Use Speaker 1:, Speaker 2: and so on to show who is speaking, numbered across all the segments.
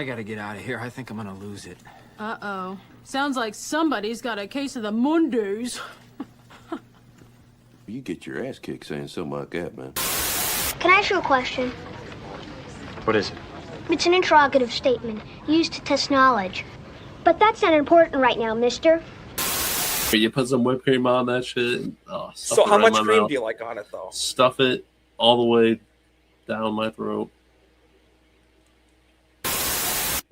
Speaker 1: I gotta get out of here. I think I'm gonna lose it.
Speaker 2: Uh-oh. Sounds like somebody's got a case of the Mondays.
Speaker 3: You get your ass kicked saying something like that, man.
Speaker 4: Can I ask you a question?
Speaker 5: What is it?
Speaker 4: It's an interrogative statement used to test knowledge. But that's not important right now, mister.
Speaker 6: You put some whipped cream on that shit. Oh,
Speaker 7: So how much cream
Speaker 6: mouth.
Speaker 7: do you like on it, though?
Speaker 6: Stuff it all the way down my throat.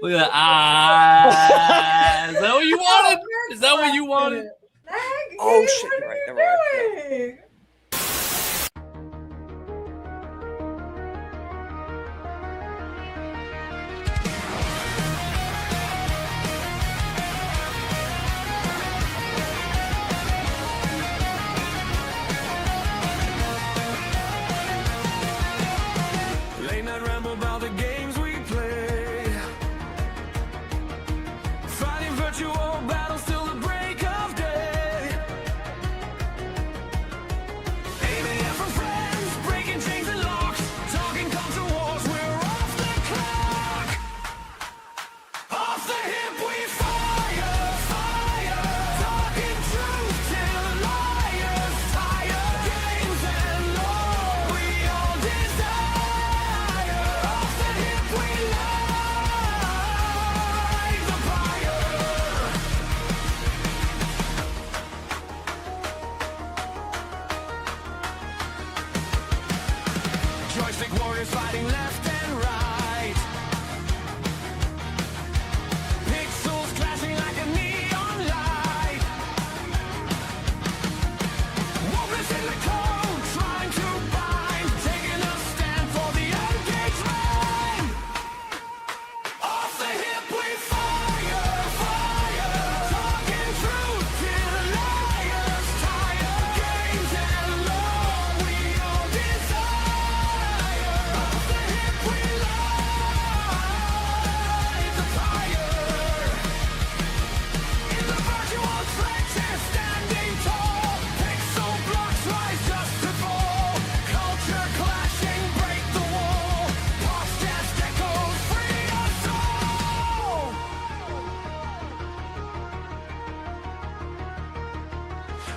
Speaker 6: Look at that. Ah! Is that what you wanted? Is that what you wanted?
Speaker 7: Oh, shit. You're right. Never mind. Yeah.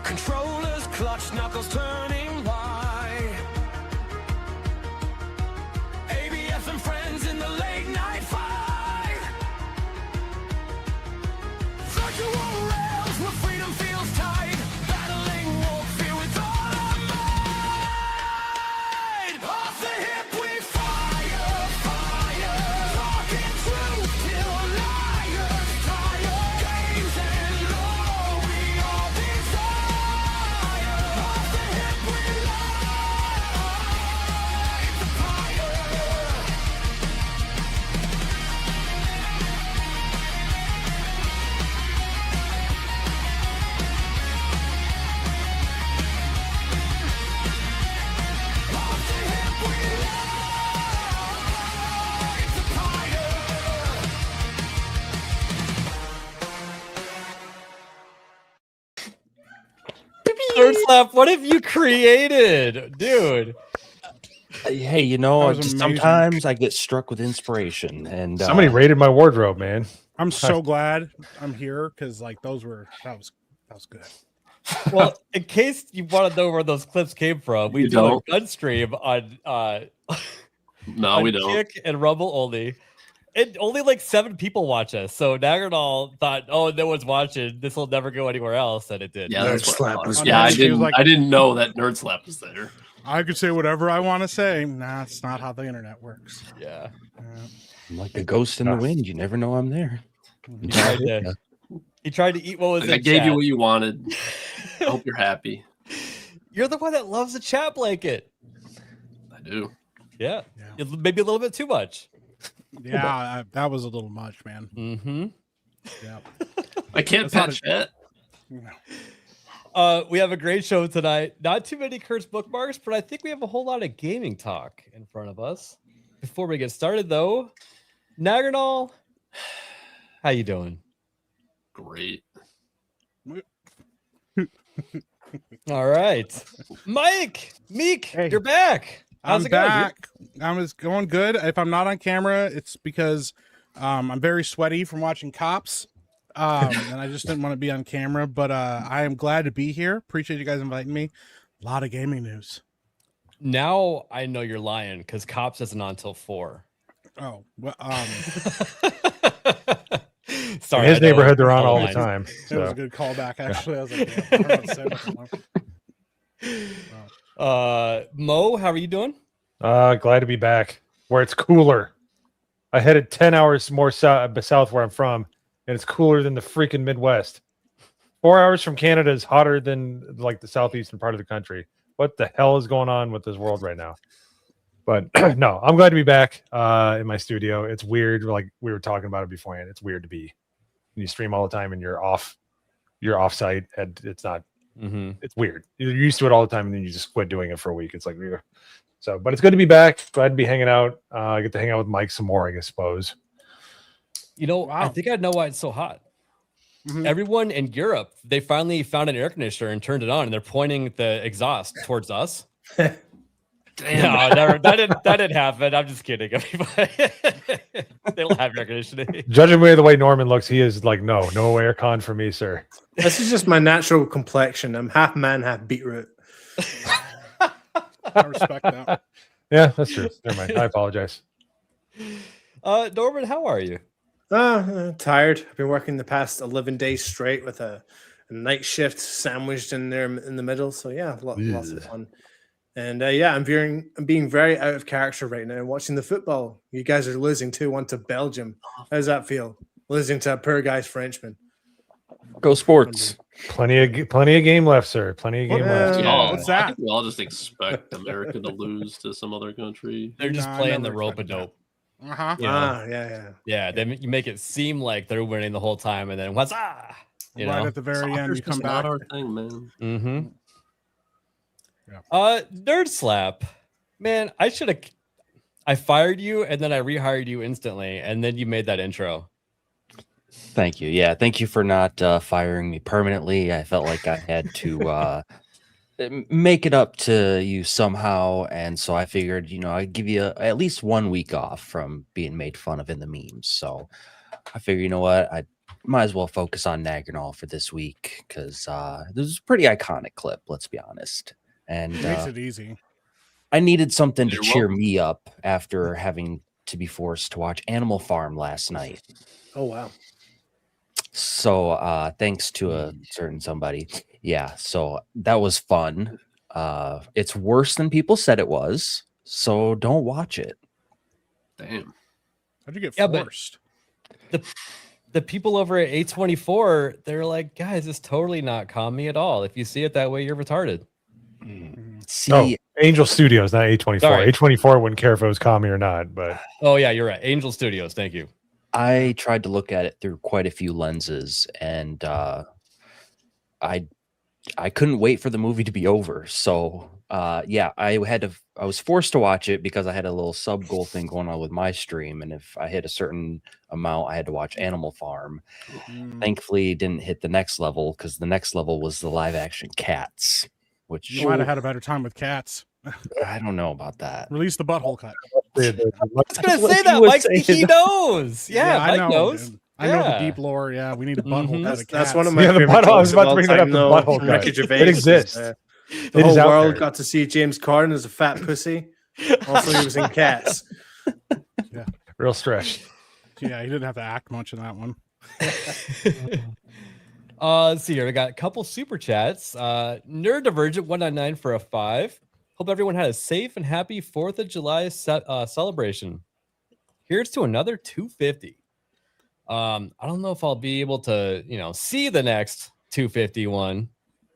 Speaker 8: Controllers clutch, knuckles turning white. ABS and friends in the late night fight. Virtual rails where freedom feels tight. Battling wolf fear with all our might. Off the hip we fire, fire. Talking truth till liars tire. Games and law we all desire. Off the hip we light the fire. Off the hip we light the fire.
Speaker 9: Third slap, what have you created, dude?
Speaker 5: Hey, you know,
Speaker 10: That was
Speaker 5: just
Speaker 10: amazing.
Speaker 5: sometimes I get struck with inspiration, and
Speaker 11: Somebody raided my wardrobe, man.
Speaker 10: I'm so glad I'm here because like that was good.
Speaker 9: Well, in case you want to know where those clips came from, we
Speaker 6: You
Speaker 9: do
Speaker 6: don't.
Speaker 9: a gun stream on
Speaker 6: No,
Speaker 9: on
Speaker 6: we don't.
Speaker 9: Kick and Rumble only. And only like 7 people watch us. So Nagernal thought, oh, no one's watching. This will never go anywhere else, and it did.
Speaker 6: Yeah, that's what
Speaker 1: Slap
Speaker 6: I
Speaker 1: was
Speaker 6: thought. Yeah, I
Speaker 10: She was
Speaker 6: didn't.
Speaker 10: like-
Speaker 6: I didn't know that Nerd Slap was there.
Speaker 10: I could say whatever I want to say. Nah, it's not how the internet works.
Speaker 9: Yeah.
Speaker 5: I'm like a ghost in the wind. You never know I'm there.
Speaker 9: He tried to, he tried to eat what was
Speaker 6: Like, I
Speaker 9: in
Speaker 6: gave
Speaker 9: chat.
Speaker 6: you what you wanted. I hope you're happy.
Speaker 9: You're the one that loves the chat blanket.
Speaker 6: I do.
Speaker 9: Yeah.
Speaker 10: Yeah.
Speaker 9: Maybe a little bit too much.
Speaker 10: Yeah, that was a little much, man.
Speaker 9: Mm-hmm.
Speaker 10: Yeah.
Speaker 6: I can't
Speaker 10: That's not
Speaker 6: patch
Speaker 10: a-
Speaker 6: that.
Speaker 9: We have a great show tonight. Not too many Kurt's bookmarks, but I think we have a whole lot of gaming talk in front of us. Before we get started, though, Nagernal, how you doing?
Speaker 6: Great.
Speaker 9: All right, Mike, Meek,
Speaker 10: Hey.
Speaker 9: you're back. How's
Speaker 10: I'm
Speaker 9: it going, dude?
Speaker 10: back. I'm just going good. If I'm not on camera, it's because I'm very sweaty from watching Cops, and I just didn't want to be on camera. But I am glad to be here. Appreciate you guys inviting me. A lot of gaming news.
Speaker 9: Now I know you're lying because Cops isn't on until 4.
Speaker 10: Oh, well,
Speaker 9: Sorry,
Speaker 11: In his
Speaker 9: I know
Speaker 11: neighborhood, they're on all the
Speaker 9: lines.
Speaker 11: time.
Speaker 10: it was a
Speaker 11: So.
Speaker 10: good callback. Actually, I was like, yeah, I don't know what to say about that one.
Speaker 9: Mo, how are you doing?
Speaker 11: Glad to be back where it's cooler. I headed 10 hours more south where I'm from, and it's cooler than the freaking Midwest. 4 hours from Canada is hotter than like the southeastern part of the country. What the hell is going on with this world right now? But no, I'm glad to be back in my studio. It's weird, like we were talking about it beforehand. It's weird to be you stream all the time and you're off site, and it's not. It's weird. You're used to it all the time, and then you just quit doing it for a week. It's like so, but it's good to be back. Glad to be hanging out. I get to hang out with Mike some more, I suppose.
Speaker 9: You know, I think I know why it's so hot. Everyone in Europe, they finally found an air conditioner and turned it on, and they're pointing the exhaust towards us.
Speaker 6: Damn.
Speaker 9: No, that didn't happen. I'm just kidding. Everybody. They don't have air conditioning.
Speaker 11: Judging by the way Norman looks, he is like, no aircon for me, sir.
Speaker 12: This is just my natural complexion. I'm half man, half beetroot.
Speaker 10: I respect that.
Speaker 11: Yeah, that's true. Never mind. I apologize.
Speaker 9: Norman, how are you?
Speaker 12: Tired. I've been working the past 11 days straight with a night shift sandwiched in there in the middle. So yeah, lots of fun. And I'm being very out of character right now. Watching the football, you guys are losing 2-1 to Belgium. How does that feel? Losing to a poor guy's Frenchman.
Speaker 5: Go sports.
Speaker 11: Plenty of game left, sir. Plenty of game left.
Speaker 10: What's that?
Speaker 6: I think we all just expect America to lose to some other country.
Speaker 9: They're just
Speaker 10: No, I
Speaker 9: playing the
Speaker 10: never
Speaker 9: rope a
Speaker 10: expected
Speaker 9: dope.
Speaker 10: Uh-huh.
Speaker 9: Yeah. You make it seem like they're winning the whole time, and then what's
Speaker 10: Right
Speaker 9: know?
Speaker 10: at the very end, you come
Speaker 6: It's
Speaker 10: back.
Speaker 6: not our thing, man.
Speaker 9: Mm-hmm.
Speaker 10: Yeah.
Speaker 9: Nerd slap, man. I fired you and then I rehired you instantly, and then you made that intro.
Speaker 5: Thank you. Yeah, thank you for not firing me permanently. I felt like I had to make it up to you somehow, and so I figured, I'd give you at least 1 week off from being made fun of in the memes. So I figured, you know what, I might as well focus on Nagnall for this week because this is a pretty iconic clip. Let's be honest, and
Speaker 10: It makes it easy.
Speaker 5: I needed something to
Speaker 6: You're
Speaker 5: cheer
Speaker 6: welcome.
Speaker 5: me up after having to be forced to watch Animal Farm last night.
Speaker 12: Oh wow.
Speaker 5: So thanks to a certain somebody. Yeah, so that was fun. It's worse than people said it was, so don't watch it.
Speaker 6: Damn.
Speaker 10: How'd you get
Speaker 9: Yeah, but-
Speaker 10: forced?
Speaker 9: The people over at A24, they're like, guys, it's totally not comedy at all. If you see it that way, you're retarded.
Speaker 5: See,
Speaker 11: Oh, Angel Studios, not A24.
Speaker 9: Sorry.
Speaker 11: A24 wouldn't care if it was commie or not, but
Speaker 9: Oh yeah, you're right. Angel Studios, thank you.
Speaker 5: I tried to look at it through quite a few lenses, and I couldn't wait for the movie to be over. So I was forced to watch it because I had a little sub goal thing going on with my stream, and if I hit a certain amount, I had to watch Animal Farm. Thankfully, didn't hit the next level because the next level was the live action Cats, which
Speaker 10: You might have had a better time with Cats.
Speaker 5: I don't know about that.
Speaker 10: Release the butthole cut.
Speaker 9: I was gonna
Speaker 5: what
Speaker 9: say
Speaker 5: he
Speaker 9: that.
Speaker 5: was
Speaker 9: Mike, he
Speaker 5: saying.
Speaker 9: knows. Yeah,
Speaker 10: I
Speaker 9: Mike
Speaker 10: know.
Speaker 9: knows.
Speaker 10: Dude. I know the
Speaker 9: Yeah.
Speaker 10: deep lore. Yeah, we need a butthole cut. of
Speaker 12: That's
Speaker 10: Cats.
Speaker 12: one of my
Speaker 11: Yeah, the
Speaker 12: favorite
Speaker 11: butthole- I was
Speaker 12: jokes
Speaker 11: about
Speaker 12: of
Speaker 11: to
Speaker 12: all
Speaker 11: bring that
Speaker 12: time,
Speaker 11: up, the
Speaker 12: though,
Speaker 11: butthole
Speaker 12: from
Speaker 11: cut.
Speaker 12: Ricky
Speaker 11: It
Speaker 12: Gervais.
Speaker 11: exists.
Speaker 12: The
Speaker 11: It
Speaker 12: whole
Speaker 11: is out
Speaker 12: world
Speaker 11: there.
Speaker 12: got to see James Corden as a fat pussy. Also, he was in Cats.
Speaker 11: real stretch.
Speaker 10: Yeah, he didn't have to act much in that one.
Speaker 9: Let's see here. We got a couple super chats. Nerd Divergent 199 for a 5. Hope everyone had a safe and happy 4th of July celebration. Here's to another 250. I don't know if I'll be able to, see the next 251,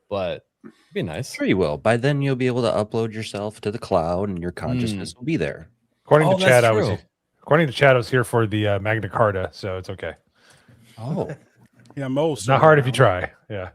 Speaker 9: but it'd be nice.
Speaker 5: Sure, you will. By then, you'll be able to upload yourself to the cloud, and your consciousness will be there.
Speaker 11: According
Speaker 9: Oh,
Speaker 11: to Chad,
Speaker 9: that's
Speaker 11: I was here for the Magna Carta, so it's okay.
Speaker 5: Oh,
Speaker 10: Yeah, most.
Speaker 11: It's not hard if you try. Yeah.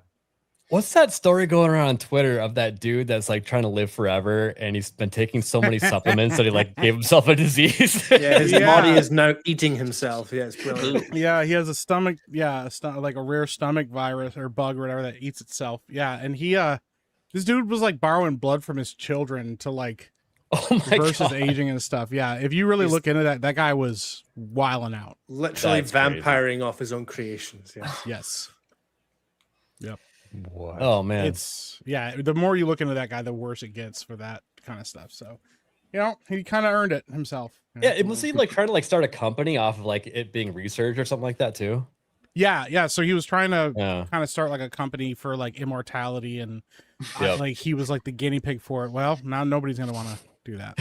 Speaker 9: What's that story going around on Twitter of that dude that's like trying to live forever and he's been taking so many supplements that he like gave himself a disease?
Speaker 12: Yeah, his
Speaker 10: Yeah.
Speaker 12: body is now eating himself. Yeah, it's brilliant.
Speaker 10: Yeah, he has a stomach. Yeah, like a rare stomach virus or bug or whatever that eats itself. Yeah, and he this dude was like borrowing blood from his children to like
Speaker 9: Oh my
Speaker 10: versus
Speaker 9: god.
Speaker 10: aging and stuff. Yeah, if you really look into that, that guy was wilding out.
Speaker 12: Literally
Speaker 9: That's crazy.
Speaker 12: vampiring off his own creations. Yeah.
Speaker 10: Yes. Yep.
Speaker 11: What?
Speaker 9: Oh man.
Speaker 10: It's the more you look into that guy, the worse it gets for that kind of stuff. So, he kind of earned it himself.
Speaker 9: Yeah, it must seem like trying to like start a company off of like it being research or something like that too.
Speaker 10: Yeah. So he was trying to
Speaker 9: Yeah.
Speaker 10: kind of start like a company for like immortality, and
Speaker 9: Yep.
Speaker 10: like he was like the guinea pig for it. Well, now nobody's gonna want to do that.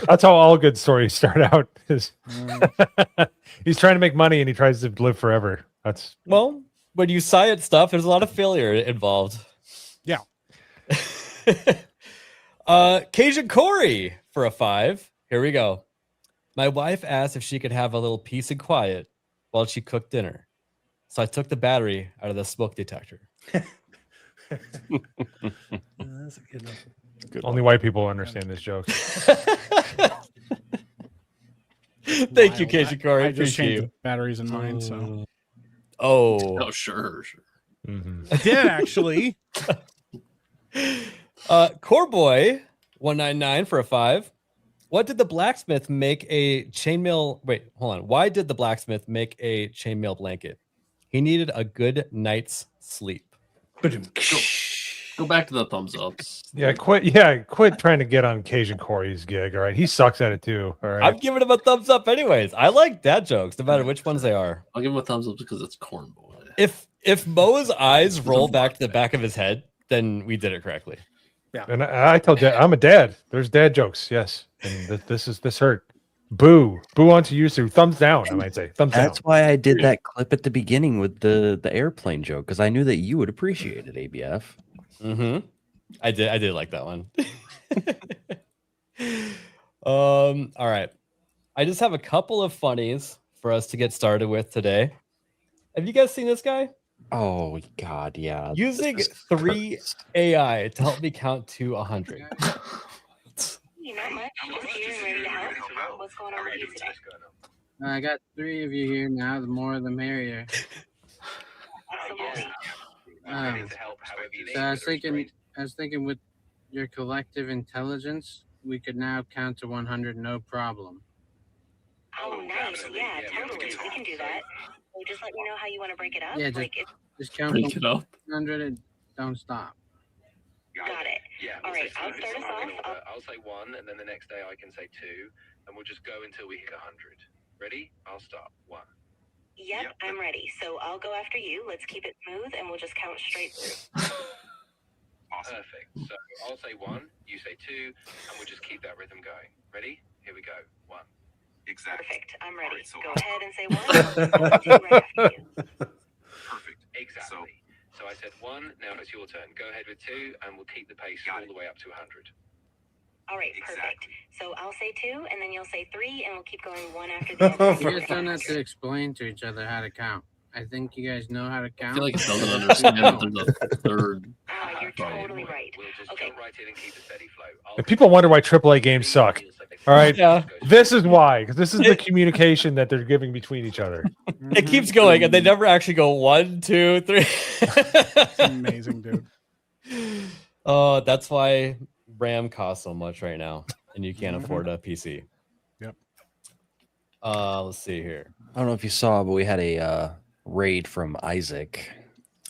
Speaker 11: That's how all good stories start out. Is he's trying to make money and he tries to live forever. That's
Speaker 9: Well, when you science stuff, there's a lot of failure involved.
Speaker 10: Yeah.
Speaker 9: Cajun Corey for a 5. Here we go. My wife asked if she could have a little peace and quiet while she cooked dinner. So I took the battery out of the smoke detector.
Speaker 12: That's a good one.
Speaker 11: only white people understand this joke.
Speaker 9: Thank you, Cajun Corey.
Speaker 10: I just
Speaker 9: Appreciate
Speaker 10: changed
Speaker 9: you.
Speaker 10: the batteries in mine, so
Speaker 9: Oh,
Speaker 6: sure.
Speaker 10: I did actually.
Speaker 9: Core Boy 199 for a 5. What did the blacksmith make a chainmail? Wait, hold on. Why did the blacksmith make a chainmail blanket? He needed a good night's sleep.
Speaker 6: Go back to the thumbs ups.
Speaker 11: Quit trying to get on Cajun Corey's gig. All right, he sucks at it too. All right,
Speaker 9: I'm giving him a thumbs up anyways. I like dad jokes, no matter which ones they are.
Speaker 6: I'll give him a thumbs up because it's Corn Boy.
Speaker 9: If Mo's eyes roll back to the back of his head, then we did it correctly.
Speaker 12: Yeah.
Speaker 11: and I tell dad, I'm a dad. There's dad jokes, yes, and this hurt. Boo onto you, Sue. Thumbs down. I might say thumbs down.
Speaker 5: That's why I did that clip at the beginning with the airplane joke, because I knew that you would appreciate it, ABF.
Speaker 9: Mm-hmm. I did like that one. All right. I just have a couple of funnies for us to get started with today. Have you guys seen this guy?
Speaker 5: Oh God, yeah.
Speaker 9: Using 3 AI to help me count to 100.
Speaker 13: Not much. Just here and ready to help. What's going on with you today?
Speaker 1: I got 3 of you here now. The more, the merrier.
Speaker 13: Absolutely.
Speaker 1: So I was thinking with your collective intelligence, we could now count to 100, no problem.
Speaker 13: Oh, nice. Yeah, totally. We can do that. So just let me know how you want to break it up.
Speaker 1: Yeah, just count
Speaker 6: Break it up.
Speaker 1: 100 and don't stop.
Speaker 13: Got it.
Speaker 14: Yeah.
Speaker 13: All right, I'll start us off.
Speaker 14: I'll say 1, and then the next day I can say 2, and we'll just go until we hit 100. Ready? I'll start. 1.
Speaker 13: Yep, I'm ready. So I'll go after you. Let's keep it smooth, and we'll just count straight through.
Speaker 14: Perfect. So I'll say 1, you say 2, and we'll just keep that rhythm going. Ready? Here we go. 1. Exactly.
Speaker 13: Perfect. I'm ready. Go ahead and say 1. I'll do right after you.
Speaker 14: Perfect. Exactly. So I said 1. Now it's your turn. Go ahead with 2, and we'll keep the pace all the way up to 100.
Speaker 13: All right, perfect. So I'll say 2, and then you'll say 3, and we'll keep going one after the other.
Speaker 1: You guys don't have to explain to each other how to count. I think you guys know how to
Speaker 6: I
Speaker 1: count.
Speaker 6: feel like it doesn't understand that there's a third.
Speaker 13: You're totally right.
Speaker 14: We'll just jump right in and keep a steady flow.
Speaker 11: And people wonder why AAA games suck. All right,
Speaker 9: Yeah.
Speaker 11: this is why, because this is the communication that they're giving between each other.
Speaker 9: It keeps going, and they never actually go 1, 2, 3.
Speaker 10: It's amazing, dude.
Speaker 9: Oh, that's why RAM costs so much right now, and you can't afford a PC.
Speaker 10: Yep.
Speaker 9: Let's see here.
Speaker 5: I don't know if you saw, but we had a raid from Isaac.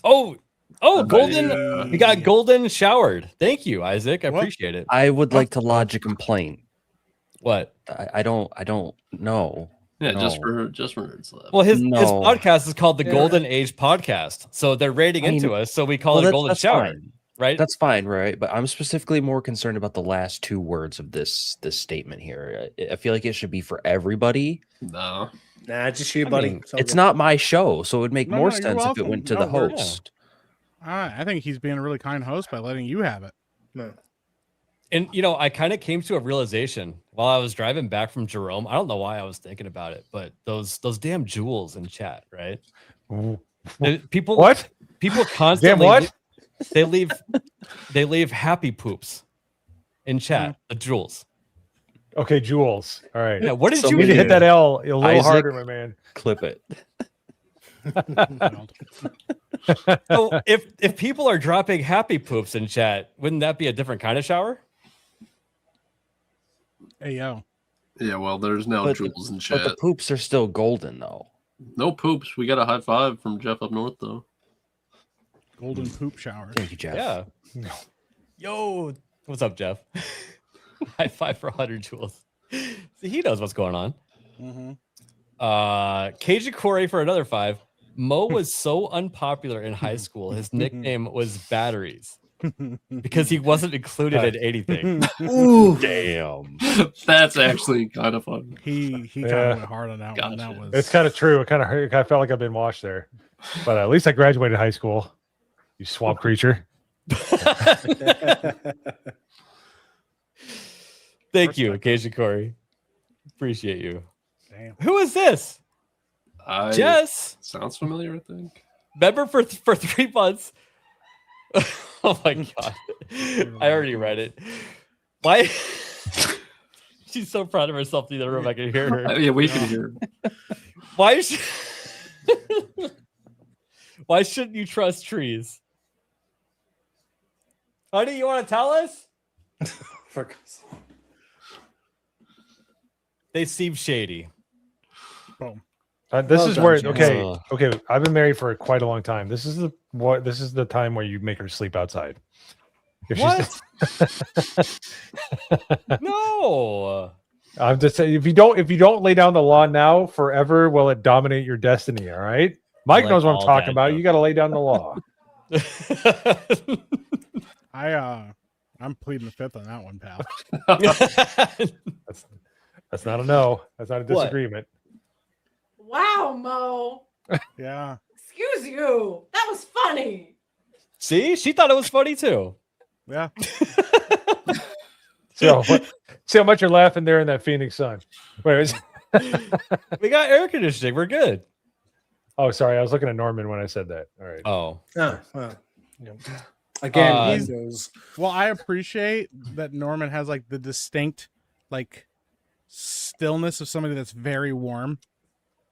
Speaker 9: Oh, golden! We got golden showered. Thank you, Isaac. I appreciate it.
Speaker 5: I would like to lodge a complaint.
Speaker 9: What?
Speaker 5: I don't know.
Speaker 6: Yeah,
Speaker 5: No.
Speaker 6: just for nerds.
Speaker 9: Well, his
Speaker 5: No.
Speaker 9: podcast is called the Golden Age Podcast, so they're raiding into us. So we call it a golden shower,
Speaker 5: fine.
Speaker 9: right?
Speaker 5: That's fine, right? But I'm specifically more concerned about the last 2 words of this statement here. I feel like it should be for everybody.
Speaker 6: No.
Speaker 12: Nah, just you, buddy.
Speaker 9: mean,
Speaker 5: It's not my show, so it would make
Speaker 10: No,
Speaker 5: more
Speaker 10: no, you're
Speaker 5: sense if it
Speaker 10: welcome.
Speaker 5: went to
Speaker 10: No,
Speaker 5: the
Speaker 10: we're-
Speaker 5: host.
Speaker 10: I think he's being a really kind host by letting you have it.
Speaker 12: No.
Speaker 9: And I kind of came to a realization while I was driving back from Jerome. I don't know why I was thinking about it, but those damn jewels in chat, right? People
Speaker 11: What?
Speaker 9: People constantly
Speaker 11: Damn what?
Speaker 9: They leave happy poops in chat. The jewels.
Speaker 11: Okay, Jules. All right.
Speaker 9: Yeah. What did
Speaker 5: So
Speaker 9: you
Speaker 11: You need to hit
Speaker 9: do?
Speaker 11: that L a little
Speaker 5: Isaac?
Speaker 11: harder, my man.
Speaker 5: Clip it.
Speaker 9: So if people are dropping happy poops in chat, wouldn't that be a different kind of shower?
Speaker 10: Hey yo.
Speaker 15: Yeah, well, there's no
Speaker 5: But
Speaker 15: jewels in
Speaker 5: But
Speaker 15: chat.
Speaker 5: the poops are still golden, though.
Speaker 15: No poops. We got a high five from Jeff up north, though.
Speaker 10: Golden poop shower.
Speaker 5: Thank you, Jeff.
Speaker 9: Yeah. Yo, what's up, Jeff? High five for 100 jewels. See, he knows what's going on. Cajun Corey for another 5. Mo was so unpopular in high school. His nickname was Batteries because he wasn't included in anything.
Speaker 15: Ooh,
Speaker 5: damn.
Speaker 15: That's actually kind of fun.
Speaker 10: He kind of went hard on that one. That was
Speaker 11: It's kind of true. It kind of hurt. I felt like I've been washed there, but at least I graduated high school. You swamp creature.
Speaker 9: Thank you, Cajun Corey. Appreciate you.
Speaker 10: Damn.
Speaker 9: Who is this? Jess.
Speaker 15: Sounds familiar, I think.
Speaker 9: Member for 3 months. Oh my god. I already read it. Why? She's so proud of herself in the room. I can hear her.
Speaker 15: Yeah, we can hear her.
Speaker 9: Why Why shouldn't you trust trees? Honey, you want to tell us? They seem shady.
Speaker 10: Boom.
Speaker 11: This
Speaker 10: Well
Speaker 11: is
Speaker 10: done,
Speaker 11: where
Speaker 10: James.
Speaker 11: okay. I've been married for quite a long time. This is the time where you make her sleep outside. If she's-
Speaker 9: No.
Speaker 11: I'm just saying, if you don't lay down the law now, forever will it dominate your destiny. All right, Mike
Speaker 9: like
Speaker 11: knows what I'm
Speaker 9: all
Speaker 11: talking
Speaker 9: that,
Speaker 11: about.
Speaker 9: though.
Speaker 11: You got to lay down the law.
Speaker 10: I'm pleading the fifth on that one, pal.
Speaker 11: That's not a no. That's not a
Speaker 9: What?
Speaker 11: disagreement.
Speaker 2: Wow, Mo.
Speaker 10: Yeah.
Speaker 2: Excuse you. That was funny.
Speaker 9: See, she thought it was funny too.
Speaker 10: Yeah.
Speaker 11: See how much you're laughing there in that Phoenix sun. Wait,
Speaker 9: We got air conditioning. We're good.
Speaker 11: oh, sorry. I was looking at Norman when I said that. All right.
Speaker 9: Oh.
Speaker 12: Oh, well. Yeah. Again,
Speaker 10: He's-
Speaker 12: Windows.
Speaker 10: Well, I appreciate that Norman has like the distinct like stillness of somebody that's very warm.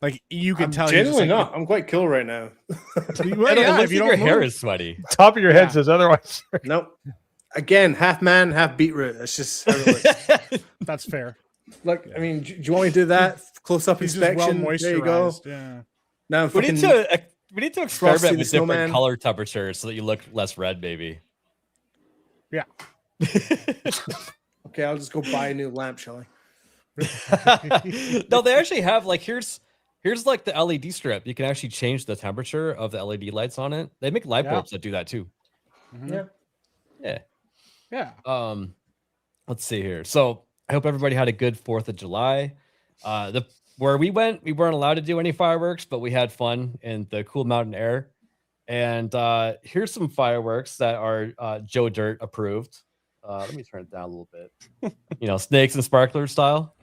Speaker 10: Like you can
Speaker 12: I'm
Speaker 10: tell. he's just,
Speaker 12: genuinely
Speaker 10: like,
Speaker 12: not. I'm quite cool right now.
Speaker 10: Well,
Speaker 9: It
Speaker 10: yeah,
Speaker 9: looks
Speaker 10: if you
Speaker 9: like your
Speaker 10: don't
Speaker 9: hair
Speaker 10: move.
Speaker 9: is sweaty.
Speaker 11: Top of your head
Speaker 10: Yeah.
Speaker 11: says otherwise.
Speaker 12: Nope. Again, half man, half beetroot. That's just how it looks.
Speaker 10: That's fair.
Speaker 12: Look, I mean, do you want me to do that? Close up
Speaker 10: He's just well
Speaker 12: inspection. There you go.
Speaker 10: moisturized. Yeah.
Speaker 12: Now I'm
Speaker 9: We need
Speaker 12: fucking
Speaker 9: to
Speaker 12: Frosty
Speaker 9: experiment
Speaker 12: the
Speaker 9: with different
Speaker 12: Snowman.
Speaker 9: color temperatures so that you look less red, baby.
Speaker 10: Yeah.
Speaker 12: okay. I'll just go buy a new lamp, shall I?
Speaker 9: No, they actually have like here's like the LED strip. You can actually change the temperature of the LED lights on it. They make light
Speaker 10: Yeah.
Speaker 9: bulbs that do that too.
Speaker 10: Mhm.
Speaker 12: Yeah.
Speaker 10: Yeah.
Speaker 9: Let's see here. So I hope everybody had a good 4th of July. Where we went, we weren't allowed to do any fireworks, but we had fun in the cool mountain air. And here's some fireworks that are Joe Dirt approved. Let me turn it down a little bit. Snakes and sparkler style.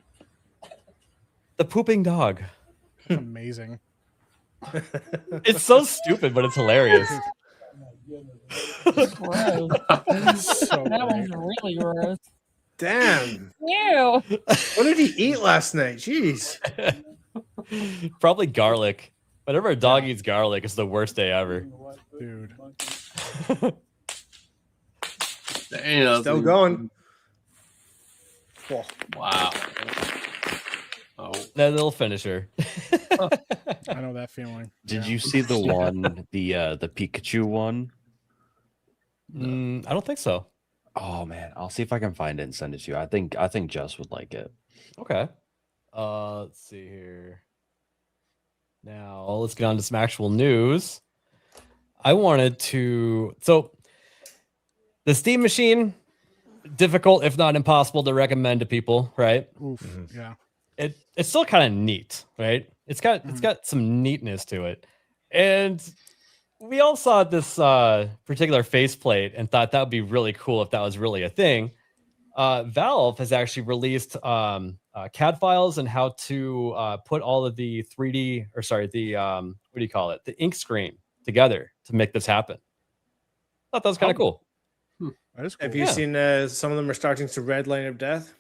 Speaker 9: The pooping dog.
Speaker 10: Amazing.
Speaker 9: It's so stupid, but it's hilarious.
Speaker 10: So
Speaker 2: That
Speaker 10: great.
Speaker 2: was really gross.
Speaker 12: Damn.
Speaker 2: Ew.
Speaker 12: What did he eat last night? Jeez.
Speaker 9: Probably garlic. Whenever a dog eats garlic, it's the worst day ever.
Speaker 10: Dude.
Speaker 15: Damn.
Speaker 12: Still going.
Speaker 15: Oh, wow. Oh.
Speaker 9: That little finisher.
Speaker 10: I know that feeling.
Speaker 5: Did
Speaker 10: Yeah.
Speaker 5: you see the one, the Pikachu one?
Speaker 9: I don't think so.
Speaker 5: Oh man, I'll see if I can find it and send it to you. I think Jess would like it.
Speaker 9: Okay. Let's see here. Now let's get on to some actual news. I wanted to. So the Steam Machine, difficult if not impossible to recommend to people, right?
Speaker 10: Oof. Yeah.
Speaker 9: It's still kind of neat, right? It's got some neatness to it, and we all saw this particular faceplate and thought that would be really cool if that was really a thing. Valve has actually released CAD files and how to put all of the 3D or sorry, the what do you call it? The ink screen together to make this happen. Thought that was kind of cool.
Speaker 10: That is cool.
Speaker 12: Have you
Speaker 9: Yeah.
Speaker 12: seen some of them are starting to red line of death?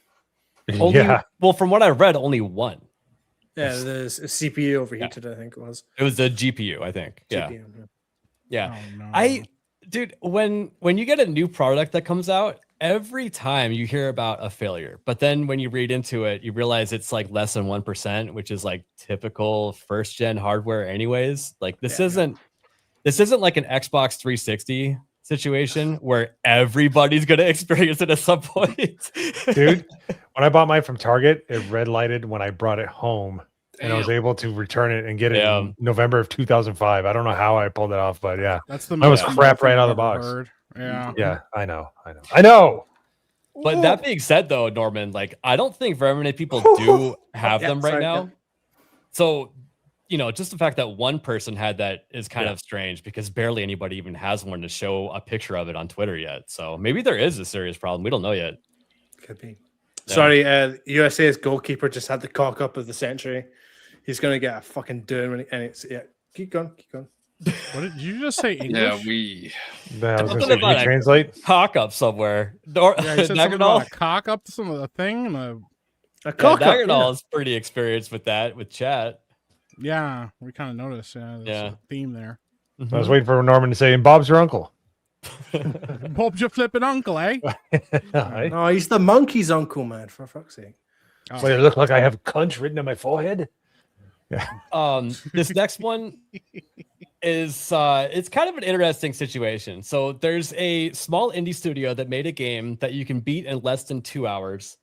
Speaker 9: Only, well, from what I read, only one.
Speaker 12: Yeah, the CPU overheated, I think it was.
Speaker 9: It was the GPU, I think. Yeah.
Speaker 12: GPU,
Speaker 9: Yeah.
Speaker 10: Oh, no.
Speaker 9: Dude, when you get a new product that comes out, every time you hear about a failure, but then when you read into it, you realize it's like less than 1%, which is like typical first gen hardware anyways. Like this isn't like an Xbox 360 situation where everybody's going to experience it at some point.
Speaker 11: Dude, when I bought mine from Target, it red lighted when I brought it home. And I was able to return it and get it in November of 2005. I don't know how I pulled it off, but yeah.
Speaker 10: That's the
Speaker 11: mine was
Speaker 10: most
Speaker 11: crap right out of the
Speaker 10: I've
Speaker 11: box.
Speaker 10: heard. Yeah.
Speaker 11: Yeah, I know.
Speaker 9: But that being said, though, Norman, like I don't think very many people do have them right now. So, you know, just the fact that one person had that is kind of strange because barely anybody even has one to show a picture of it on Twitter yet. So maybe there is a serious problem. We don't know yet.
Speaker 12: Could be. Yeah. Sorry, USA's goalkeeper just had the cock up of the century. He's gonna get a fucking doing, and it's Keep going.
Speaker 10: What did you just say? English?
Speaker 15: Yeah, we.
Speaker 11: I was gonna say, can you translate?
Speaker 9: Cock up somewhere.
Speaker 10: Yeah, he said something about a cock up to some of the thing. And
Speaker 12: a cock up.
Speaker 9: Dagnall is pretty experienced with that with chat.
Speaker 10: Yeah, we kind of noticed. Yeah, there's a theme there.
Speaker 11: I was waiting for Norman to say, "And Bob's your uncle."
Speaker 10: Bob's your flipping uncle, eh?
Speaker 12: No, he's the monkey's uncle, man. For fuck's sake.
Speaker 11: Oh. Wait, it look like I have cunt written on my forehead.
Speaker 9: Yeah. This next one is it's kind of an interesting situation. So there's a small indie studio that made a game that you can beat in less than 2 hours,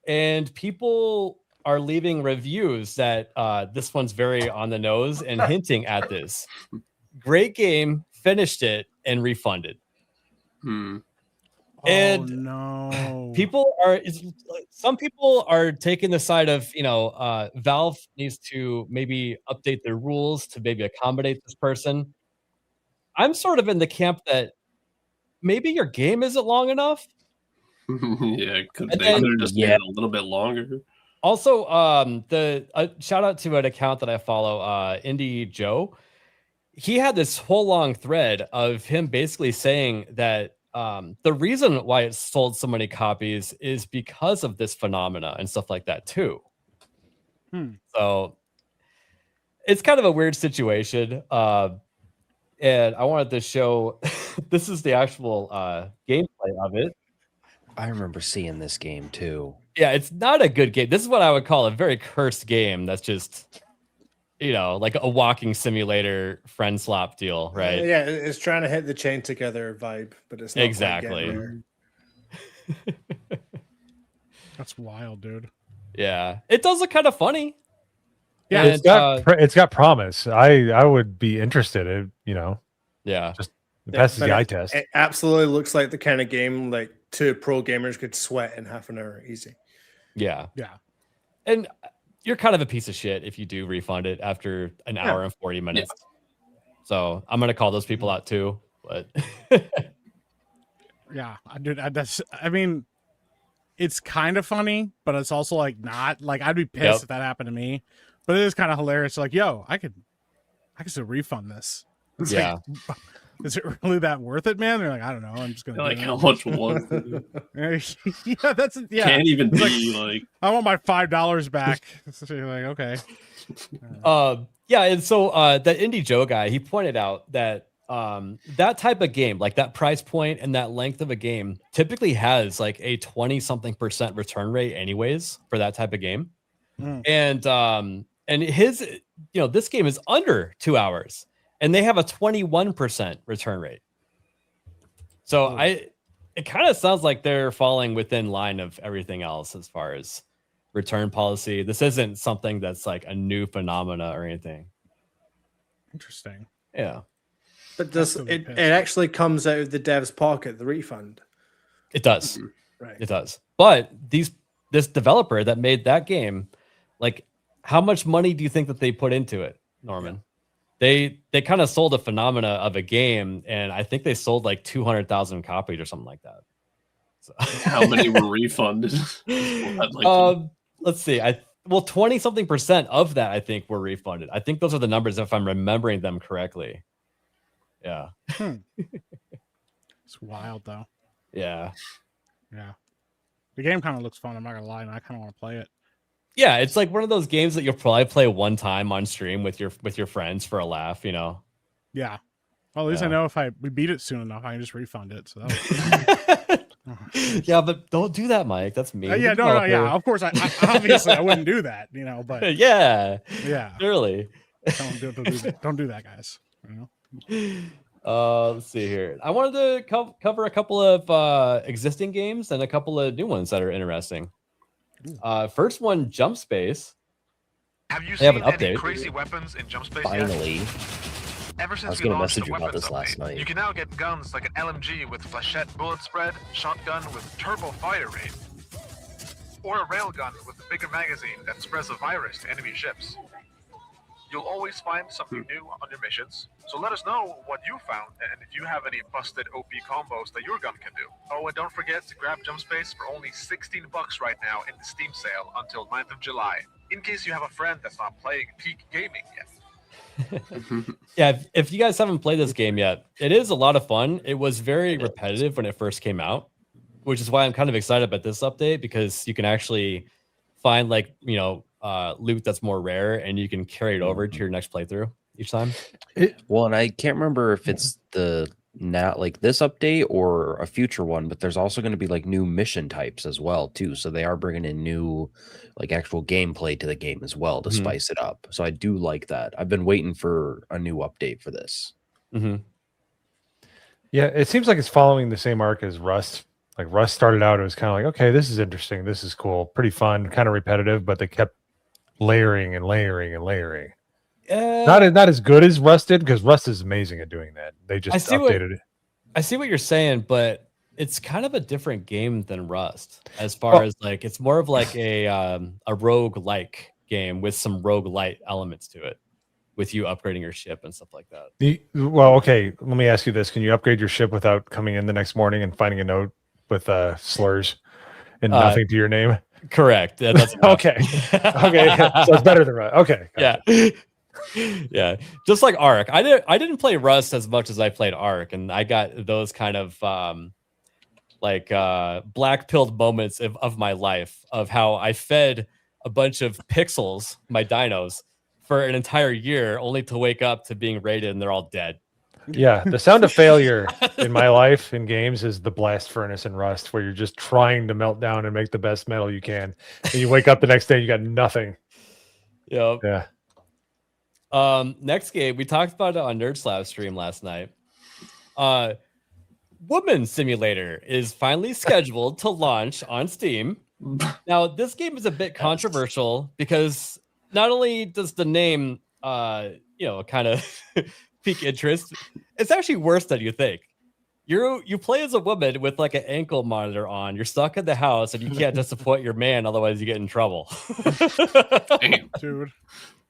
Speaker 9: and people are leaving reviews that this one's very on the nose and hinting at this. Great game, finished it, and refunded. And
Speaker 10: no,
Speaker 9: some people are taking the side of, you know, Valve needs to maybe update their rules to maybe accommodate this person. I'm sort of in the camp that maybe your game isn't long enough.
Speaker 15: Yeah, could they just made it a little bit longer.
Speaker 9: Also, the shout out to an account that I follow, Indie Joe. He had this whole long thread of him basically saying that the reason why it sold so many copies is because of this phenomena and stuff like that too. So it's kind of a weird situation. And I wanted to show this is the actual gameplay of it.
Speaker 5: I remember seeing this game too.
Speaker 9: Yeah, it's not a good game. This is what I would call a very cursed game. That's just, you know, like a walking simulator friend slap deal, right?
Speaker 12: Yeah, it's trying to hit the chain together vibe, but it's not
Speaker 9: exactly.
Speaker 10: That's wild, dude.
Speaker 9: Yeah, it does look kind of funny.
Speaker 11: Yeah,
Speaker 9: and,
Speaker 11: it's got promise. I would be interested in, you know.
Speaker 9: Yeah,
Speaker 11: just it passes the eye test.
Speaker 12: It absolutely looks like the kind of game like two pro gamers could sweat in half an hour easy.
Speaker 9: Yeah,
Speaker 10: yeah,
Speaker 9: and you're kind of a piece of shit if you do refund it after an hour and 40 minutes. Yeah. So I'm gonna call those people out too. But
Speaker 10: yeah, I mean, it's kind of funny, but it's also like not. Like I'd be pissed if that happened to me. But it is kind of hilarious. Like, yo, I could still refund this. It's like, is it really that worth it, man? They're like, I don't know. I'm just gonna
Speaker 15: like how much was
Speaker 10: it? Yeah, that's
Speaker 15: can't even be like
Speaker 10: I want my $5 back. So you're like, okay.
Speaker 9: Yeah, and so that Indie Joe guy, he pointed out that that type of game, like that price point and that length of a game, typically has like a 20-something% return rate, anyways, for that type of game. And his, you know, this game is under 2 hours. And they have a 21% return rate. So it kind of sounds like they're falling within line of everything else as far as return policy. This isn't something that's like a new phenomena or anything.
Speaker 10: Interesting.
Speaker 9: Yeah.
Speaker 12: But it actually comes out of the dev's pocket, the refund?
Speaker 9: It does.
Speaker 12: Right.
Speaker 9: It does. But this developer that made that game, like, how much money do you think that they put into it, Norman? Yeah. They kind of sold a phenomena of a game, and I think they sold like 200,000 copies or something like that. So.
Speaker 15: How many were refunded?
Speaker 9: Let's see. 20-something% of that I think were refunded. I think those are the numbers if I'm remembering them correctly. Yeah.
Speaker 10: It's wild though.
Speaker 9: Yeah.
Speaker 10: Yeah. The game kind of looks fun. I'm not gonna lie, and I kind of want to play it.
Speaker 9: Yeah, it's like one of those games that you'll probably play one time on stream with your friends for a laugh, you know.
Speaker 10: Yeah. Well, at least I know if we beat it soon enough, I can just refund it. So
Speaker 9: Yeah, but don't do that, Mike. That's me.
Speaker 10: Yeah, no, yeah. Of course, I obviously I wouldn't do that, but
Speaker 9: yeah,
Speaker 10: yeah,
Speaker 9: surely.
Speaker 10: Don't do that. Don't do that, guys.
Speaker 9: Let's see here. I wanted to cover a couple of existing games and a couple of new ones that are interesting. First one, Jump Space.
Speaker 16: Have you
Speaker 9: They have
Speaker 16: seen
Speaker 9: an
Speaker 16: any
Speaker 9: update.
Speaker 16: crazy weapons in Jump Space
Speaker 5: Finally.
Speaker 16: yet? Ever
Speaker 5: I
Speaker 16: since
Speaker 5: was
Speaker 16: we
Speaker 5: going to
Speaker 16: launched
Speaker 5: message
Speaker 16: the
Speaker 5: you about
Speaker 16: weapons
Speaker 5: this last
Speaker 16: update,
Speaker 5: night.
Speaker 16: you can now get guns like an LMG with flechette bullet spread, shotgun with turbo fire rate, or a railgun with a bigger magazine that spreads a virus to enemy ships. You'll always find something new on your missions, so let us know what you found and if you have any busted OP combos that your gun can do. Oh, and don't forget to grab Jump Space for only $16 right now in the Steam sale until 9th of July, in case you have a friend that's not playing peak gaming yet.
Speaker 9: Yeah, if you guys haven't played this game yet, it is a lot of fun. It was very repetitive when it first came out, which is why I'm kind of excited about this update, because you can actually find loot that's more rare and you can carry it over to your next playthrough each time.
Speaker 5: Well, and I can't remember if it's the this update or a future one, but there's also going to be like new mission types as well too. So they are bringing in new actual gameplay to the game as well to spice it up. So I do like that. I've been waiting for a new update for this.
Speaker 11: Yeah, it seems like it's following the same arc as Rust. Like Rust started out, it was kind of like, okay, this is interesting, this is cool, pretty fun, kind of repetitive, but they kept layering and layering and layering. Not as good as Rust did, because Rust is amazing at doing that. They just updated it.
Speaker 9: I see what you're saying, but it's kind of a different game than Rust, as far as it's more of like a rogue-like game with some roguelite elements to it, with you upgrading your ship and stuff like that.
Speaker 11: Well, okay, let me ask you this: can you upgrade your ship without coming in the next morning and finding a note with slurs and nothing to your name?
Speaker 9: Correct. That's
Speaker 11: okay. Okay, so it's better than Rust. Okay,
Speaker 9: gotcha. Yeah. Yeah, just like Ark. I didn't play Rust as much as I played Ark, and I got those kind of black-pilled moments of my life, of how I fed a bunch of pixels, my dinos, for an entire year, only to wake up to being raided and they're all dead.
Speaker 11: Yeah, the sound of failure in my life in games is the blast furnace in Rust, where you're just trying to melt down and make the best metal you can, and you wake up the next day and you got nothing.
Speaker 9: Yep.
Speaker 11: Yeah.
Speaker 9: Next game, we talked about it on Nerd Slab stream last night. Woman Simulator is finally scheduled to launch on Steam. Now, this game is a bit controversial because not only does the name, kind of pique interest, it's actually worse than you think. You play as a woman with like an ankle monitor on. You're stuck in the house and you can't disappoint your man, otherwise you get in trouble.
Speaker 10: Damn, dude.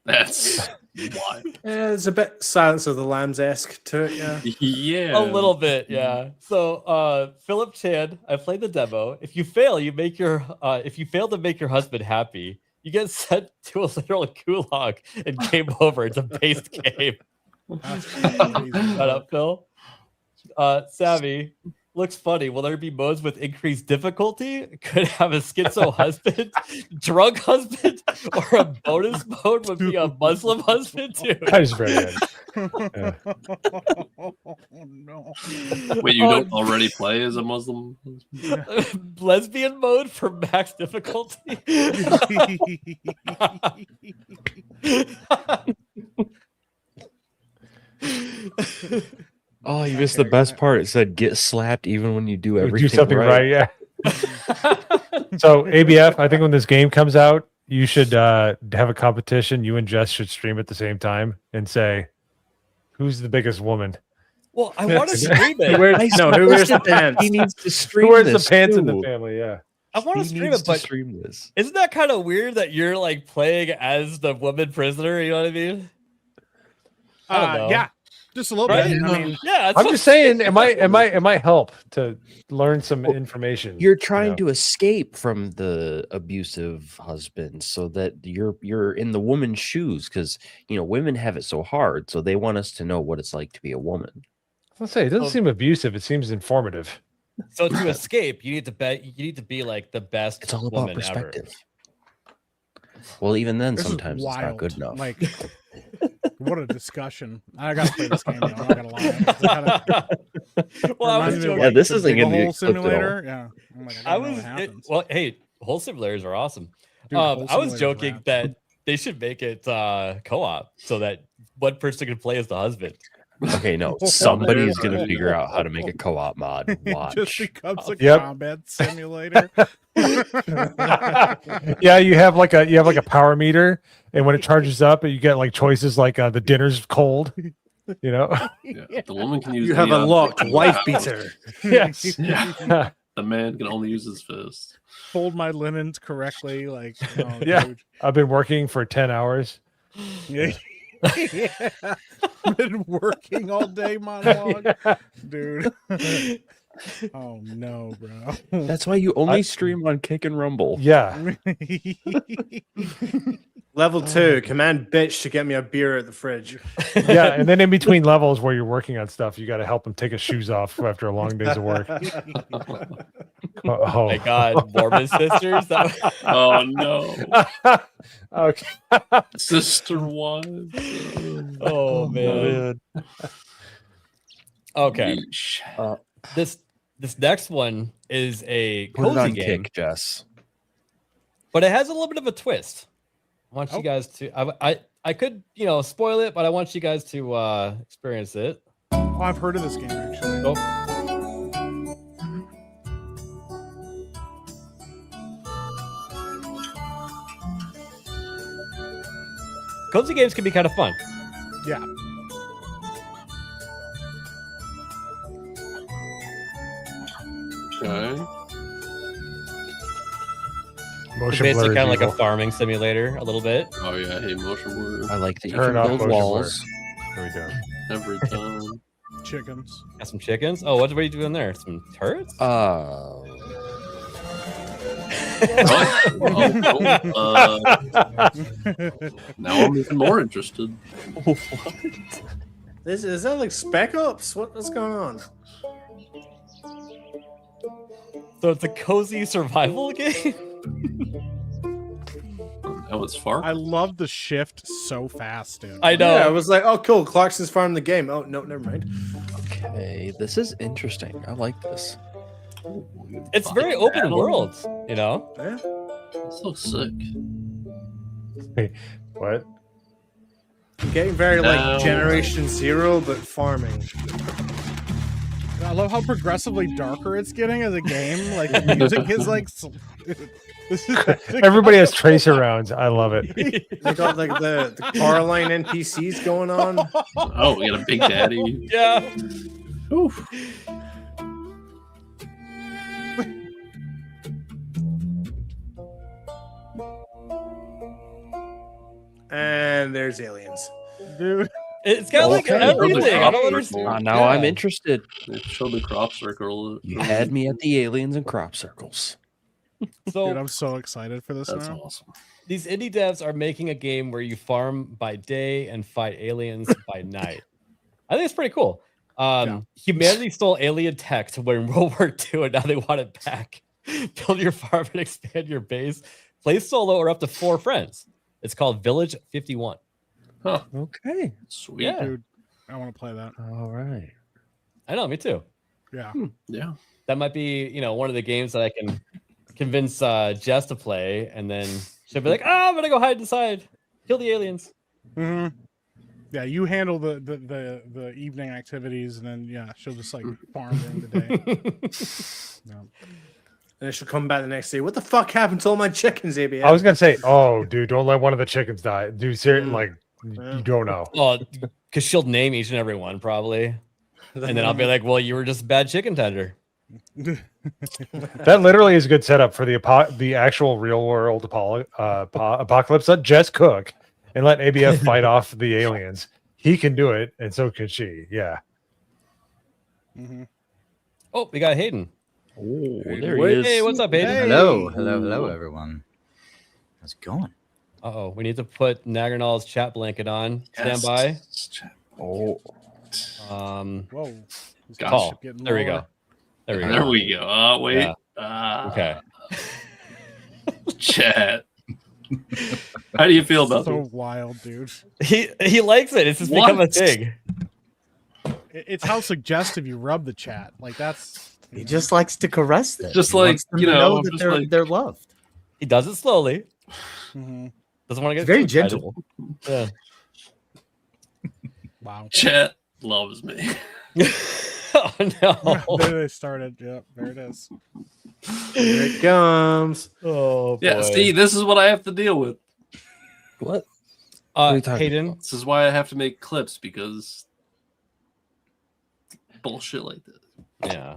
Speaker 15: That's why.
Speaker 12: It's a bit Silence of the Lambs-esque to it, yeah.
Speaker 15: Yeah.
Speaker 9: A little bit, yeah. So Philip Chan, I played the demo. If you fail, if you fail to make your husband happy, you get sent to a literal gulag and game over. It's a based game. Shut up, Phil. Savvy. Looks funny. Will there be modes with increased difficulty? Could have a schizo husband, drunk husband, or a bonus mode would be a Muslim husband too.
Speaker 11: That is very good. Yeah.
Speaker 10: Oh, no.
Speaker 15: Wait, you don't already play as a Muslim?
Speaker 9: Lesbian mode for max difficulty.
Speaker 5: Oh, you missed the best part. It said get slapped even when you do everything
Speaker 11: do something right. Yeah. So ABF, I think when this game comes out, you should have a competition. You and Jess should stream at the same time and say, "Who's the biggest woman?"
Speaker 9: Well, I want to stream it.
Speaker 12: Who wears the pants?
Speaker 5: He needs to stream
Speaker 11: Who wears the
Speaker 5: this
Speaker 11: pants in
Speaker 5: too.
Speaker 11: the family? Yeah.
Speaker 9: I want to
Speaker 5: He
Speaker 9: stream
Speaker 5: needs
Speaker 9: it, but
Speaker 5: to stream this.
Speaker 9: isn't that kind of weird that you're like playing as the woman prisoner? You know what I mean? I don't know.
Speaker 10: Yeah, just a little
Speaker 9: Right?
Speaker 10: bit. I mean,
Speaker 9: Yeah,
Speaker 11: I'm just saying, it might help to learn some information.
Speaker 5: You're trying to escape from the abusive husband so that you're in the woman's shoes, because women have it so hard, so they want us to know what it's like to be a woman.
Speaker 11: Let's say it doesn't seem abusive. It seems informative.
Speaker 9: So to escape, you need to be like the best.
Speaker 5: It's all about
Speaker 9: woman
Speaker 5: perspective.
Speaker 9: ever.
Speaker 5: Well, even then,
Speaker 10: this is
Speaker 5: sometimes it's not
Speaker 10: wild.
Speaker 5: good enough.
Speaker 10: Like, What a discussion! I gotta play this game. Though, I'm not gonna lie.
Speaker 9: Well, I was
Speaker 10: Reminds me of,
Speaker 9: joking.
Speaker 5: Yeah, this isn't
Speaker 10: Dig a
Speaker 5: gonna be
Speaker 10: Hole
Speaker 5: clipped at all.
Speaker 10: Simulator. Yeah, I'm like, I
Speaker 9: I
Speaker 10: gotta know
Speaker 9: was
Speaker 10: what happens.
Speaker 9: well. Hey, whole simulators are awesome.
Speaker 10: Dude, Whole
Speaker 9: I was
Speaker 10: Simulator's
Speaker 9: joking
Speaker 10: rad.
Speaker 9: that they should make it co-op so that one person can play as the husband.
Speaker 5: Okay, no, somebody's gonna figure out how to make a co-op mod.
Speaker 10: It
Speaker 5: Watch.
Speaker 10: just becomes a
Speaker 11: Yep.
Speaker 10: combat simulator.
Speaker 11: Yeah, you have like a power meter, and when it charges up, you get like choices like the dinner's cold. You know.
Speaker 15: Yeah, the woman can use.
Speaker 12: You have
Speaker 15: any
Speaker 12: unlocked
Speaker 15: object in the
Speaker 12: wife
Speaker 15: house.
Speaker 12: beater.
Speaker 11: Yes.
Speaker 15: Yeah. The man can only use his fist.
Speaker 10: Fold my linens correctly. Like, oh,
Speaker 11: Yeah.
Speaker 10: dude.
Speaker 11: I've been working for 10 hours.
Speaker 10: Yeah. Been working all day monologue, dude. Oh no, bro.
Speaker 5: That's why you only stream on Kick and Rumble.
Speaker 11: Yeah.
Speaker 12: Level 2, command bitch to get me a beer at the fridge.
Speaker 11: Yeah, and then in between levels where you're working on stuff, you got to help him take his shoes off after a long days of work.
Speaker 9: Oh my God, Mormon sisters.
Speaker 15: Oh no,
Speaker 11: okay.
Speaker 15: sister wives.
Speaker 9: Oh man. Okay. This next one is a
Speaker 5: Put it
Speaker 9: cozy
Speaker 5: on
Speaker 9: game,
Speaker 5: Kick, Jess.
Speaker 9: but it has a little bit of a twist. I want you guys to. I could spoil it, but I want you guys to experience it.
Speaker 10: Oh, I've heard of this game actually.
Speaker 9: Oh. Cozy games can be kind of fun.
Speaker 10: Yeah.
Speaker 15: Okay.
Speaker 11: Motion
Speaker 9: Basically,
Speaker 11: blur is
Speaker 9: kind of like a
Speaker 11: evil.
Speaker 9: farming simulator, a little bit.
Speaker 15: Oh yeah, I hate motion blur
Speaker 5: I like that you
Speaker 11: Turn
Speaker 5: can
Speaker 11: off
Speaker 5: build
Speaker 11: motion blur.
Speaker 5: walls.
Speaker 11: There we go.
Speaker 15: every time.
Speaker 10: Chickens.
Speaker 9: Got some chickens. Oh, what are you doing there? Some turrets?
Speaker 15: Oh, now I'm even more interested.
Speaker 12: Is that like Spec Ops? What's going on?
Speaker 9: So it's a cozy survival game.
Speaker 15: Oh, it's far.
Speaker 10: I love the shift so fast, dude.
Speaker 9: I know.
Speaker 12: Yeah, I was like, oh, cool. Clarkson's farming the game. Oh, no, never mind.
Speaker 5: Okay, this is interesting. I like this.
Speaker 9: It's very open world, you know.
Speaker 12: Yeah.
Speaker 15: It's so sick.
Speaker 11: Hey, what?
Speaker 12: Getting very like
Speaker 15: No.
Speaker 12: Generation Zero, but farming.
Speaker 10: I love how progressively darker it's getting as a game. Like the music is like. This is
Speaker 11: Everybody has tracer rounds. I love it.
Speaker 12: They got like the Coraline NPCs going on.
Speaker 15: Oh, we got a big daddy.
Speaker 9: Yeah.
Speaker 15: Oof.
Speaker 12: And there's aliens.
Speaker 10: Dude.
Speaker 9: It's got like
Speaker 5: Okay.
Speaker 9: everything. I don't understand.
Speaker 5: Now I'm interested.
Speaker 15: They showed the crop circle.
Speaker 5: You had me at the aliens and crop circles.
Speaker 9: So
Speaker 10: Dude, I'm so excited for this
Speaker 15: That's
Speaker 10: now.
Speaker 15: awesome.
Speaker 9: these indie devs are making a game where you farm by day and fight aliens by night. I think it's pretty cool. Humanity stole alien tech to win World War II, and now they want it back. Build your farm and expand your base. Play solo or up to 4 friends. It's called Village 51.
Speaker 15: Huh.
Speaker 5: Okay.
Speaker 15: Sweet.
Speaker 9: Yeah.
Speaker 10: Dude, I want to play that.
Speaker 5: All right.
Speaker 9: I know, me too.
Speaker 10: Yeah.
Speaker 15: Yeah.
Speaker 9: That might be, one of the games that I can convince Jess to play, and then she'll be like, I'm gonna go hide inside, kill the aliens.
Speaker 10: Mm-hmm. Yeah, you handle the evening activities, and then she'll just like farm during the day. No.
Speaker 12: And she'll come back the next day. What the fuck happened to all my chickens, ABM?
Speaker 11: I was gonna say, oh, dude, don't let one of the chickens die. Dude, seriously, like you don't know.
Speaker 9: Well, because she'll name each and every one probably, and then I'll be like, well, you were just a bad chicken tender.
Speaker 11: That literally is a good setup for the actual real world apocalypse. Let Jess cook and let ABF fight off the aliens. He can do it, and so can she. Yeah.
Speaker 10: Mm-hmm.
Speaker 9: Oh, we got Hayden.
Speaker 5: Oh, there he is.
Speaker 9: Hey, what's up, Hayden?
Speaker 10: Hey.
Speaker 17: Hello, everyone. How's it going?
Speaker 9: Uh-oh, we need to put Nagranal's chat blanket on. Stand by.
Speaker 5: Oh.
Speaker 10: Whoa.
Speaker 9: Call. There we go. There we go.
Speaker 15: There we go. Oh, wait.
Speaker 9: Yeah. Okay.
Speaker 15: Chat. How do you feel about
Speaker 10: so
Speaker 15: this?
Speaker 10: wild, dude.
Speaker 9: He likes it. It's just become a thing.
Speaker 10: It's how suggestive you rub the chat. Like that's
Speaker 17: He just likes to caress them.
Speaker 15: Just
Speaker 17: He
Speaker 15: like,
Speaker 17: wants them
Speaker 15: you
Speaker 17: to
Speaker 15: know,
Speaker 17: that
Speaker 15: just
Speaker 17: they're
Speaker 15: like-
Speaker 17: they're loved.
Speaker 9: He does it slowly.
Speaker 10: Mhm.
Speaker 9: Doesn't want to get
Speaker 17: Very
Speaker 9: too excited.
Speaker 17: gentle.
Speaker 9: Yeah.
Speaker 10: Wow.
Speaker 15: Chat loves me.
Speaker 9: Oh no.
Speaker 10: There they started. Yep, there it is.
Speaker 12: Here it comes.
Speaker 9: Oh boy.
Speaker 15: Yeah, see, this is what I have to deal with.
Speaker 5: What? are you talking
Speaker 9: Hayden,
Speaker 15: This is why I have to make clips, because bullshit like this.
Speaker 9: yeah.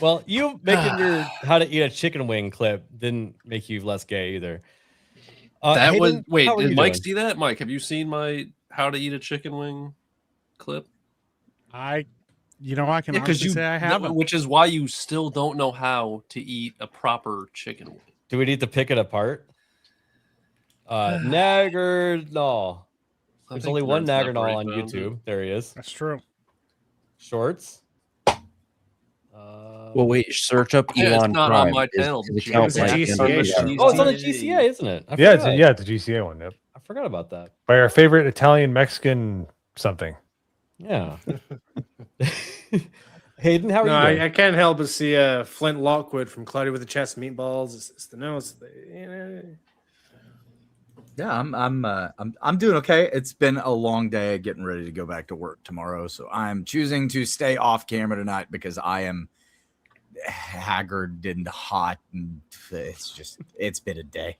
Speaker 9: Well, you making your how to eat a chicken wing clip didn't make you less gay either.
Speaker 15: That was
Speaker 9: Hayden,
Speaker 15: wait.
Speaker 9: how are
Speaker 15: Did
Speaker 9: you
Speaker 15: Mike
Speaker 9: doing?
Speaker 15: see that? Mike, have you seen my how to eat a chicken wing clip?
Speaker 10: I can
Speaker 15: Yeah, because
Speaker 10: honestly
Speaker 15: you
Speaker 10: say I haven't.
Speaker 15: which is why you still don't know how to eat a proper chicken wing.
Speaker 9: Do we need to pick it apart? Naggernall. There's
Speaker 15: think
Speaker 9: only one
Speaker 15: Nerd's
Speaker 9: Naggernall
Speaker 15: separate
Speaker 9: on
Speaker 15: found it.
Speaker 9: YouTube. There he is.
Speaker 10: That's true.
Speaker 9: Shorts.
Speaker 5: Well, wait. Search up
Speaker 15: Yeah, it's
Speaker 5: Elon
Speaker 15: not on
Speaker 5: Prime.
Speaker 15: my
Speaker 5: His-
Speaker 15: channel.
Speaker 5: his account
Speaker 12: It's a
Speaker 5: might be
Speaker 12: GCA
Speaker 5: under
Speaker 12: show.
Speaker 5: that.
Speaker 9: Oh, it's on the GCA, isn't it? I
Speaker 11: Yeah,
Speaker 9: forgot.
Speaker 11: it's a GCA one. Yep.
Speaker 9: I forgot about that.
Speaker 11: By our favorite Italian Mexican something.
Speaker 9: Yeah. Hayden, how are
Speaker 12: No,
Speaker 9: you doing?
Speaker 12: I can't help but see Flint Lockwood from Cloudy with the Chest of Meatballs. It's the nose.
Speaker 17: Yeah, I'm doing okay. It's been a long day getting ready to go back to work tomorrow, so I'm choosing to stay off camera tonight because I am haggard and hot, and it's been a day.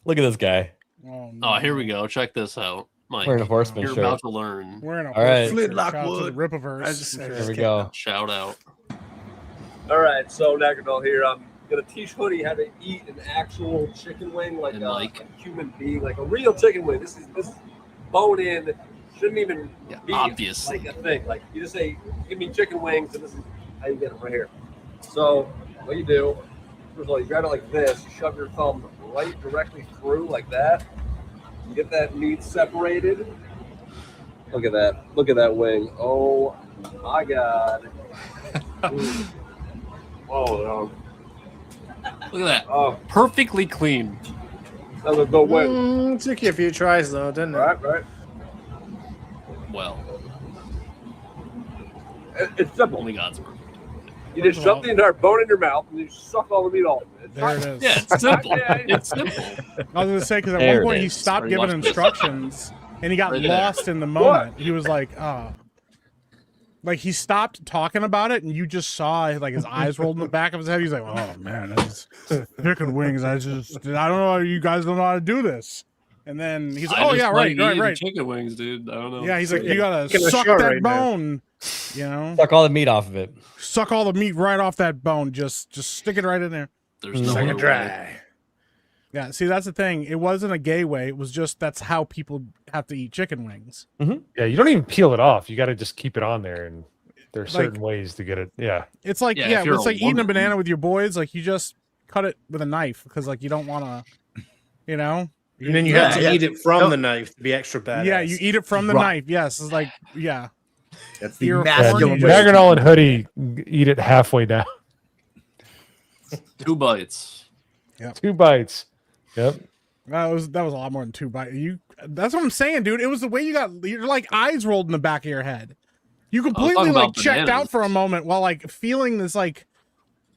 Speaker 9: Look at this guy.
Speaker 15: Oh, here we go. Check this out, Mike.
Speaker 9: Wearing a horseman
Speaker 15: You're
Speaker 9: shirt.
Speaker 15: about to learn.
Speaker 10: We're in a
Speaker 9: All right.
Speaker 10: Flint Lockwood. Ripaverse.
Speaker 9: Here we go.
Speaker 15: Shout out.
Speaker 18: All right, so Nagadol here. I'm gonna teach Hoodie how to eat an actual chicken wing, like
Speaker 15: And
Speaker 18: a,
Speaker 15: like-
Speaker 18: a human being, like a real chicken wing. This is bone in. Shouldn't even be
Speaker 15: obvious.
Speaker 18: like a thing. Like you just say, "Give me chicken wings," and this is how you get them right here. So what you do? First of all, you grab it like this. You shove your thumb right directly through like that. You get that meat separated. Look at that. Look at that wing. Oh my God. Ooh. Oh,
Speaker 15: Look at that.
Speaker 18: Oh,
Speaker 15: Perfectly clean.
Speaker 18: that was no win.
Speaker 12: Took you a few tries though, didn't it?
Speaker 18: Right.
Speaker 15: Well,
Speaker 18: It's simple.
Speaker 15: only God's perfect.
Speaker 18: You just shove the entire bone in your mouth and you suck all the meat off.
Speaker 10: There it is.
Speaker 15: Yeah, it's simple.
Speaker 18: Yeah,
Speaker 15: It's simple.
Speaker 10: I was gonna say because at
Speaker 5: There
Speaker 10: one
Speaker 5: it
Speaker 10: point he
Speaker 5: is.
Speaker 10: stopped
Speaker 15: Already
Speaker 10: giving
Speaker 15: watched this.
Speaker 10: instructions and he got
Speaker 15: Right there.
Speaker 10: lost in the moment. He was like, like he stopped talking about it, and you just saw like his eyes rolled in the back of his head. He's like, "Oh man, this chicken wings. I don't know. You guys don't know how to do this." And then he's like,
Speaker 15: I
Speaker 10: "Oh
Speaker 15: just
Speaker 10: yeah,
Speaker 15: like
Speaker 10: right.
Speaker 15: eating chicken wings, dude. I don't know.
Speaker 10: Yeah." He's like,
Speaker 12: Yeah,
Speaker 10: "You gotta
Speaker 12: give it a
Speaker 10: suck
Speaker 12: shot
Speaker 10: that
Speaker 12: right now.
Speaker 10: bone. You know,
Speaker 9: Suck all the meat off of it.
Speaker 10: suck all the meat right off that bone. Just stick it right in there."
Speaker 15: There's no
Speaker 12: Suck
Speaker 15: other
Speaker 12: it
Speaker 15: way.
Speaker 12: dry.
Speaker 10: Yeah, see, that's the thing. It wasn't a gay way. It was just that's how people have to eat chicken wings.
Speaker 11: Yeah, you don't even peel it off. You got to just keep it on there, and there are
Speaker 10: Like-
Speaker 11: certain ways to get it. Yeah,
Speaker 10: It's like
Speaker 15: Yeah,
Speaker 10: yeah,
Speaker 15: if you're
Speaker 10: it's
Speaker 15: a
Speaker 10: like eating a
Speaker 15: woman.
Speaker 10: banana with your boys. Like you just cut it with a knife because like you don't want to, you know.
Speaker 12: And then you have to
Speaker 17: Yeah.
Speaker 12: eat it from the knife to be extra badass.
Speaker 10: Yeah, you eat it from the
Speaker 17: Right.
Speaker 10: knife. Yes, it's like yeah.
Speaker 17: That's the
Speaker 10: You're
Speaker 17: masculine
Speaker 10: horny.
Speaker 17: way.
Speaker 11: Naganol and Hoodie eat it halfway down.
Speaker 15: 2 bites.
Speaker 11: 2 bites. Yep.
Speaker 10: That was a lot more than 2 bites. That's what I'm saying, dude. It was the way you got your like eyes rolled in the back of your head. You completely
Speaker 15: talking
Speaker 10: like
Speaker 15: about
Speaker 10: checked
Speaker 15: bananas.
Speaker 10: out for a moment while like feeling this like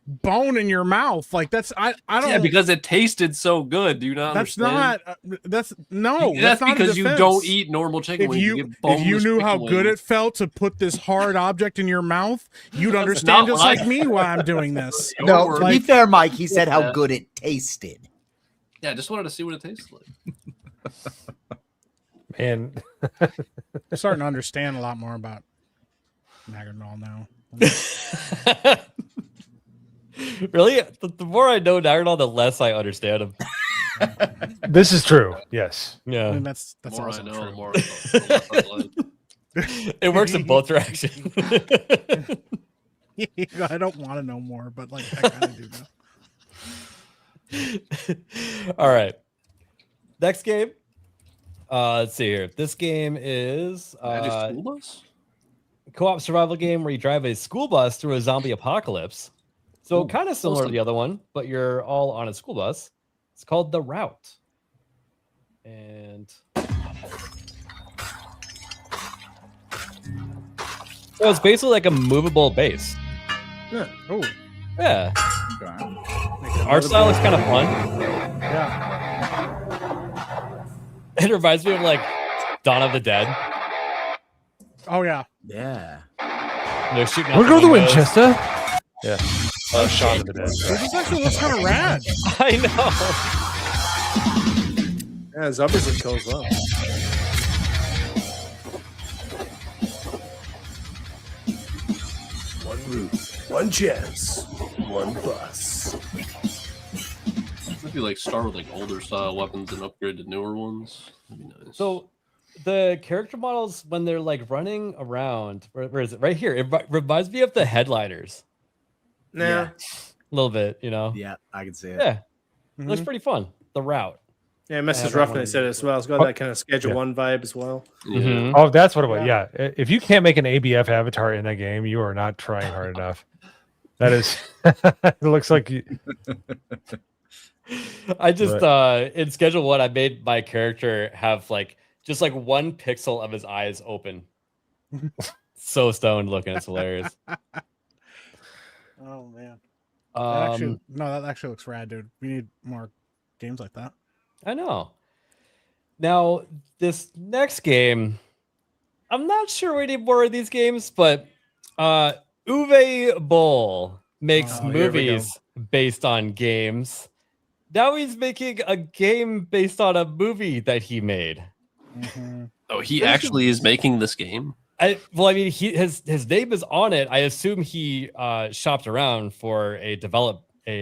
Speaker 10: bone in your mouth. Like that's I don't.
Speaker 15: Yeah, because it tasted so good. Do you not
Speaker 10: that's
Speaker 15: understand?
Speaker 10: not. That's no.
Speaker 15: That's
Speaker 10: not a
Speaker 15: because you
Speaker 10: defense.
Speaker 15: don't eat normal chicken
Speaker 10: If
Speaker 15: wings.
Speaker 10: you
Speaker 15: get
Speaker 10: if you
Speaker 15: boneless
Speaker 10: knew how
Speaker 15: chicken
Speaker 10: good it
Speaker 15: wings.
Speaker 10: felt to put this hard object in your mouth, you'd
Speaker 15: That's
Speaker 10: understand
Speaker 15: not
Speaker 10: just
Speaker 15: what
Speaker 10: like
Speaker 15: I-
Speaker 10: me why I'm doing this.
Speaker 15: Your
Speaker 17: No,
Speaker 15: word.
Speaker 17: to be fair, Mike, he said how
Speaker 15: Yeah.
Speaker 17: good it tasted.
Speaker 15: Yeah, I just wanted to see what it tastes like.
Speaker 11: And
Speaker 10: I'm starting to understand a lot more about Naganol now.
Speaker 9: Really? The more I know Naganol, the less I understand him.
Speaker 11: this is true. Yes.
Speaker 10: I
Speaker 9: Yeah.
Speaker 10: mean, that's
Speaker 15: The more I
Speaker 10: also
Speaker 15: know,
Speaker 10: true.
Speaker 15: the more the less I like.
Speaker 9: It works in both directions.
Speaker 10: I don't want to know more, but like I kind of do know.
Speaker 9: All right. Next game. Let's see here. This game is
Speaker 15: Magic school bus?
Speaker 9: co-op survival game where you drive a school bus through a zombie apocalypse. So
Speaker 15: Ooh,
Speaker 9: kind of similar to
Speaker 15: awesome.
Speaker 9: the other one, but you're all on a school bus. It's called The Route. And so it's basically like a movable base.
Speaker 12: Yeah.
Speaker 10: Oh.
Speaker 9: Yeah. Art style is kind of fun.
Speaker 10: Yeah.
Speaker 9: It reminds me of like Dawn of the Dead.
Speaker 10: Oh yeah.
Speaker 17: Yeah.
Speaker 9: They're shooting out
Speaker 11: We'll go to the
Speaker 9: windows.
Speaker 11: Winchester. Yeah. Shaun of the Dead.
Speaker 10: Dude, this actually looks kind of rad.
Speaker 9: I know.
Speaker 12: Yeah, zombies look cool as well. One route, one chance, one bus.
Speaker 15: Maybe like start with like older style weapons and upgrade to newer ones. That'd be nice.
Speaker 9: So the character models, when they're like running around, where is it? Right here. It reminds me of the Headliners.
Speaker 12: Nah.
Speaker 17: Yeah.
Speaker 9: A little bit, you know?
Speaker 17: Yeah, I can see it.
Speaker 9: Yeah. Looks pretty fun. The Route.
Speaker 12: Yeah, Mrs.
Speaker 9: I
Speaker 12: Ruffin
Speaker 9: wanna
Speaker 12: said it as well. It's got
Speaker 11: Oh,
Speaker 12: that kind of Schedule
Speaker 11: yeah.
Speaker 12: 1 vibe as well.
Speaker 9: Mhm.
Speaker 11: Oh, that's what it was. Yeah. If you can't make an ABF avatar in that game, you are not trying hard enough. That is. It looks like.
Speaker 9: I just in Schedule 1, I made my character have like just like 1 pixel of his eyes open. So stoned looking, it's hilarious.
Speaker 10: Oh man. That
Speaker 9: Um,
Speaker 10: that actually looks rad, dude. We need more games like that.
Speaker 9: I know. Now, this next game, I'm not sure we need more of these games, but Uwe Boll makes
Speaker 10: Oh, here we go.
Speaker 9: movies based on games. Now he's making a game based on a movie that he made.
Speaker 15: Oh, he actually is making this game.
Speaker 9: I mean, his name is on it. I assume he shopped around for a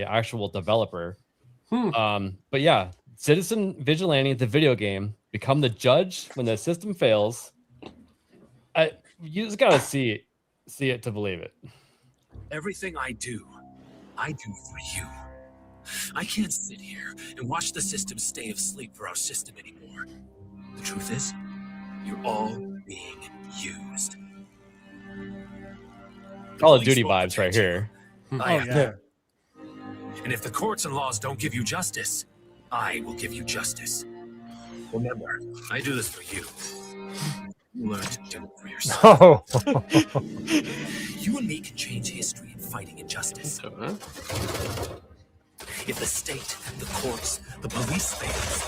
Speaker 9: actual developer. But yeah, Citizen Vigilante, the video game, become the judge when the system fails. You just gotta see it to believe it.
Speaker 19: Everything I do for you. I can't sit here and watch the system stay asleep for our system anymore. The truth is, you're all being used.
Speaker 9: Call of Duty vibes right here.
Speaker 19: I am. And if the courts and laws don't give you justice, I will give you justice. Remember, I do this for you. You learn to do it for yourself.
Speaker 11: Oh.
Speaker 19: You and me can change history in fighting injustice. If the state, the courts, the police fails,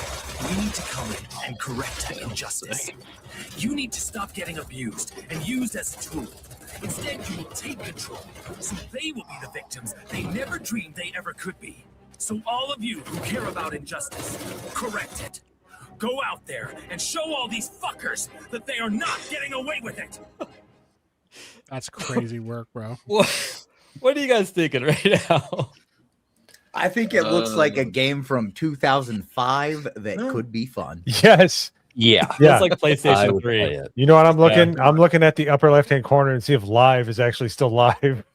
Speaker 19: we need to come in and correct that injustice. You need to stop getting abused and used as a tool. Instead, you will take control, so they will be the victims they never dreamed they ever could be. So all of you who care about injustice, correct it. Go out there and show all these fuckers that they are not getting away with it.
Speaker 10: That's crazy work, bro.
Speaker 9: What are you guys thinking right now?
Speaker 17: I think it looks like a game from 2005 that could be fun.
Speaker 11: Yes.
Speaker 5: Yeah.
Speaker 11: Yeah.
Speaker 9: It's like PlayStation 3.
Speaker 11: You know what I'm looking? I'm looking at the upper left-hand corner and see if live is actually still live.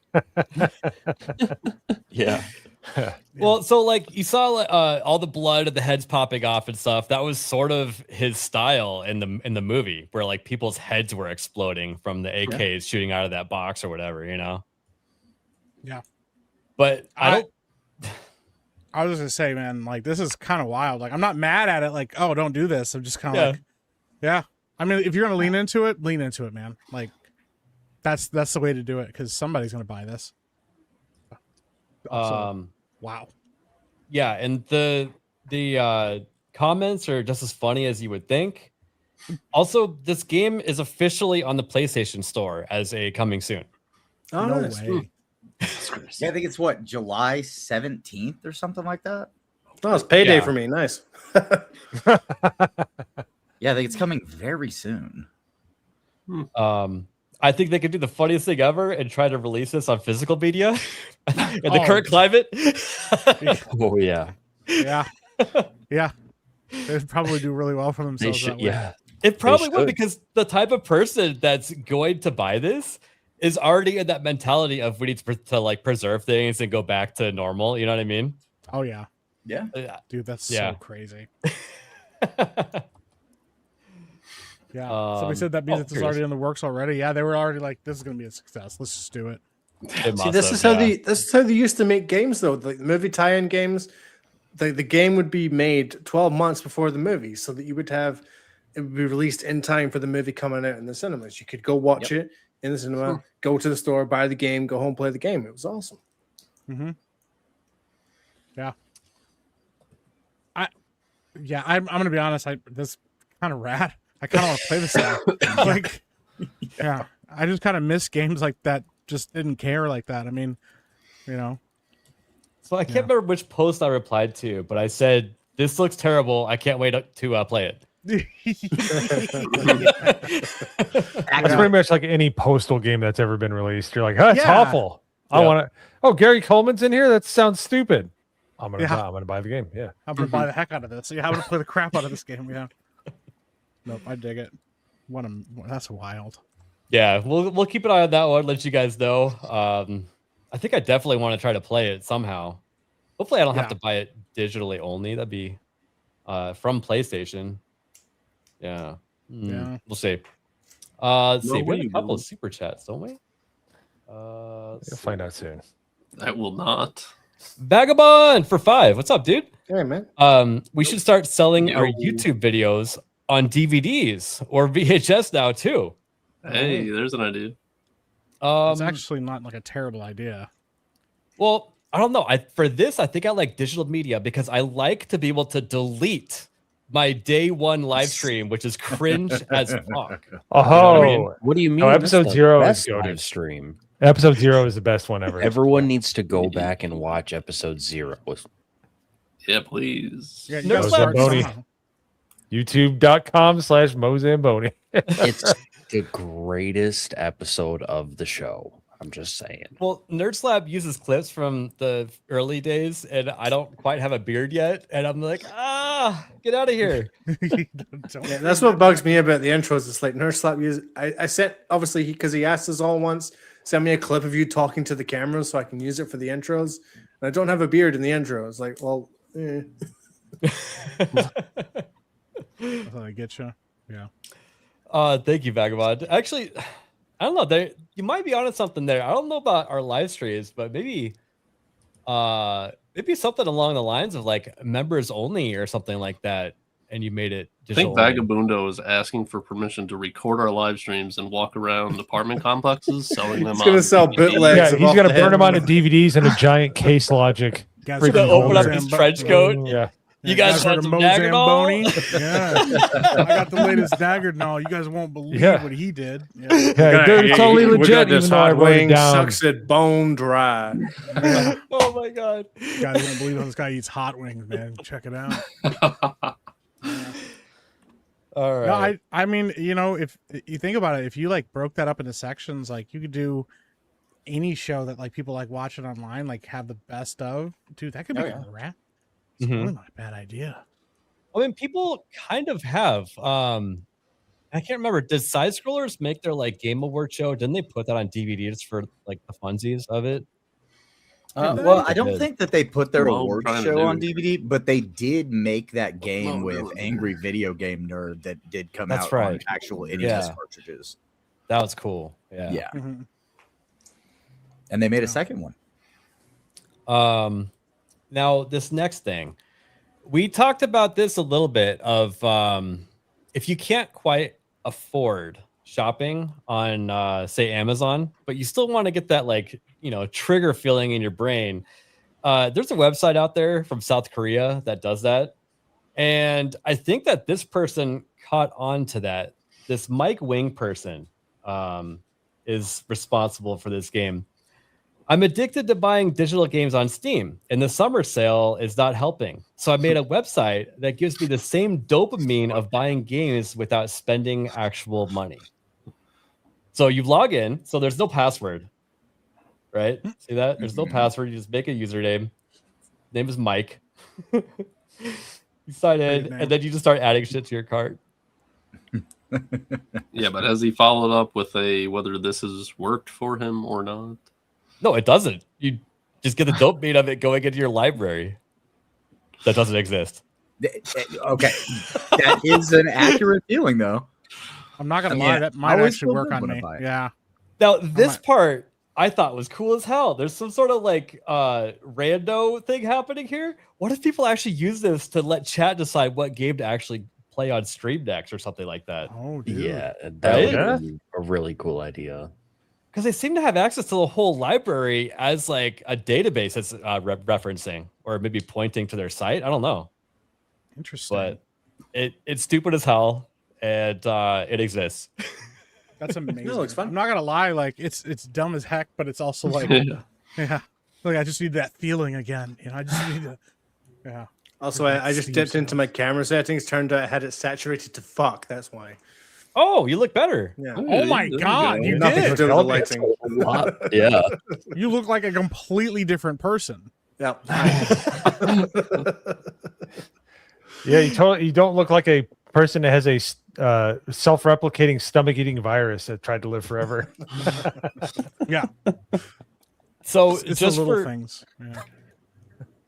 Speaker 5: Yeah.
Speaker 9: Well, so like you saw all the blood and the heads popping off and stuff. That was sort of his style in the movie, where like people's heads were exploding from the AKs shooting out of that box or whatever, you know.
Speaker 10: Yeah.
Speaker 9: But I
Speaker 10: was just gonna say, man, like this is kind of wild. Like I'm not mad at it. Like, oh, don't do this. I'm just kind of like, yeah. I mean, if you're gonna lean into it, man. Like that's the way to do it because somebody's gonna buy this. Wow.
Speaker 9: Yeah, and the comments are just as funny as you would think. Also, this game is officially on the PlayStation Store as a coming soon.
Speaker 12: Oh,
Speaker 10: no
Speaker 12: nice.
Speaker 10: way.
Speaker 17: Yeah, I think it's what, July 17th or something like that.
Speaker 12: Oh, it's payday for me. Nice.
Speaker 17: Yeah, I think it's coming very soon.
Speaker 9: I think they could do the funniest thing ever and try to release this on physical media in the current climate.
Speaker 5: Oh yeah.
Speaker 10: Yeah. Yeah. They'd probably do really well for themselves. That way.
Speaker 5: Yeah.
Speaker 9: It probably would, because the type of person that's going to buy this is already in that mentality of we need to like preserve things and go back to normal. You know what I mean?
Speaker 10: Oh yeah.
Speaker 17: Yeah.
Speaker 10: Dude, that's so crazy. Yeah. Somebody said that means it's already in the works already. Yeah, they were already like, this is gonna be a success. Let's just do it.
Speaker 12: See, this is how they used to make games though. The movie tie-in games, the game would be made 12 months before the movie, so that it would be released in time for the movie coming out in the cinemas. You could go watch it in the cinema, go to the store, buy the game, go home, play the game. It was awesome.
Speaker 10: Mm-hmm. Yeah. I'm gonna be honest. This kind of rad. I kind of want to play this game. I just kind of miss games like that. Just didn't care like that. I mean,
Speaker 9: So I can't remember which post I replied to, but I said, "This looks terrible. I can't wait to play it."
Speaker 11: It's pretty much like any postal game that's ever been released. You're like, it's
Speaker 10: Yeah.
Speaker 11: awful. I want to. Oh, Gary Coleman's in here. That sounds stupid. I'm gonna buy the game. Yeah,
Speaker 10: I'm gonna buy the heck out of this. Yeah, I'm gonna play the crap out of this game. Yeah. Nope, I dig it. That's wild.
Speaker 9: Yeah, we'll keep an eye on that one. Let you guys know. I think I definitely want to try to play it somehow. Hopefully, I don't have to buy it digitally only. That'd be from PlayStation. Yeah. We'll see. Let's see. We have a couple of super chats, don't we?
Speaker 11: You'll find out soon.
Speaker 15: I will not.
Speaker 9: Vagabond for 5. What's up, dude?
Speaker 12: Hey, man.
Speaker 9: We should start selling our YouTube videos on DVDs or VHS now too.
Speaker 15: Hey, there's an idea.
Speaker 10: It's actually not like a terrible idea.
Speaker 9: Well, I don't know. For this, I think I like digital media because I like to be able to delete my day one live stream, which is cringe as fuck.
Speaker 11: Oh,
Speaker 5: what do you mean?
Speaker 11: No, episode
Speaker 5: That's the
Speaker 11: 0 is
Speaker 5: best
Speaker 11: goated.
Speaker 5: live stream.
Speaker 11: Episode 0 is the best one ever.
Speaker 5: Everyone needs to go back and watch episode 0.
Speaker 15: Yeah, please.
Speaker 10: Yeah,
Speaker 11: Mozamboni. YouTube.com/Mozamboni.
Speaker 5: It's the greatest episode of the show. I'm just saying.
Speaker 9: Well, Nerdslab uses clips from the early days, and I don't quite have a beard yet, and I'm like, get out of here.
Speaker 12: Yeah, that's what bugs me about the intros. It's like Nurse Slap use. I sent obviously because he asked us all once. Send me a clip of you talking to the camera so I can use it for the intros. And I don't have a beard in the intro. It's like, well,
Speaker 10: I get you. Yeah.
Speaker 9: Thank you, Vagabond. Actually, I don't know. You might be onto something there. I don't know about our live streams, but maybe something along the lines of like members only or something like that. And you made it digital.
Speaker 15: I think Vagabundo is asking for permission to record our live streams and walk around apartment complexes selling them.
Speaker 12: He's going to sell bootlegs.
Speaker 11: Yeah, he's going to burn them onto DVDs and a giant case logic.
Speaker 9: He's going to open up his trench coat.
Speaker 11: Yeah.
Speaker 9: You guys want some dagger
Speaker 10: Zamboni? Yeah. I got the latest dagger doll. You guys won't believe what he did. Yeah,
Speaker 11: it's totally legit.
Speaker 12: This
Speaker 11: even though I
Speaker 12: hot
Speaker 11: wrote it
Speaker 12: wing
Speaker 11: down.
Speaker 12: sucks it bone dry.
Speaker 9: Oh my god!
Speaker 10: You guys won't believe how this guy eats hot wings, man. Check it out.
Speaker 9: All right.
Speaker 10: No, I mean, if you think about it, if you like broke that up into sections, like you could do any show that like people like watching online, like have the best of. Dude, that could be a rat. It's really not a bad idea.
Speaker 9: I mean, people kind of have. I can't remember. Did Side Scrollers make their like Game Award show? Didn't they put that on DVD just for like the funsies of it?
Speaker 17: Well, I don't think that they put their
Speaker 15: Well,
Speaker 17: awards
Speaker 15: trying to
Speaker 17: show
Speaker 15: do
Speaker 17: on
Speaker 15: it.
Speaker 17: DVD, but they did make that game with Angry Video Game Nerd that did come
Speaker 9: That's
Speaker 17: out
Speaker 9: right.
Speaker 17: on actual NES
Speaker 9: Yeah.
Speaker 17: cartridges.
Speaker 9: That was cool. Yeah.
Speaker 17: Yeah.
Speaker 10: Mhm.
Speaker 17: And they made a second one.
Speaker 9: Now this next thing, we talked about this a little bit of if you can't quite afford shopping on say Amazon, but you still want to get that like trigger feeling in your brain. There's a website out there from South Korea that does that, and I think that this person caught on to that. This Mike Wing person is responsible for this game. I'm addicted to buying digital games on Steam, and the summer sale is not helping. So I made a website that gives me the same dopamine of buying games without spending actual money. So you log in, so there's no password, right? See that? There's no password. You just make a username. Name is Mike. You sign in, and then you just start adding shit to your cart.
Speaker 15: Yeah, but has he followed up with whether this has worked for him or not?
Speaker 9: No, it doesn't. You just get the dopamine of it going into your library. That doesn't exist.
Speaker 17: Okay. That is an accurate feeling, though.
Speaker 10: I'm not gonna lie, that might actually work on me. Yeah.
Speaker 9: Now, this part I thought was cool as hell. There's some sort of like rando thing happening here. What if people actually use this to let chat decide what game to actually play on stream next or something like that?
Speaker 10: Oh, dude.
Speaker 5: Yeah, that would be a really cool idea.
Speaker 9: Because they seem to have access to the whole library as like a database that's referencing or maybe pointing to their site. I don't know.
Speaker 10: Interesting.
Speaker 9: But it's stupid as hell, and it exists.
Speaker 10: That's amazing.
Speaker 12: No, it's fun.
Speaker 10: I'm not gonna lie, like it's dumb as heck, but it's also like, yeah, like I just need that feeling again. You know, I just need to, yeah.
Speaker 12: Also, I just dipped into my camera settings. Turned out I had it saturated to fuck. That's why.
Speaker 9: Oh, you look better.
Speaker 12: Yeah.
Speaker 10: Oh my god, you
Speaker 12: Nothing to
Speaker 10: did.
Speaker 12: do with the lighting.
Speaker 5: Yeah.
Speaker 10: You look like a completely different person.
Speaker 12: Yeah.
Speaker 11: Yeah, you don't look like a person that has a self-replicating stomach-eating virus that tried to live forever.
Speaker 10: Yeah.
Speaker 9: So
Speaker 10: It's
Speaker 9: just
Speaker 10: the little
Speaker 9: for
Speaker 10: things. Yeah.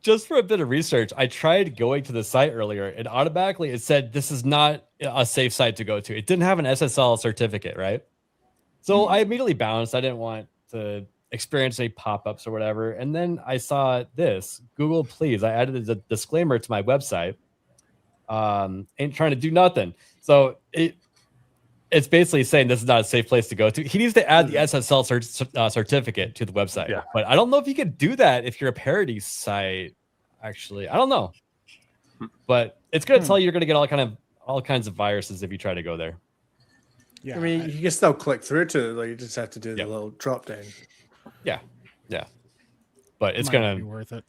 Speaker 9: just for a bit of research, I tried going to the site earlier, and automatically it said this is not a safe site to go to. It didn't have an SSL certificate, right? So I immediately bounced. I didn't want to experience any pop-ups or whatever. And then I saw this, Google Please. I added a disclaimer to my website. Ain't trying to do nothing. So it's basically saying this is not a safe place to go to. He needs to add the SSL certificate to the website.
Speaker 11: Yeah.
Speaker 9: But I don't know if you could do that if you're a parody site. Actually, I don't know. But it's going to tell you you're going to get all kinds of viruses if you try to go there.
Speaker 10: Yeah.
Speaker 12: I mean, you can still click through to it. Like, you just have to do the little drop down.
Speaker 9: Yeah. But it's
Speaker 10: Might
Speaker 9: going
Speaker 10: not be
Speaker 9: to
Speaker 10: worth it.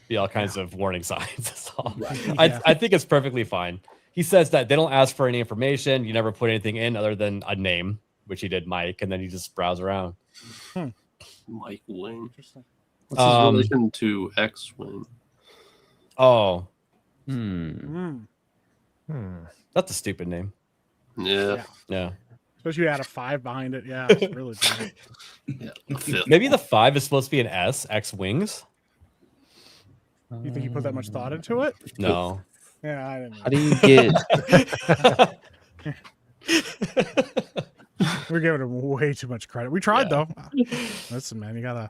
Speaker 9: be all kinds of warning signs. That's all.
Speaker 10: Yeah.
Speaker 9: I think it's perfectly fine. He says that they don't ask for any information. You never put anything in other than a name, which he did, Mike, and then you just browse around.
Speaker 15: Mike Wing.
Speaker 10: Interesting.
Speaker 15: What's his relation to X-Wing?
Speaker 9: Oh.
Speaker 10: Mm.
Speaker 9: That's a stupid name.
Speaker 15: Yeah.
Speaker 10: Especially you add a 5 behind it. Yeah, it's really bad.
Speaker 15: Yeah.
Speaker 9: Maybe the 5 is supposed to be an S, X Wings.
Speaker 10: You think you put that much thought into it?
Speaker 9: No.
Speaker 10: Yeah, I didn't.
Speaker 5: How do you get?
Speaker 10: We're giving him way too much credit. We tried though. Listen, man, you gotta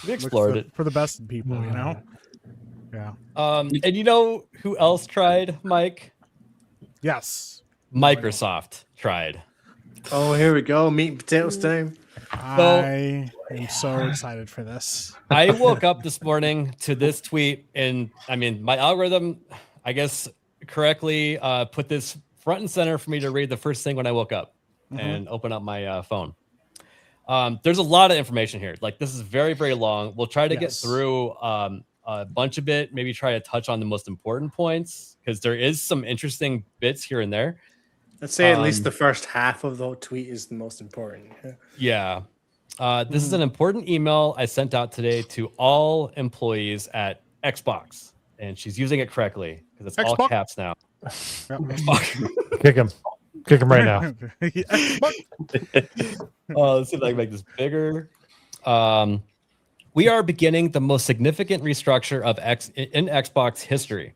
Speaker 9: we explored it
Speaker 10: for the best in people, you know. Yeah.
Speaker 9: And you know who else tried, Mike?
Speaker 10: Yes.
Speaker 9: Microsoft tried.
Speaker 12: Oh, here we go. Meat and potatoes time.
Speaker 10: I am so excited for this.
Speaker 9: I woke up this morning to this tweet, and I mean, my algorithm, I guess, correctly put this front and center for me to read the first thing when I woke up and open up my phone. There's a lot of information here. Like, this is very, very long. We'll try to get through a bunch of it, maybe try to touch on the most important points, because there is some interesting bits here and there.
Speaker 12: Let's say at least the first half of the tweet is the most important.
Speaker 9: Yeah. This is an important email I sent out today to all employees at Xbox, and she's using it correctly because it's all caps now.
Speaker 11: Kick him right now.
Speaker 9: Let's see if I can make this bigger. We are beginning the most significant restructure of in Xbox history.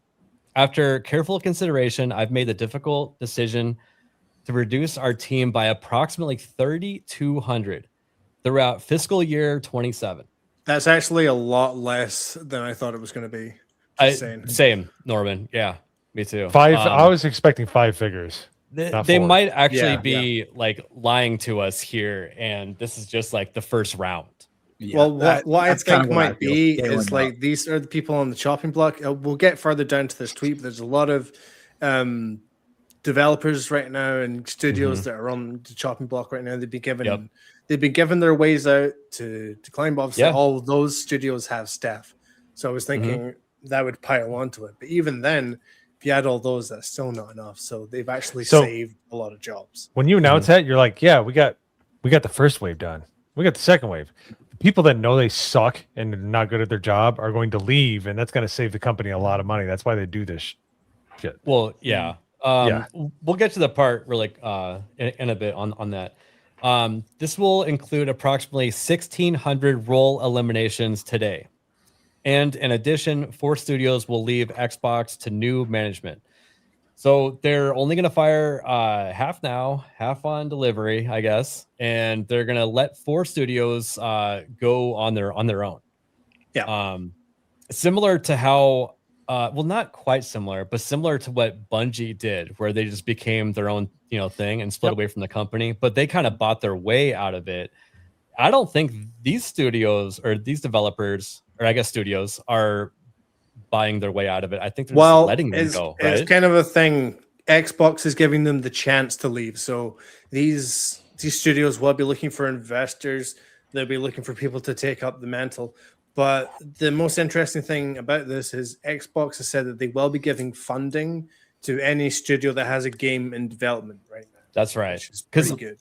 Speaker 9: After careful consideration, I've made the difficult decision to reduce our team by approximately 3,200 throughout fiscal year 27.
Speaker 12: That's actually a lot less than I thought it was going to be.
Speaker 9: Same, Norman. Yeah, me too.
Speaker 11: 5. I was expecting 5 figures.
Speaker 9: They might actually be like lying to us here, and this is just like the first round.
Speaker 12: Yeah, what I think might be is like these are the people on the chopping block. We'll get further down to this tweet, but there's a lot of developers right now and studios that are on the chopping block right now. They've been given their ways out to climb. Obviously, all of those studios have staff, so I was thinking that would pile onto it. But even then, if you add all those, that's still not enough. So they've actually saved a lot of jobs.
Speaker 11: When you announce that, you're like, yeah, we got the first wave done. We got the second wave. People that know they suck and are not good at their job are going to leave, and that's going to save the company a lot of money. That's why they do this shit.
Speaker 9: Well, yeah. We'll get to the part really in a bit on that. This will include approximately 1,600 role eliminations today. And in addition, 4 studios will leave Xbox to new management. So they're only going to fire half now, half on delivery, I guess, and they're going to let 4 studios go on their own.
Speaker 12: Yeah.
Speaker 9: Similar to how, well, not quite similar, but similar to what Bungie did, where they just became their own, thing and split away from the company. But they kind of bought their way out of it. I don't think these studios or these developers, or I guess studios, are buying their way out of it. I think they're just letting them go. Right?
Speaker 12: It's kind of a thing. Xbox is giving them the chance to leave. So these studios will be looking for investors. They'll be looking for people to take up the mantle. But the most interesting thing about this is Xbox has said that they will be giving funding to any studio that has a game in development right now.
Speaker 9: That's right.
Speaker 12: Which is pretty good.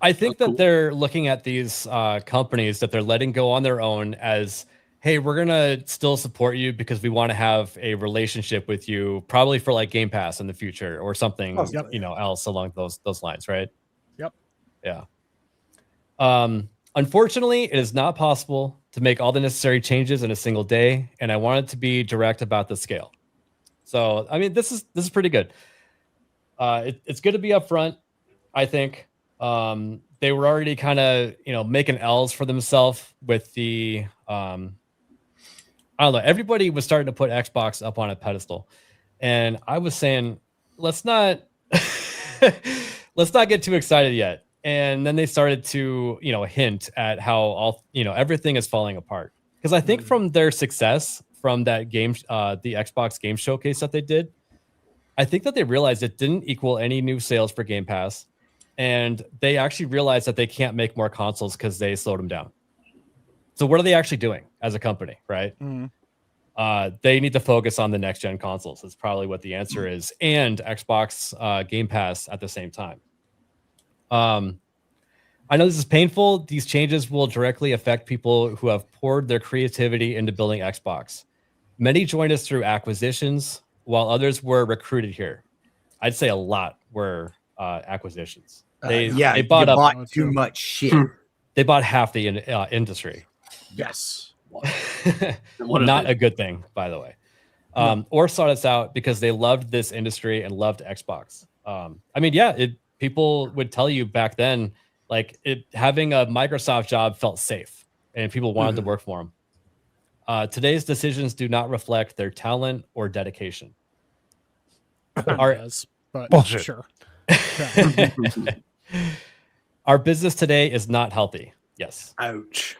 Speaker 9: I think that they're looking at these companies that they're letting go on their own as, hey, we're going to still support you because we want to have a relationship with you, probably for like Game Pass in the future or something, else along those lines, right?
Speaker 10: Yep.
Speaker 9: Yeah. Unfortunately, it is not possible to make all the necessary changes in a single day, and I wanted to be direct about the scale. So, I mean, this is pretty good. It's good to be upfront, I think. They were already kind of, making L's for themselves with the, I don't know, everybody was starting to put Xbox up on a pedestal. And I was saying, let's not get too excited yet. And then they started to, hint at how all, everything is falling apart. Because I think from their success from that game, the Xbox game showcase that they did, I think that they realized it didn't equal any new sales for Game Pass. And they actually realized that they can't make more consoles because they slowed them down. So what are they actually doing as a company, right? They need to focus on the next gen consoles. That's probably what the answer is. And Xbox Game Pass at the same time. I know this is painful. These changes will directly affect people who have poured their creativity into building Xbox. Many joined us through acquisitions, while others were recruited here. I'd say a lot were acquisitions. They bought up
Speaker 17: too much shit.
Speaker 9: They bought half the industry.
Speaker 17: Yes.
Speaker 9: Not a good thing, by the way. Or sought us out because they loved this industry and loved Xbox. I mean, people would tell you back then, like having a Microsoft job felt safe and people wanted to work for them. Today's decisions do not reflect their talent or dedication.
Speaker 10: But
Speaker 11: Bullshit.
Speaker 10: Sure.
Speaker 9: Our business today is not healthy. Yes.
Speaker 12: Ouch.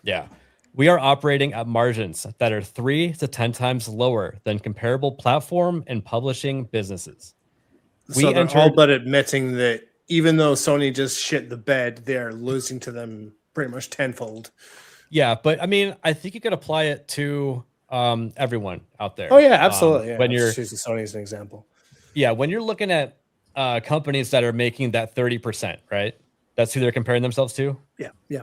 Speaker 9: Yeah. We are operating at margins that are 3 to 10 times lower than comparable platform and publishing businesses.
Speaker 12: So they're all but admitting that even though Sony just shit the bed, they're losing to them pretty much tenfold.
Speaker 9: Yeah, but I mean, I think you could apply it to everyone out there.
Speaker 12: Oh yeah, absolutely.
Speaker 9: When
Speaker 12: Let's
Speaker 9: you're
Speaker 12: choose Sony as an example.
Speaker 9: Yeah, when you're looking at companies that are making that 30%, right? That's who they're comparing themselves to.
Speaker 12: Yeah.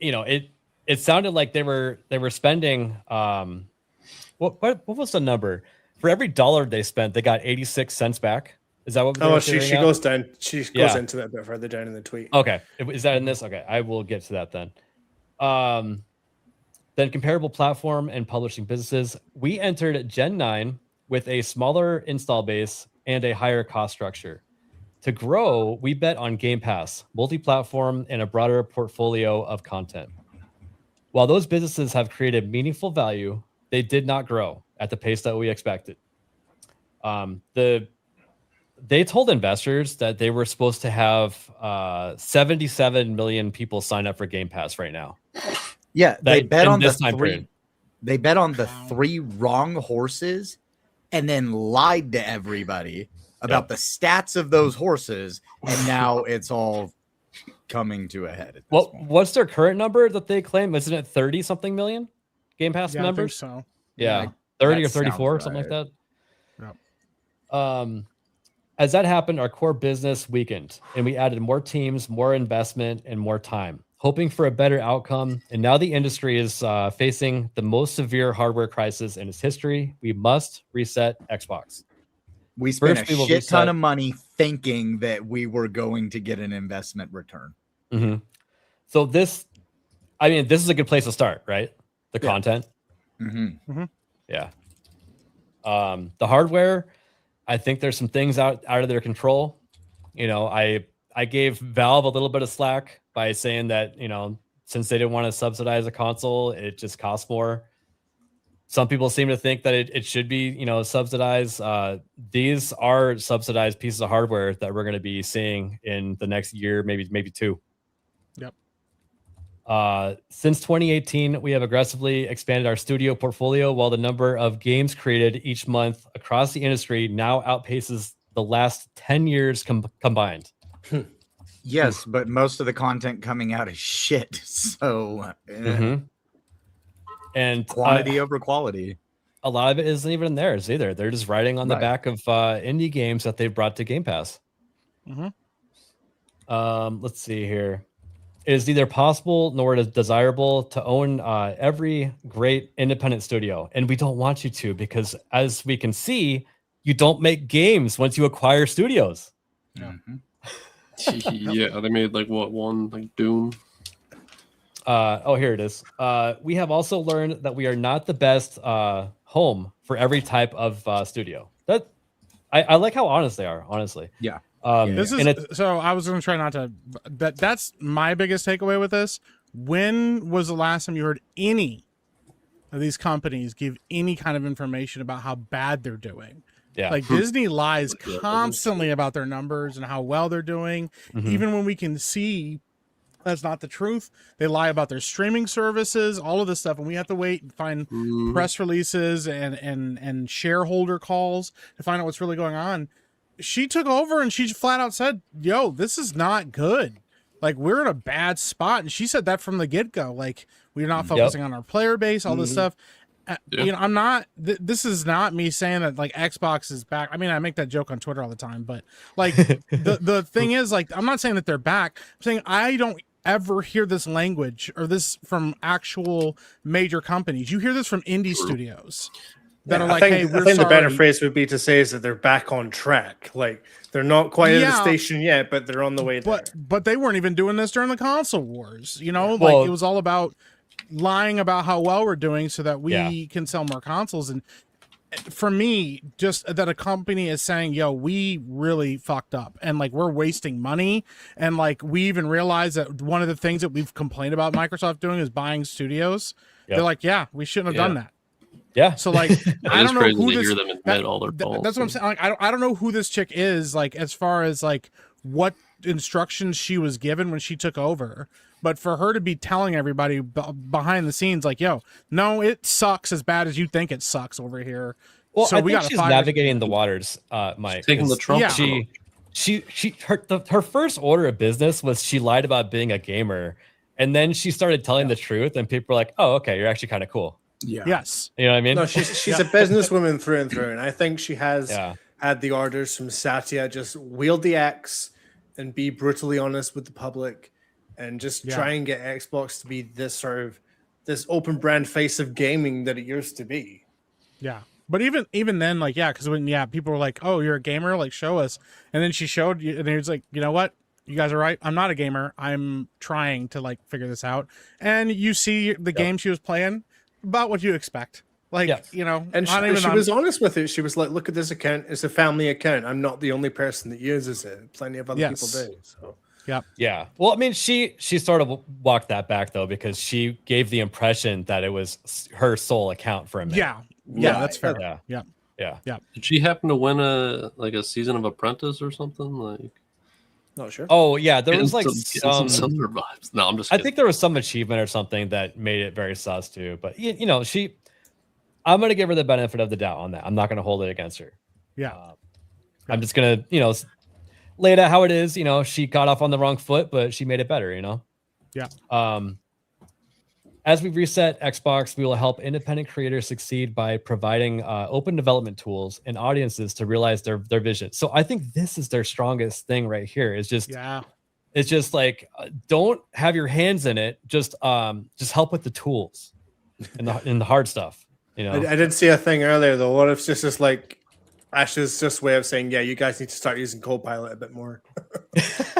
Speaker 9: It sounded like they were spending what was the number? For every dollar they spent, they got 86 cents back. Is that what?
Speaker 12: She goes down. She goes into that a bit further down in the tweet.
Speaker 9: Okay, is that in this? Okay, I will get to that then. Then comparable platform and publishing businesses. We entered Gen 9 with a smaller install base and a higher cost structure. To grow, we bet on Game Pass, multi-platform, and a broader portfolio of content. While those businesses have created meaningful value, they did not grow at the pace that we expected. They told investors that they were supposed to have 77 million people sign up for Game Pass right now.
Speaker 17: Yeah, they bet on the three.
Speaker 9: Period.
Speaker 17: They bet on the 3 wrong horses, and then lied to everybody about the stats of those horses, and now it's all coming to a head.
Speaker 9: What's their current number that they claim? Isn't it 30 something million Game Pass members?
Speaker 10: I think so.
Speaker 9: Yeah, 30 or 34, something like that.
Speaker 10: Yep.
Speaker 9: As that happened, our core business weakened, and we added more teams, more investment, and more time, hoping for a better outcome. And now the industry is facing the most severe hardware crisis in its history. We must reset Xbox.
Speaker 17: We spent a shit ton of money thinking that we were going to get an investment return.
Speaker 9: Mm-hmm. So this is a good place to start, right? The content.
Speaker 17: Mm-hmm.
Speaker 9: Yeah. The hardware, I think there's some things out of their control. You know, I gave Valve a little bit of slack by saying that, you know, since they didn't want to subsidize a console, it just costs more. Some people seem to think that it should be, you know, subsidized. These are subsidized pieces of hardware that we're going to be seeing in the next year, maybe two.
Speaker 10: Yep.
Speaker 9: Since 2018, we have aggressively expanded our studio portfolio, while the number of games created each month across the industry now outpaces the last 10 years combined.
Speaker 17: Yes, but most of the content coming out is shit. So,
Speaker 9: and
Speaker 17: quantity over quality.
Speaker 9: A lot of it isn't even theirs either. They're just riding on the back of indie games that they've brought to Game Pass. Let's see here. It is neither possible nor is desirable to own every great independent studio, and we don't want you to, because as we can see, you don't make games once you acquire studios.
Speaker 15: Yeah, they made like one like Doom.
Speaker 9: Oh, here it is. We have also learned that we are not the best home for every type of studio. That I like how honest they are. Honestly,
Speaker 17: yeah.
Speaker 10: This is so. I was going to try not to. That's my biggest takeaway with this. When was the last time you heard any of these companies give any kind of information about how bad they're doing?
Speaker 9: Yeah.
Speaker 10: Like Disney lies constantly about their numbers and how well they're doing. Even when we can see that's not the truth, they lie about their streaming services, all of this stuff, and we have to wait and find press releases and shareholder calls to find out what's really going on. She took over and she flat out said, yo, this is not good. Like, we're in a bad spot. And she said that from the get-go. Like, we're not focusing on our player base, all this stuff. You know, I'm not, this is not me saying that like Xbox is back. I mean, I make that joke on Twitter all the time, but like the thing is, like, I'm not saying that they're back. I'm saying I don't ever hear this language or this from actual major companies. You hear this from indie studios that are like,
Speaker 12: I
Speaker 10: hey,
Speaker 12: think,
Speaker 10: we're
Speaker 12: I think the better
Speaker 10: sorry.
Speaker 12: phrase would be to say is that they're back on track. Like, they're not quite at the station yet, but they're on the way there.
Speaker 10: But they weren't even doing this during the console wars. You know,
Speaker 9: Well,
Speaker 10: like it was all about lying about how well we're doing so that we can sell more consoles. And for me, just that a company is saying, yo, we really fucked up and like we're wasting money. And like we even realized that one of the things that we've complained about Microsoft doing is buying studios. They're like, yeah, we shouldn't have done that.
Speaker 9: Yeah.
Speaker 10: So like, I don't know who this.
Speaker 15: Hear them admit all their faults.
Speaker 10: That's what I'm saying. Like, I don't know who this chick is. Like, as far as like what instructions she was given when she took over, but for her to be telling everybody behind the scenes, like, yo, no, it sucks as bad as you think it sucks over here.
Speaker 9: Well,
Speaker 10: so
Speaker 9: I
Speaker 10: we
Speaker 9: think
Speaker 10: got
Speaker 9: she's navigating the waters, Mike.
Speaker 15: Taking the Trump.
Speaker 9: Her first order of business was she lied about being a gamer, and then she started telling the truth, and people were like, "Oh, okay, you're actually kind of cool."
Speaker 17: Yeah.
Speaker 10: Yes.
Speaker 9: You know what I mean?
Speaker 12: No, she's a businesswoman through and through, and I think she has had the orders from Satya, just wield the axe and be brutally honest with the public, and just try and get Xbox to be this sort of this open brand face of gaming that it used to be.
Speaker 10: Yeah. But even then, like, because when people were like, "Oh, you're a gamer, like, show us," and then she showed you, and it was like, you know what? You guys are right. I'm not a gamer. I'm trying to like figure this out. And you see the game she was playing, about what you expect. Like, you know,
Speaker 12: and she was honest with it. She was like, look at this account. It's a family account. I'm not the only person that uses it. Plenty of other people do. So.
Speaker 9: Yeah. Well, I mean, she sort of walked that back though, because she gave the impression that it was her sole account for a minute.
Speaker 10: Yeah, that's fair. Yeah.
Speaker 15: Did she happen to win a season of Apprentice or something? Like,
Speaker 12: not sure.
Speaker 9: Oh yeah, there was like
Speaker 15: some similar vibes. No, I'm just kidding.
Speaker 9: I think there was some achievement or something that made it very sus too. But you know, I'm gonna give her the benefit of the doubt on that. I'm not gonna hold it against her.
Speaker 10: Yeah.
Speaker 9: I'm just gonna, you know, lay it out how it is. You know, she got off on the wrong foot, but she made it better. You know.
Speaker 10: Yeah.
Speaker 9: As we reset Xbox, we will help independent creators succeed by providing open development tools and audiences to realize their vision. So I think this is their strongest thing right here. It's just like, don't have your hands in it. Just help with the tools and the hard stuff. You know,
Speaker 12: I did see a thing earlier though. What if it's just like Ash's just way of saying, yeah, you guys need to start using Copilot a bit more.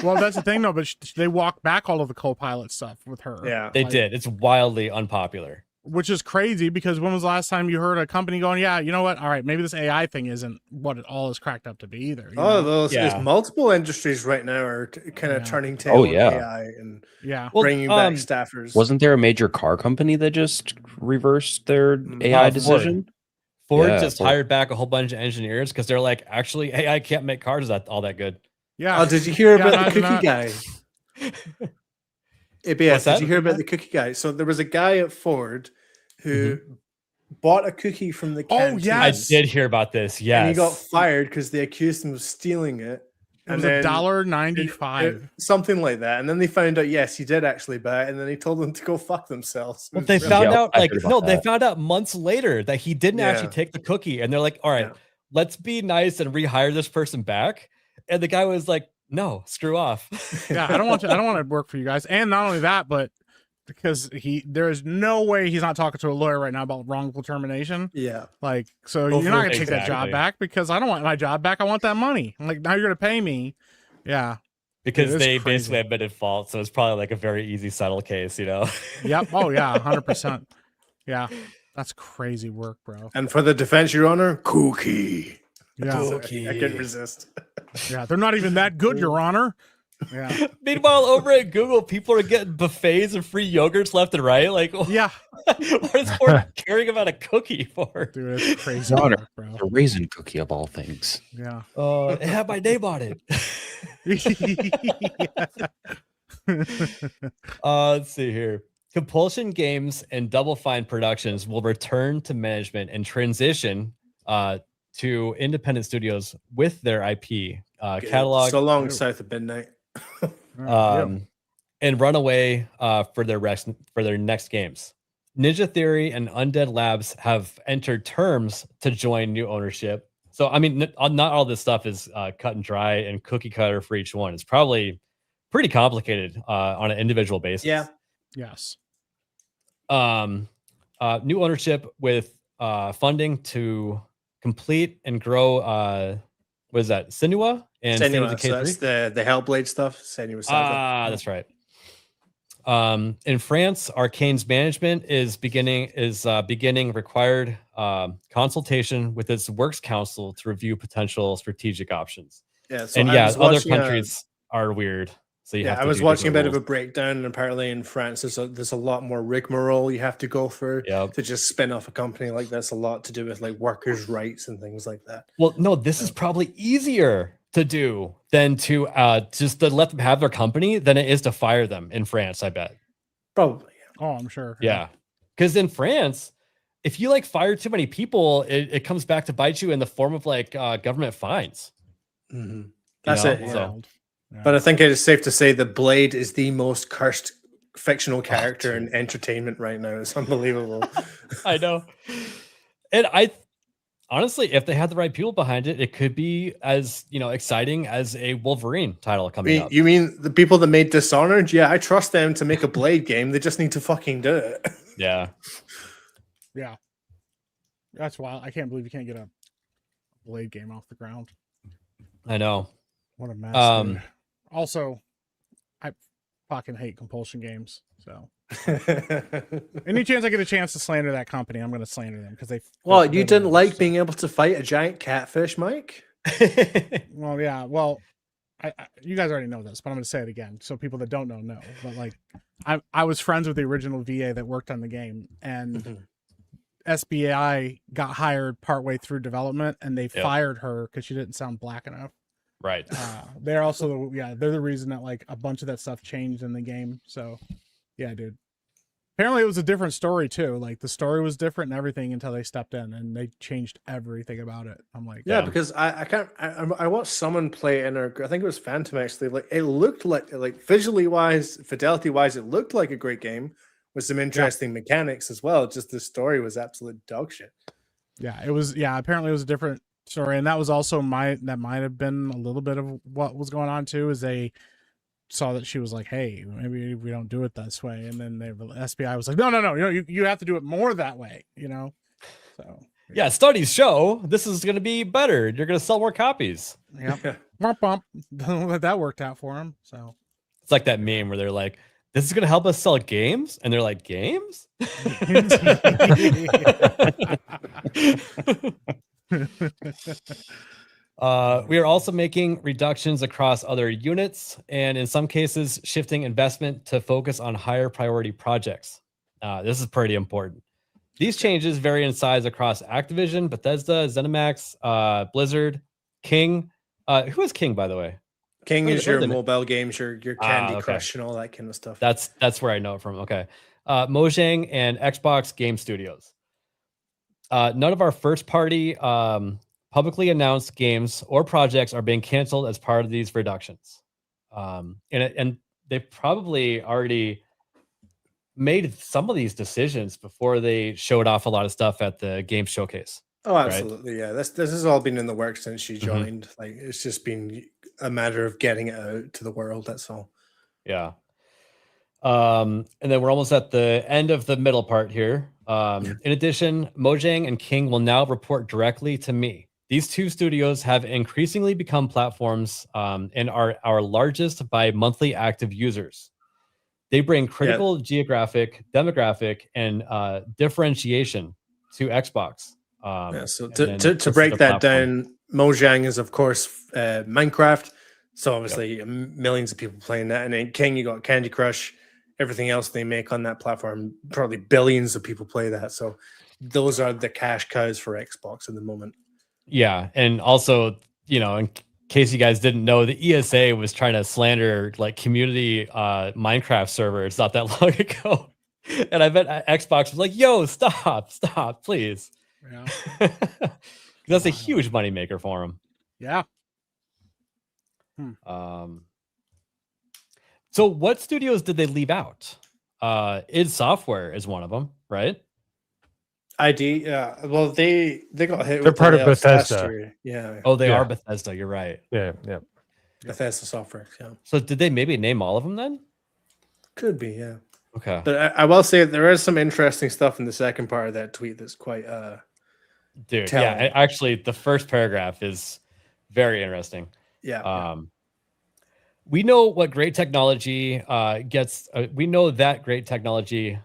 Speaker 10: Well, that's the thing though, but they walked back all of the Copilot stuff with her.
Speaker 12: Yeah,
Speaker 9: they did. It's wildly unpopular.
Speaker 10: which is crazy because when was the last time you heard a company going, yeah, you know what? All right, maybe this AI thing isn't what it all is cracked up to be either. You know?
Speaker 12: Those is multiple industries right now are kind of turning tail
Speaker 5: Oh,
Speaker 12: on
Speaker 5: yeah.
Speaker 12: AI and
Speaker 10: Well,
Speaker 12: bringing back staffers.
Speaker 5: Wasn't there a major car company that just reversed their AI decision?
Speaker 9: Ford
Speaker 5: Yeah,
Speaker 9: just hired back a whole bunch of engineers because they're like, actually, AI can't make cars all that good.
Speaker 10: Yeah.
Speaker 12: Oh, did you hear about the cookie guy? ABS,
Speaker 9: What's that?
Speaker 12: did you hear about the cookie guy? So there was a guy at Ford who bought a cookie from the canteen.
Speaker 9: I did hear about this. Yes.
Speaker 12: And he got fired because they accused him of stealing it.
Speaker 10: It was $1.95.
Speaker 12: Something like that. And then they found out, yes, he did actually buy it. And then he told them to go fuck themselves.
Speaker 9: Well, they found out they found out months later that he didn't actually take the cookie. And they're like, all right, let's be nice and rehire this person back. And the guy was like, no, screw off.
Speaker 10: Yeah, I don't want to work for you guys. And not only that, but because there is no way he's not talking to a lawyer right now about wrongful termination.
Speaker 12: Yeah.
Speaker 10: Like, so you're not going to take that job back because I don't want my job back. I want that money. I'm like, now you're going to pay me. Yeah.
Speaker 9: Because they basically admitted fault. So it's probably like a very easy settle case, you know?
Speaker 10: Yep. Oh, yeah. 100%. Yeah. That's crazy work, bro.
Speaker 12: And for the defense, Your Honor, cookie.
Speaker 10: Yeah.
Speaker 12: Cookie. I couldn't resist.
Speaker 10: Yeah. They're not even that good, Your Honor. Yeah.
Speaker 9: Meanwhile, over at Google, people are getting buffets and free yogurts left and right. Like,
Speaker 10: yeah,
Speaker 9: what is Ford caring about a cookie for?
Speaker 10: Dude, it's crazy,
Speaker 5: bro.
Speaker 10: bro.
Speaker 5: A raisin cookie of all things.
Speaker 10: Yeah.
Speaker 9: It had my name on it. Let's see here. Compulsion Games and Double Fine Productions will return to management and transition to independent studios with their IP catalog.
Speaker 12: So long, south of midnight.
Speaker 9: And run away for their next games. Ninja Theory and Undead Labs have entered terms to join new ownership. So, I mean, not all this stuff is cut and dry and cookie cutter for each one. It's probably pretty complicated on an individual basis.
Speaker 12: Yeah.
Speaker 10: Yes.
Speaker 9: New ownership with funding to complete and grow. What is that? Senua and
Speaker 12: Senua, so that's the Hellblade stuff. Senua.
Speaker 9: That's right. In France, Arcane's management is beginning required consultation with its works council to review potential strategic options.
Speaker 12: Yeah, so
Speaker 9: and other countries are weird. So
Speaker 12: I was watching a bit of a breakdown, and apparently in France, there's a lot more rigmarole you have to go through to just spin off a company like this. A lot to do with like workers' rights and things like that.
Speaker 9: Well, no, this is probably easier to do than to just to let them have their company than it is to fire them in France. I bet.
Speaker 12: Probably.
Speaker 10: Oh, I'm sure.
Speaker 9: Yeah, because in France, if you like fire too many people, it comes back to bite you in the form of like government fines.
Speaker 12: Mm-hmm. That's it. Yeah.
Speaker 9: So,
Speaker 12: but I think it is safe to say that Blade is the most cursed fictional character in entertainment right now. It's unbelievable.
Speaker 9: I know. And honestly, if they had the right people behind it, it could be as exciting as a Wolverine title coming up.
Speaker 12: You mean the people that made Dishonored? Yeah, I trust them to make a Blade game. They just need to fucking do it.
Speaker 9: Yeah.
Speaker 10: Yeah. That's wild. I can't believe you can't get a Blade game off the ground.
Speaker 9: I know.
Speaker 10: What a mess. Dude. Also, I fucking hate compulsion games. So any chance I get a chance to slander that company, I'm going to slander them because they.
Speaker 12: Well, you didn't like being able to fight a giant catfish, Mike?
Speaker 10: Well, yeah. Well, you guys already know this, but I'm going to say it again so people that don't know. But like, I was friends with the original VA that worked on the game, and SBI got hired partway through development, and they fired her because she didn't sound black enough.
Speaker 9: Right.
Speaker 10: They're also they're the reason that like a bunch of that stuff changed in the game. So yeah, dude. Apparently it was a different story too. Like the story was different and everything until they stepped in and they changed everything about it. I'm like,
Speaker 12: yeah, because I watched someone play in I think it was Phantom actually. Like it looked like visually wise, fidelity wise, it looked like a great game with some interesting mechanics as well. Just the story was absolute dog shit.
Speaker 10: Yeah, it was. Yeah, apparently it was a different story, and that was also that might have been a little bit of what was going on too. Is they saw that she was like, "Hey, maybe we don't do it this way," and then the SBI was like, "No, you have to do it more that way," So
Speaker 9: yeah, studies show this is going to be better. You're going to sell more copies.
Speaker 10: Yeah, bump. That worked out for him. So
Speaker 9: it's like that meme where they're like, this is going to help us sell games. And they're like, games? We are also making reductions across other units, and in some cases, shifting investment to focus on higher priority projects. This is pretty important. These changes vary in size across Activision, Bethesda, ZeniMax, Blizzard, King. Who is King, by the way?
Speaker 12: King
Speaker 9: What
Speaker 12: is
Speaker 9: are
Speaker 12: your
Speaker 9: the-
Speaker 12: mobile games, your Candy
Speaker 9: okay.
Speaker 12: Crush and all that kind of stuff.
Speaker 9: That's where I know it from. Okay. Mojang and Xbox Game Studios. None of our first party publicly announced games or projects are being canceled as part of these reductions. And they probably already made some of these decisions before they showed off a lot of stuff at the game showcase.
Speaker 12: Oh,
Speaker 9: right?
Speaker 12: absolutely. Yeah. This has all been in the works since she
Speaker 9: Mhm.
Speaker 12: joined. Like, it's just been a matter of getting it out to the world. That's all.
Speaker 9: Yeah. And then we're almost at the end of the middle part here. In addition, Mojang and King will now report directly to me. These two studios have increasingly become platforms and are our largest by monthly active users. They bring critical geographic, demographic, and differentiation to Xbox.
Speaker 12: Yeah, so
Speaker 9: and then this
Speaker 12: to
Speaker 9: is
Speaker 12: break
Speaker 9: their
Speaker 12: that
Speaker 9: platform.
Speaker 12: down, Mojang is, of course, Minecraft. So obviously, millions of people playing that. And then King, you got Candy Crush. Everything else they make on that platform, probably billions of people play that. So those are the cash cows for Xbox at the moment.
Speaker 9: Yeah, and also, in case you guys didn't know, the ESA was trying to slander like community Minecraft servers not that long ago, and I bet Xbox was like, "Yo, stop, please."
Speaker 10: Yeah,
Speaker 9: that's a huge moneymaker for them.
Speaker 10: Yeah.
Speaker 9: So, what studios did they leave out? id Software is one of them, right?
Speaker 12: ID, yeah. Well, they got hit.
Speaker 11: They're
Speaker 12: with
Speaker 11: part
Speaker 12: the
Speaker 11: of
Speaker 12: layoffs last
Speaker 11: Bethesda.
Speaker 12: year. Yeah.
Speaker 9: Oh, they
Speaker 11: Yeah.
Speaker 9: are Bethesda. You're right.
Speaker 11: Yeah.
Speaker 12: Bethesda Software. Yeah.
Speaker 9: So, did they maybe name all of them then?
Speaker 12: Could be. Yeah.
Speaker 9: Okay.
Speaker 12: But I will say there is some interesting stuff in the second part of that tweet that's quite
Speaker 9: Dude,
Speaker 12: telling.
Speaker 9: yeah. Actually, the first paragraph is very interesting.
Speaker 12: Yeah.
Speaker 9: We know what great technology gets. We know that great technology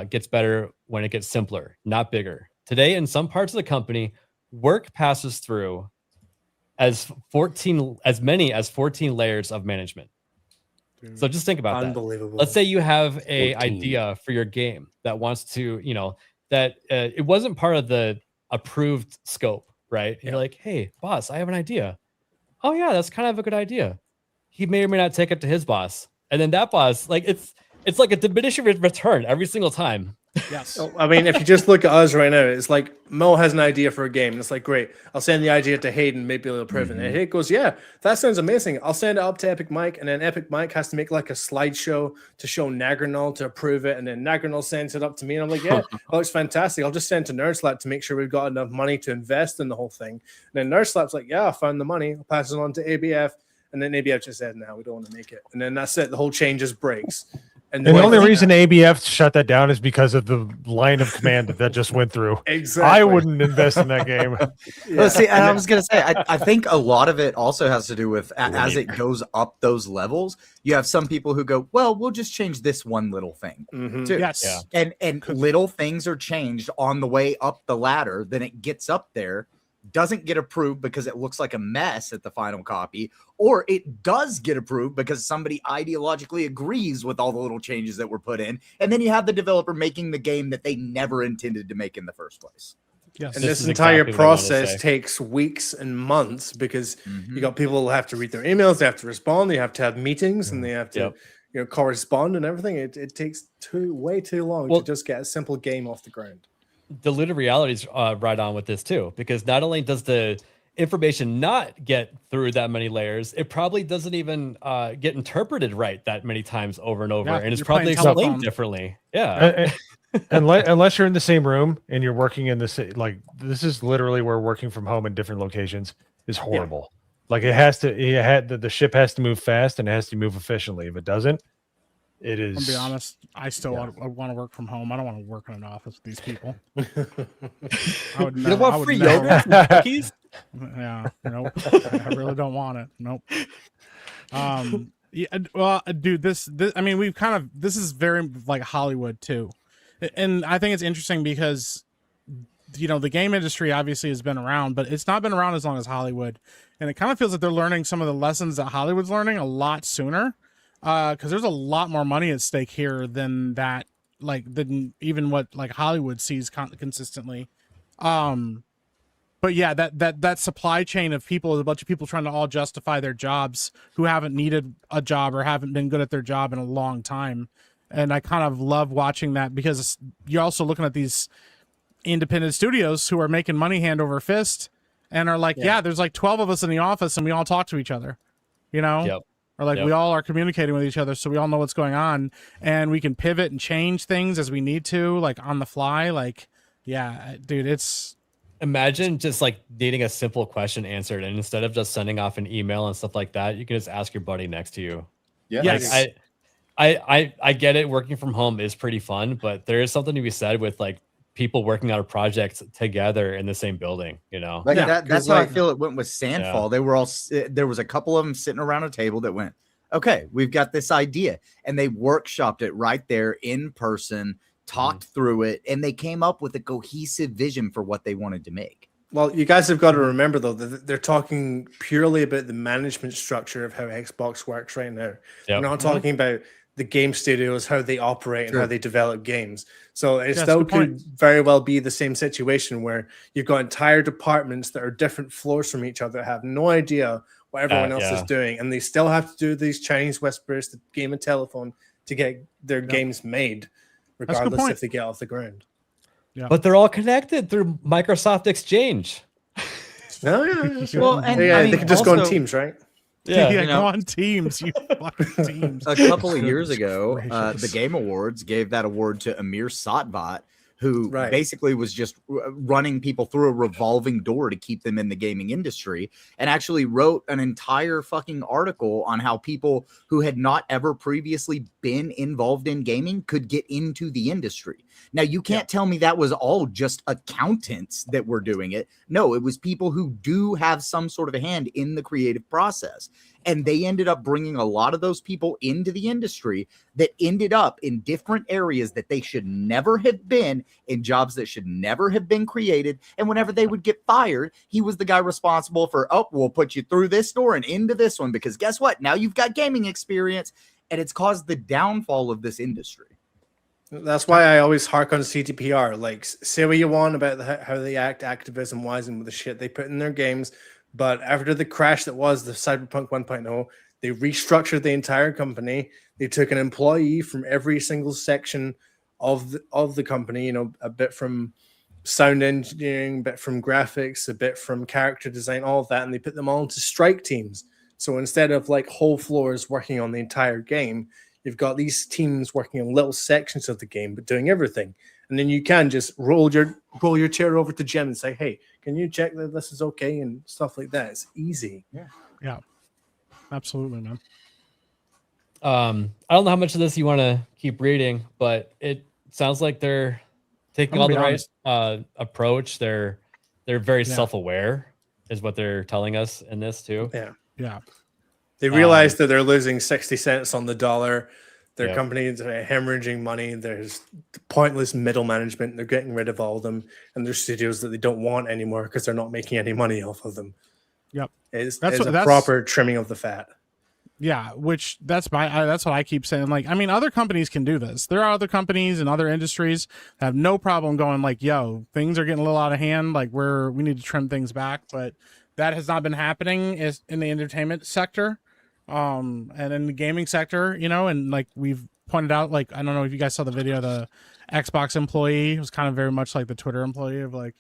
Speaker 9: gets better when it gets simpler, not bigger. Today, in some parts of the company, work passes through as many as 14 layers of management. So just think about that.
Speaker 12: Unbelievable.
Speaker 9: Let's say you have a
Speaker 3: 14.
Speaker 9: idea for your game that wants to, that it wasn't part of the approved scope, right? And you're like, hey, boss, I have an idea. Oh yeah, that's kind of a good idea. He may or may not take it to his boss, and then that boss, like it's like a diminishing return every single time.
Speaker 10: Yes.
Speaker 12: I mean, if you just look at us right now, it's like Mo has an idea for a game, and it's like, great, I'll send the idea to Hayden, maybe he'll approve it. And Hayden goes, yeah, that sounds amazing. I'll send it up to Epic Mike, and then Epic Mike has to make like a slideshow to show Nagrinol to approve it, and then Nagrinol sends it up to me, and I'm like, yeah, that looks fantastic. I'll just send to Nerdslap to make sure we've got enough money to invest in the whole thing. And then Nerdslap's like, yeah, I found the money. I'll pass it on to ABF. And then ABF just said, no, we don't want to make it. And then that's it. The whole chain just breaks.
Speaker 11: And the only reason ABF shut that down is because of the line of command that just went through.
Speaker 12: Exactly.
Speaker 11: I wouldn't invest in that game.
Speaker 17: Well, see, and I was going to say, I think a lot of it also has to do with as it goes up those levels, you have some people who go, well, we'll just change this one little thing. Too.
Speaker 10: Yes.
Speaker 17: Yeah. And little things are changed on the way up the ladder. Then it gets up there, doesn't get approved because it looks like a mess at the final copy, or it does get approved because somebody ideologically agrees with all the little changes that were put in. And then you have the developer making the game that they never intended to make in the first place.
Speaker 10: Yes.
Speaker 12: And this entire process takes weeks and months because you got people who have to read their emails, they have to respond, they have to have meetings, and they have to correspond and everything. It takes way too long to just get a simple game off the ground.
Speaker 9: Diluted reality's right on with this too, because not only does the information not get through that many layers, it probably doesn't even get interpreted right that many times over and over, and it's probably explained differently. Yeah.
Speaker 11: Unless you're in the same room and you're working in this, like this is literally where working from home in different locations is horrible. Like the ship has to move fast and it has to move efficiently. If it doesn't, it is.
Speaker 10: I'll be honest. I still want to work from home. I don't want to work in an office with these people. I would
Speaker 9: You don't want free yogurt and cookies?
Speaker 10: Yeah, nope. I really don't want it. Nope. Yeah, well, dude, this I mean, this is very like Hollywood too, and I think it's interesting because the game industry obviously has been around, but it's not been around as long as Hollywood, and it kind of feels like they're learning some of the lessons that Hollywood's learning a lot sooner, because there's a lot more money at stake here than that, than even what like Hollywood sees consistently. But yeah, that supply chain of people, a bunch of people trying to all justify their jobs who haven't needed a job or haven't been good at their job in a long time. And I kind of love watching that because you're also looking at these independent studios who are making money hand over fist and are like, yeah, there's like 12 of us in the office and we all talk to each other,
Speaker 9: Yep.
Speaker 10: or like we all are communicating with each other. So we all know what's going on and we can pivot and change things as we need to, like on the fly. Like, yeah, dude,
Speaker 9: Imagine just like needing a simple question answered, and instead of just sending off an email and stuff like that, you can just ask your buddy next to you.
Speaker 17: Yeah.
Speaker 9: Like, I get it. Working from home is pretty fun, but there is something to be said with like people working on a project together in the same building.
Speaker 17: Like that's how I feel it went with Sandfall.
Speaker 9: Yeah.
Speaker 17: They were all there was a couple of them sitting around a table that went, okay, we've got this idea, and they workshopped it right there in person. Talked through it, and they came up with a cohesive vision for what they wanted to make.
Speaker 12: Well, you guys have got to remember, though, that they're talking purely about the management structure of how Xbox works right now. We're not talking about the game studios, how they operate and how they develop games. So it still could very well be the same situation where you've got entire departments that are different floors from each other, have no idea what everyone else is doing, and they still have to do these Chinese whispers, the game and telephone, to get their games made, regardless if they get off the ground.
Speaker 10: Yeah.
Speaker 9: But they're all connected through Microsoft Exchange.
Speaker 12: No, yeah.
Speaker 17: Well, and
Speaker 12: they can just go on Teams, right?
Speaker 10: Yeah, go on Teams, you fucking Teams.
Speaker 17: A couple of years ago, the Game Awards gave that award to Amir Satvat, who basically was just running people through a revolving door to keep them in the gaming industry, and actually wrote an entire fucking article on how people who had not ever previously been involved in gaming could get into the industry. Now, you can't tell me that was all just accountants that were doing it. No, it was people who do have some sort of a hand in the creative process. And they ended up bringing a lot of those people into the industry that ended up in different areas that they should never have been, in jobs that should never have been created. And whenever they would get fired, he was the guy responsible for, we'll put you through this door and into this one, because guess what? Now you've got gaming experience, and it's caused the downfall of this industry.
Speaker 12: That's why I always hark on CDPR. Like, say what you want about how they act activism-wise and with the shit they put in their games, but after the crash that was the Cyberpunk 1.0, they restructured the entire company. They took an employee from every single section of the company, a bit from sound engineering, a bit from graphics, a bit from character design, all of that, and they put them all into strike teams. So instead of like whole floors working on the entire game, you've got these teams working on little sections of the game, but doing everything. And then you can just roll your chair over to Jim and say, hey, can you check that this is okay and stuff like that. It's easy.
Speaker 10: Yeah, absolutely, man.
Speaker 9: I don't know how much of this you want to keep reading, but it sounds like they're taking all the right approach. They're very self-aware, is what they're telling us in this too.
Speaker 10: Yeah.
Speaker 12: They realize that they're losing 60 cents on the dollar. Their company is hemorrhaging money. There's pointless middle management. They're getting rid of all of them. And there's studios that they don't want anymore because they're not making any money off of them.
Speaker 10: Yep.
Speaker 12: It's a proper trimming of the fat.
Speaker 10: Yeah, which that's what I keep saying. Like, I mean, other companies can do this. There are other companies in other industries that have no problem going like, yo, things are getting a little out of hand. Like, we need to trim things back. But that has not been happening in the entertainment sector. And in the gaming sector, and like we've pointed out, like, I don't know if you guys saw the video, the Xbox employee was kind of very much like the Twitter employee of like,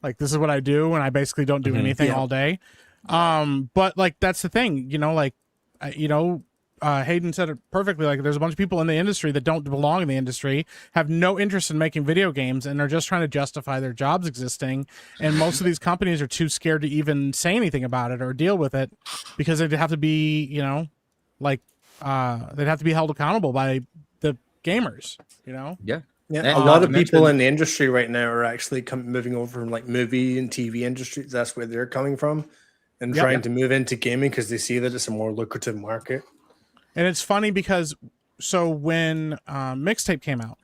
Speaker 10: like, this is what I do, and I basically don't do anything all day. But like, that's the thing, like, Hayden said it perfectly. Like, there's a bunch of people in the industry that don't belong in the industry, have no interest in making video games, and are just trying to justify their jobs existing. And most of these companies are too scared to even say anything about it or deal with it because they'd have to be, they'd have to be held accountable by the gamers,
Speaker 12: Yeah. A lot of people in the industry right now are actually moving over from like movie and TV industries. That's where they're coming from, and trying to move into gaming because they see that it's a more lucrative market.
Speaker 10: And it's funny because so when Mixtape came out,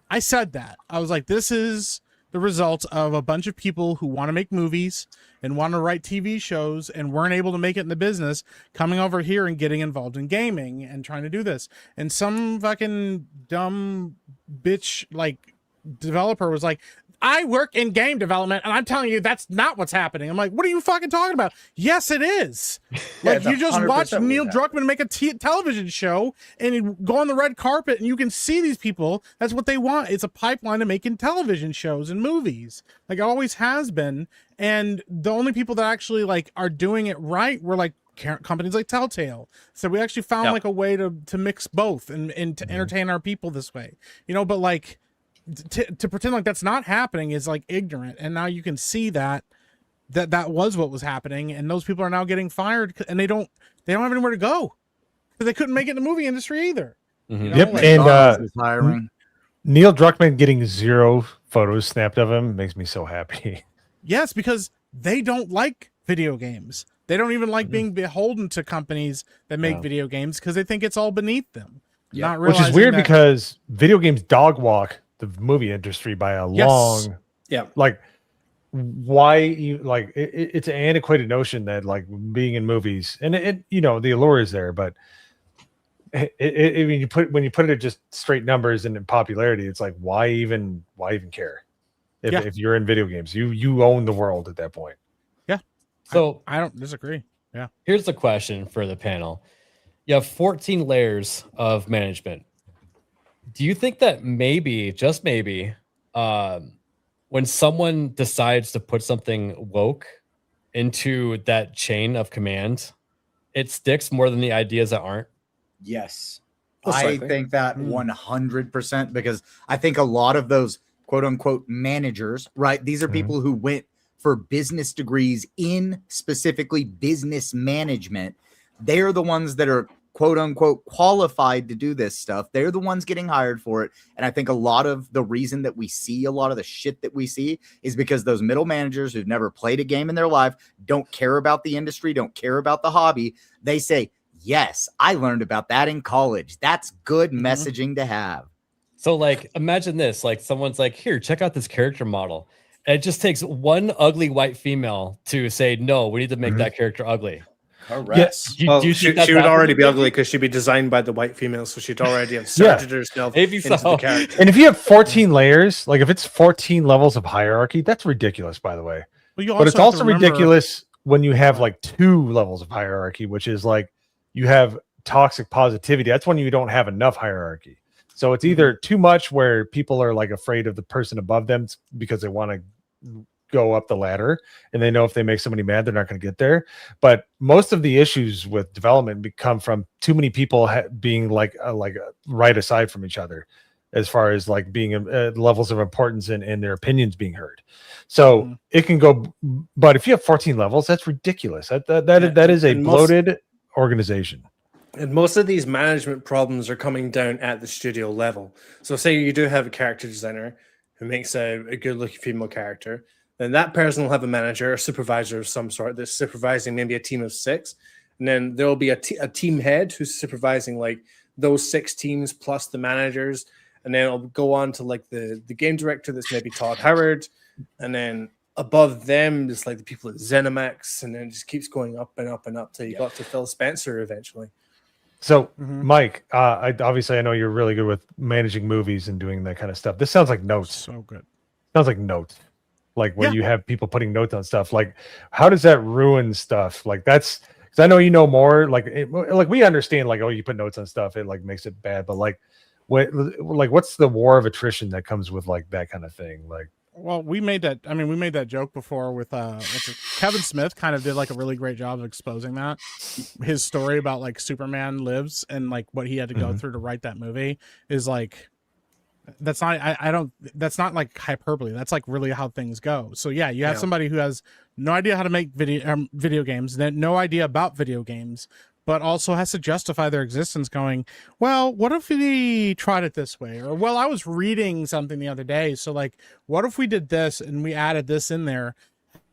Speaker 10: I said that. I was like, this is the result of a bunch of people who want to make movies and want to write TV shows and weren't able to make it in the business, coming over here and getting involved in gaming and trying to do this. And some fucking dumb bitch like developer was like, I work in game development and I'm telling you that's not what's happening. I'm like, what are you fucking talking about? Yes, it is. Like, you just watch Neil Druckmann make a television show and you go on the red carpet and you can see these people. That's what they want. It's a pipeline to making television shows and movies. Like, it always has been. And the only people that actually like are doing it right were like companies like Telltale. So we actually found like a way to mix both and to entertain our people this way, you know, but like, to pretend like that's not happening is like ignorant. And now you can see that was what was happening, and those people are now getting fired, and they don't have anywhere to go because they couldn't make it in the movie industry either.
Speaker 11: Mm-hmm.
Speaker 10: You know,
Speaker 11: Yep.
Speaker 10: like,
Speaker 11: And Neil Druckmann getting 0 photos snapped of him makes me so happy.
Speaker 10: yes, because they don't like video games. They don't even like being beholden to companies that make video games because they think it's all beneath them. Not
Speaker 11: Which is
Speaker 10: realizing
Speaker 11: weird
Speaker 10: that-
Speaker 11: because video games dog walk the movie industry by a long, like, why you like it's an antiquated notion that like being in movies and it you know, the allure is there, but when you put it at just straight numbers and in popularity, it's like why even care if you're in video games, you own the world at that point.
Speaker 9: So
Speaker 10: I don't disagree. Yeah.
Speaker 9: Here's the question for the panel. You have 14 layers of management. Do you think that maybe, just maybe, when someone decides to put something woke into that chain of command, it sticks more than the ideas that aren't?
Speaker 17: Yes.
Speaker 9: Most
Speaker 17: I
Speaker 9: likely.
Speaker 17: think that 100%, because I think a lot of those quote unquote managers, right? These are people who went for business degrees in specifically business management. They're the ones that are quote unquote qualified to do this stuff. They're the ones getting hired for it. And I think a lot of the reason that we see a lot of the shit that we see is because those middle managers who've never played a game in their life, don't care about the industry, don't care about the hobby. They say, yes, I learned about that in college. That's good messaging to have.
Speaker 9: So like, imagine this, like someone's like, here, check out this character model. And it just takes one ugly white female to say, no, we need to make that character ugly.
Speaker 12: Yes.
Speaker 9: Do you
Speaker 12: she
Speaker 9: think that's
Speaker 12: would already be
Speaker 9: happening?
Speaker 12: ugly because she'd be designed by the white female, so she'd already have inserted herself
Speaker 9: Maybe
Speaker 12: into
Speaker 9: so.
Speaker 12: the character.
Speaker 11: And if you have 14 layers, like if it's 14 levels of hierarchy, that's ridiculous, by the way.
Speaker 10: Well, you
Speaker 11: But it's
Speaker 10: have to
Speaker 11: also
Speaker 10: remember-
Speaker 11: ridiculous when you have like 2 levels of hierarchy, which is like you have toxic positivity. That's when you don't have enough hierarchy. So it's either too much where people are like afraid of the person above them because they want to go up the ladder and they know if they make somebody mad, they're not going to get there. But most of the issues with development come from too many people being like right aside from each other, as far as like being levels of importance and their opinions being heard. So it can go, but if you have 14 levels, that's ridiculous. That is a bloated organization.
Speaker 12: And most of these management problems are coming down at the studio level. So say you do have a character designer who makes a good looking female character, then that person will have a manager or supervisor of some sort that's supervising maybe a team of 6. And then there will be a team head who's supervising like those 6 teams plus the managers. And then it'll go on to like the game director that's maybe Todd Howard. And then above them is like the people at ZeniMax. And then it just keeps going up and up and up till you got to Phil Spencer eventually.
Speaker 11: So, Mike, I know you're really good with managing movies and doing that kind of stuff. This sounds like notes.
Speaker 10: So good.
Speaker 11: Sounds like notes. Like when you have people putting notes on stuff. Like, how does that ruin stuff? Like that's because I know you know more. Like, like we understand. Like, oh, you put notes on stuff, it like makes it bad. But like, what's the war of attrition that comes with like that kind of thing? Like,
Speaker 10: well, we made that joke before with Kevin Smith kind of did like a really great job of exposing that. His story about like Superman Lives and like what he had to go through to write that movie is like, that's not like hyperbole. That's like really how things go. So yeah, you have somebody who has no idea how to make video games, then no idea about video games, but also has to justify their existence going, well, what if we tried it this way? Or, well, I was reading something the other day. So like, what if we did this and we added this in there?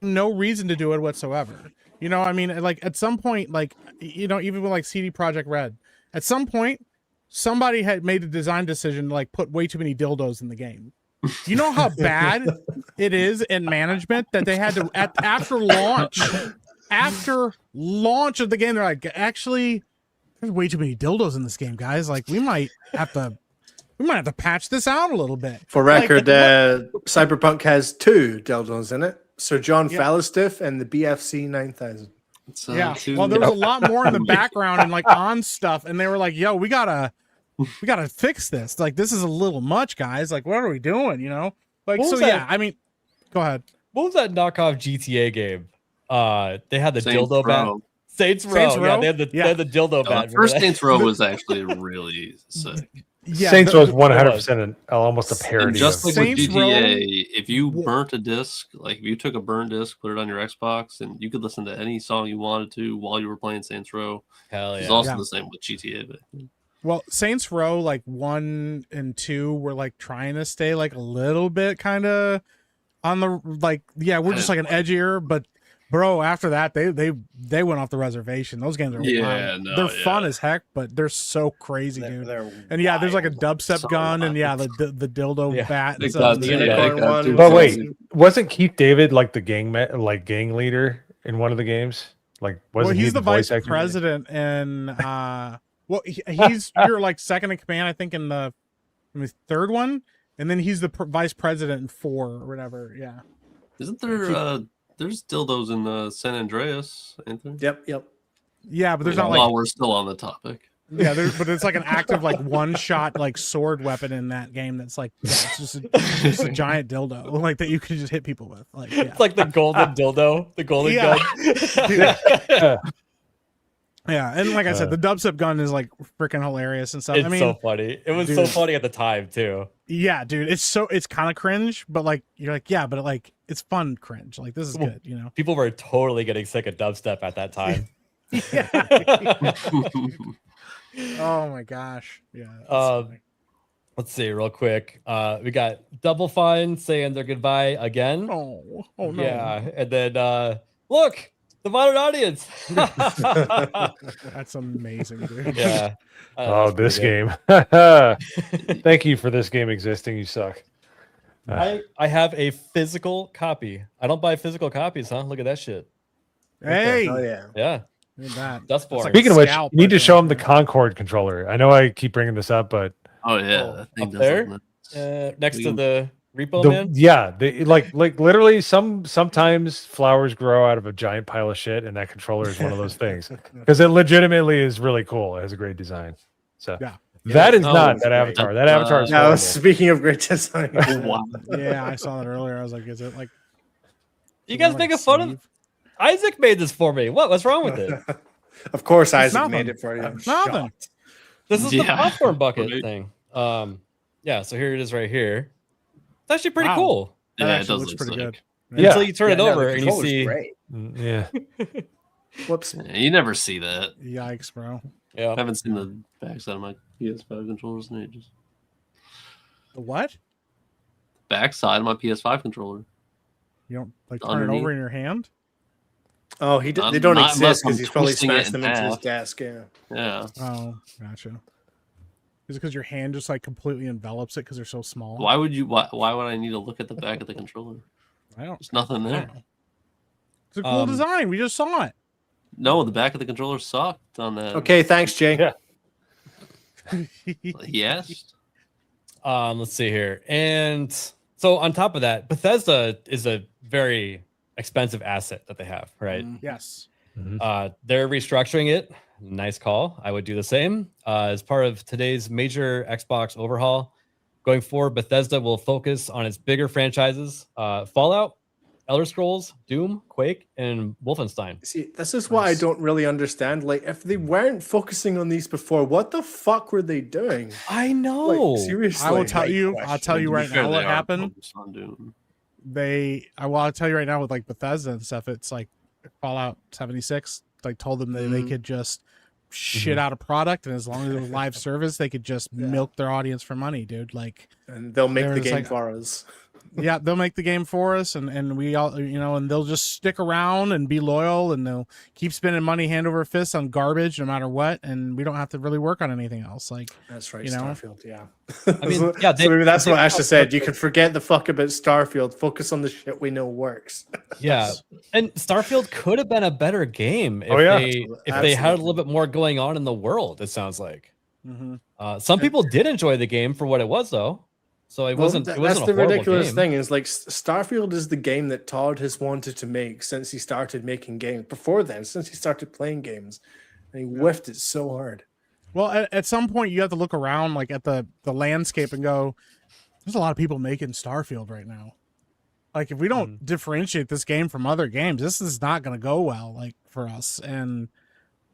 Speaker 10: No reason to do it whatsoever. You know, I mean, like at some point, like, you know, even with like CD Projekt Red, at some point, somebody had made a design decision to like put way too many dildos in the game. Do you know how bad it is in management that they had to after launch of the game? They're like, actually, there's way too many dildos in this game, guys. Like, we might have to patch this out a little bit.
Speaker 12: For record, Cyberpunk has 2 dildos in it: Sir John Fallostiff and the BFC 9000.
Speaker 10: Yeah, well, there was a lot more in the background and like on stuff, and they were like, "Yo, we gotta fix this. Like, this is a little much, guys. Like, what are we doing? You know?" Like, so yeah. I mean, go ahead.
Speaker 9: What was that knockoff GTA game? They had the
Speaker 15: Saints
Speaker 9: dildo bat.
Speaker 15: Row.
Speaker 9: Saints Row.
Speaker 10: Saints
Speaker 9: Yeah,
Speaker 10: Row?
Speaker 9: they had the dildo bat.
Speaker 15: The first Saints Row was actually really sick.
Speaker 10: Yeah,
Speaker 11: Saints Row is 100% almost a parody.
Speaker 15: And just
Speaker 11: of
Speaker 15: like
Speaker 10: Saints
Speaker 15: with
Speaker 10: Row-
Speaker 15: GTA, if you burnt a disc, like if you took a burned disc, put it on your Xbox, and you could listen to any song you wanted to while you were playing Saints Row.
Speaker 9: Hell
Speaker 15: It's
Speaker 9: yeah.
Speaker 15: also
Speaker 10: Yeah.
Speaker 15: the same with GTA. But
Speaker 10: Well, Saints Row like 1 and 2 were like trying to stay like a little bit kind of on the like. Yeah, we're just like an edgier, but. Bro, after that, they went off the reservation. Those games are wild. They're fun as heck, but they're so crazy, dude. And yeah, there's like a dubstep gun, and yeah, the dildo bat. And stuff.
Speaker 12: The unicorn one.
Speaker 11: But wait, wasn't Keith David like the gang leader in one of the games? Like, wasn't
Speaker 10: he's
Speaker 11: he
Speaker 10: the
Speaker 11: voice
Speaker 10: vice
Speaker 11: actor?
Speaker 10: president, and well, he's your like second in command, I think, in the third one, and then he's the vice president in 4 or whatever. Yeah.
Speaker 15: isn't there? There's dildos in San Andreas, ain't there?
Speaker 12: Yep.
Speaker 10: Yeah, but there's not like.
Speaker 15: While we're still on the topic.
Speaker 10: Yeah, but it's like an active like one-shot like sword weapon in that game. That's like it's just a giant dildo like that you can just hit people with. Like
Speaker 9: It's like the golden dildo, the golden gun.
Speaker 10: Yeah, and like I said, the dubstep gun is like freaking hilarious and stuff.
Speaker 9: It's
Speaker 10: I mean,
Speaker 9: so funny. It was so funny at the time too.
Speaker 10: Yeah, dude, it's kind of cringe, but like you're like, yeah, but like it's fun cringe. Like this is good, you know.
Speaker 9: People were totally getting sick of dubstep at that time.
Speaker 10: Oh my gosh. Yeah.
Speaker 9: Let's see real quick. We got Double Fine saying their goodbye again.
Speaker 10: Oh no.
Speaker 9: Yeah, and then look, the modern audience.
Speaker 10: That's amazing, dude.
Speaker 9: Yeah.
Speaker 11: Oh, this game. Thank you for this game existing. You suck.
Speaker 9: I have a physical copy. I don't buy physical copies, huh? Look at that shit.
Speaker 10: Hey.
Speaker 12: Oh yeah.
Speaker 9: Yeah.
Speaker 10: Look at that.
Speaker 9: That's boring.
Speaker 11: Speaking of which, you need to show him the Concord controller. I know I keep bringing this up, but
Speaker 15: Oh yeah, that thing
Speaker 9: up
Speaker 15: does
Speaker 9: there,
Speaker 15: look nuts.
Speaker 9: next to the repo man.
Speaker 11: yeah, like literally sometimes flowers grow out of a giant pile of shit, and that controller is one of those things because it legitimately is really cool. It has a great design. So
Speaker 10: yeah.
Speaker 11: that is
Speaker 15: Oh,
Speaker 11: not
Speaker 15: it's
Speaker 11: that
Speaker 15: great.
Speaker 11: avatar. That avatar is
Speaker 12: Now,
Speaker 11: horrible.
Speaker 12: speaking of great design,
Speaker 10: Yeah, I saw that earlier. I was like, is it like
Speaker 9: You guys making fun of Isaac made this for me. What's wrong with it?
Speaker 12: Of course,
Speaker 10: It's
Speaker 12: Isaac
Speaker 10: nothing.
Speaker 12: made it for you.
Speaker 10: It's nothing.
Speaker 9: This is the
Speaker 15: Yeah.
Speaker 9: popcorn bucket
Speaker 15: Right.
Speaker 9: thing. Yeah, so here it is right here. It's actually pretty
Speaker 10: Wow.
Speaker 9: cool.
Speaker 10: That
Speaker 15: Yeah, it
Speaker 10: actually
Speaker 15: does
Speaker 10: looks
Speaker 15: look
Speaker 10: pretty
Speaker 15: sick.
Speaker 10: good.
Speaker 11: Yeah.
Speaker 9: Until you turn it
Speaker 7: no,
Speaker 9: over
Speaker 7: the
Speaker 9: and you
Speaker 7: controller's
Speaker 9: see.
Speaker 7: great.
Speaker 11: Yeah.
Speaker 12: Whoops.
Speaker 15: Yeah, you never see that.
Speaker 10: Yikes, bro.
Speaker 9: Yeah.
Speaker 15: I haven't seen the backside of my PS5 controllers in ages.
Speaker 10: The what?
Speaker 15: Backside of my PS5 controller.
Speaker 10: You don't like turn
Speaker 15: Underneath.
Speaker 10: it over in your hand?
Speaker 12: Oh, they
Speaker 15: Not-
Speaker 12: don't
Speaker 15: not unless
Speaker 12: exist because
Speaker 15: I'm
Speaker 12: he's probably
Speaker 15: twisting it
Speaker 12: smashed
Speaker 15: in
Speaker 12: them into his
Speaker 15: half.
Speaker 12: desk. Yeah.
Speaker 15: Yeah.
Speaker 10: Oh, gotcha. Is it because your hand just like completely envelops it because they're so small?
Speaker 15: Why would you? Why would I need to look at the back of the controller?
Speaker 10: I don't.
Speaker 15: There's nothing there.
Speaker 10: It's a cool design. We just saw it.
Speaker 15: No, the back of the controller sucked on that.
Speaker 12: Okay, thanks, Jay.
Speaker 11: Yeah.
Speaker 15: He asked.
Speaker 9: Let's see here. And so on top of that, Bethesda is a very expensive asset that they have, right?
Speaker 10: Yes.
Speaker 9: They're restructuring it. Nice call. I would do the same. As part of today's major Xbox overhaul, going forward, Bethesda will focus on its bigger franchises: Fallout, Elder Scrolls, Doom, Quake, and Wolfenstein.
Speaker 12: See, this is what I don't really understand. Like, if they weren't focusing on these before, what the fuck were they doing?
Speaker 9: I know.
Speaker 12: Like, seriously.
Speaker 10: I will tell you. I'll tell you
Speaker 15: To be
Speaker 10: right
Speaker 15: fair,
Speaker 10: now
Speaker 15: they
Speaker 10: what
Speaker 15: are
Speaker 10: happened.
Speaker 15: focused on Doom.
Speaker 10: I'll tell you right now with like Bethesda and stuff. It's like Fallout 76. Like told them that they could just shit out a product, and as long as it was live service, they could just milk their audience for money, dude. Like,
Speaker 12: And they'll make
Speaker 10: There
Speaker 12: the
Speaker 10: was,
Speaker 12: game
Speaker 10: like,
Speaker 12: for us.
Speaker 10: Yeah, they'll make the game for us, and we all, and they'll just stick around and be loyal, and they'll keep spending money hand over fist on garbage no matter what, and we don't have to really work on anything else. Like
Speaker 12: that's right, Starfield. Yeah,
Speaker 9: I mean,
Speaker 12: so maybe that's what Asha said. You can forget the fuck about Starfield. Focus on the shit we know works.
Speaker 9: Yeah, and Starfield could have been a better game if they had a little bit more going on in the world. It sounds like. Some people did enjoy the game for what it was, though. So it wasn't. It wasn't
Speaker 12: that's
Speaker 9: a
Speaker 12: the ridiculous
Speaker 9: game.
Speaker 12: thing. Is like Starfield is the game that Todd has wanted to make since he started making games. Before then, since he started playing games, and he whiffed it so hard.
Speaker 10: Well, at some point you have to look around, like at the landscape, and go, "There's a lot of people making Starfield right now." Like if we don't differentiate this game from other games, this is not going to go well. Like for us, and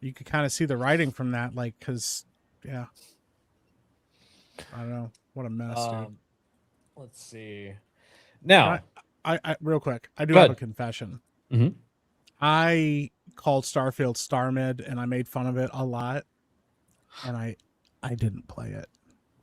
Speaker 10: you could kind of see the writing from that. Like because, yeah, I don't know. What a mess, dude.
Speaker 9: Let's see. Now,
Speaker 10: I real quick, I do
Speaker 9: Go
Speaker 10: have a
Speaker 9: ahead.
Speaker 10: confession.
Speaker 9: Mm-hmm.
Speaker 10: I called Starfield Star Mid, and I made fun of it a lot, and I didn't play it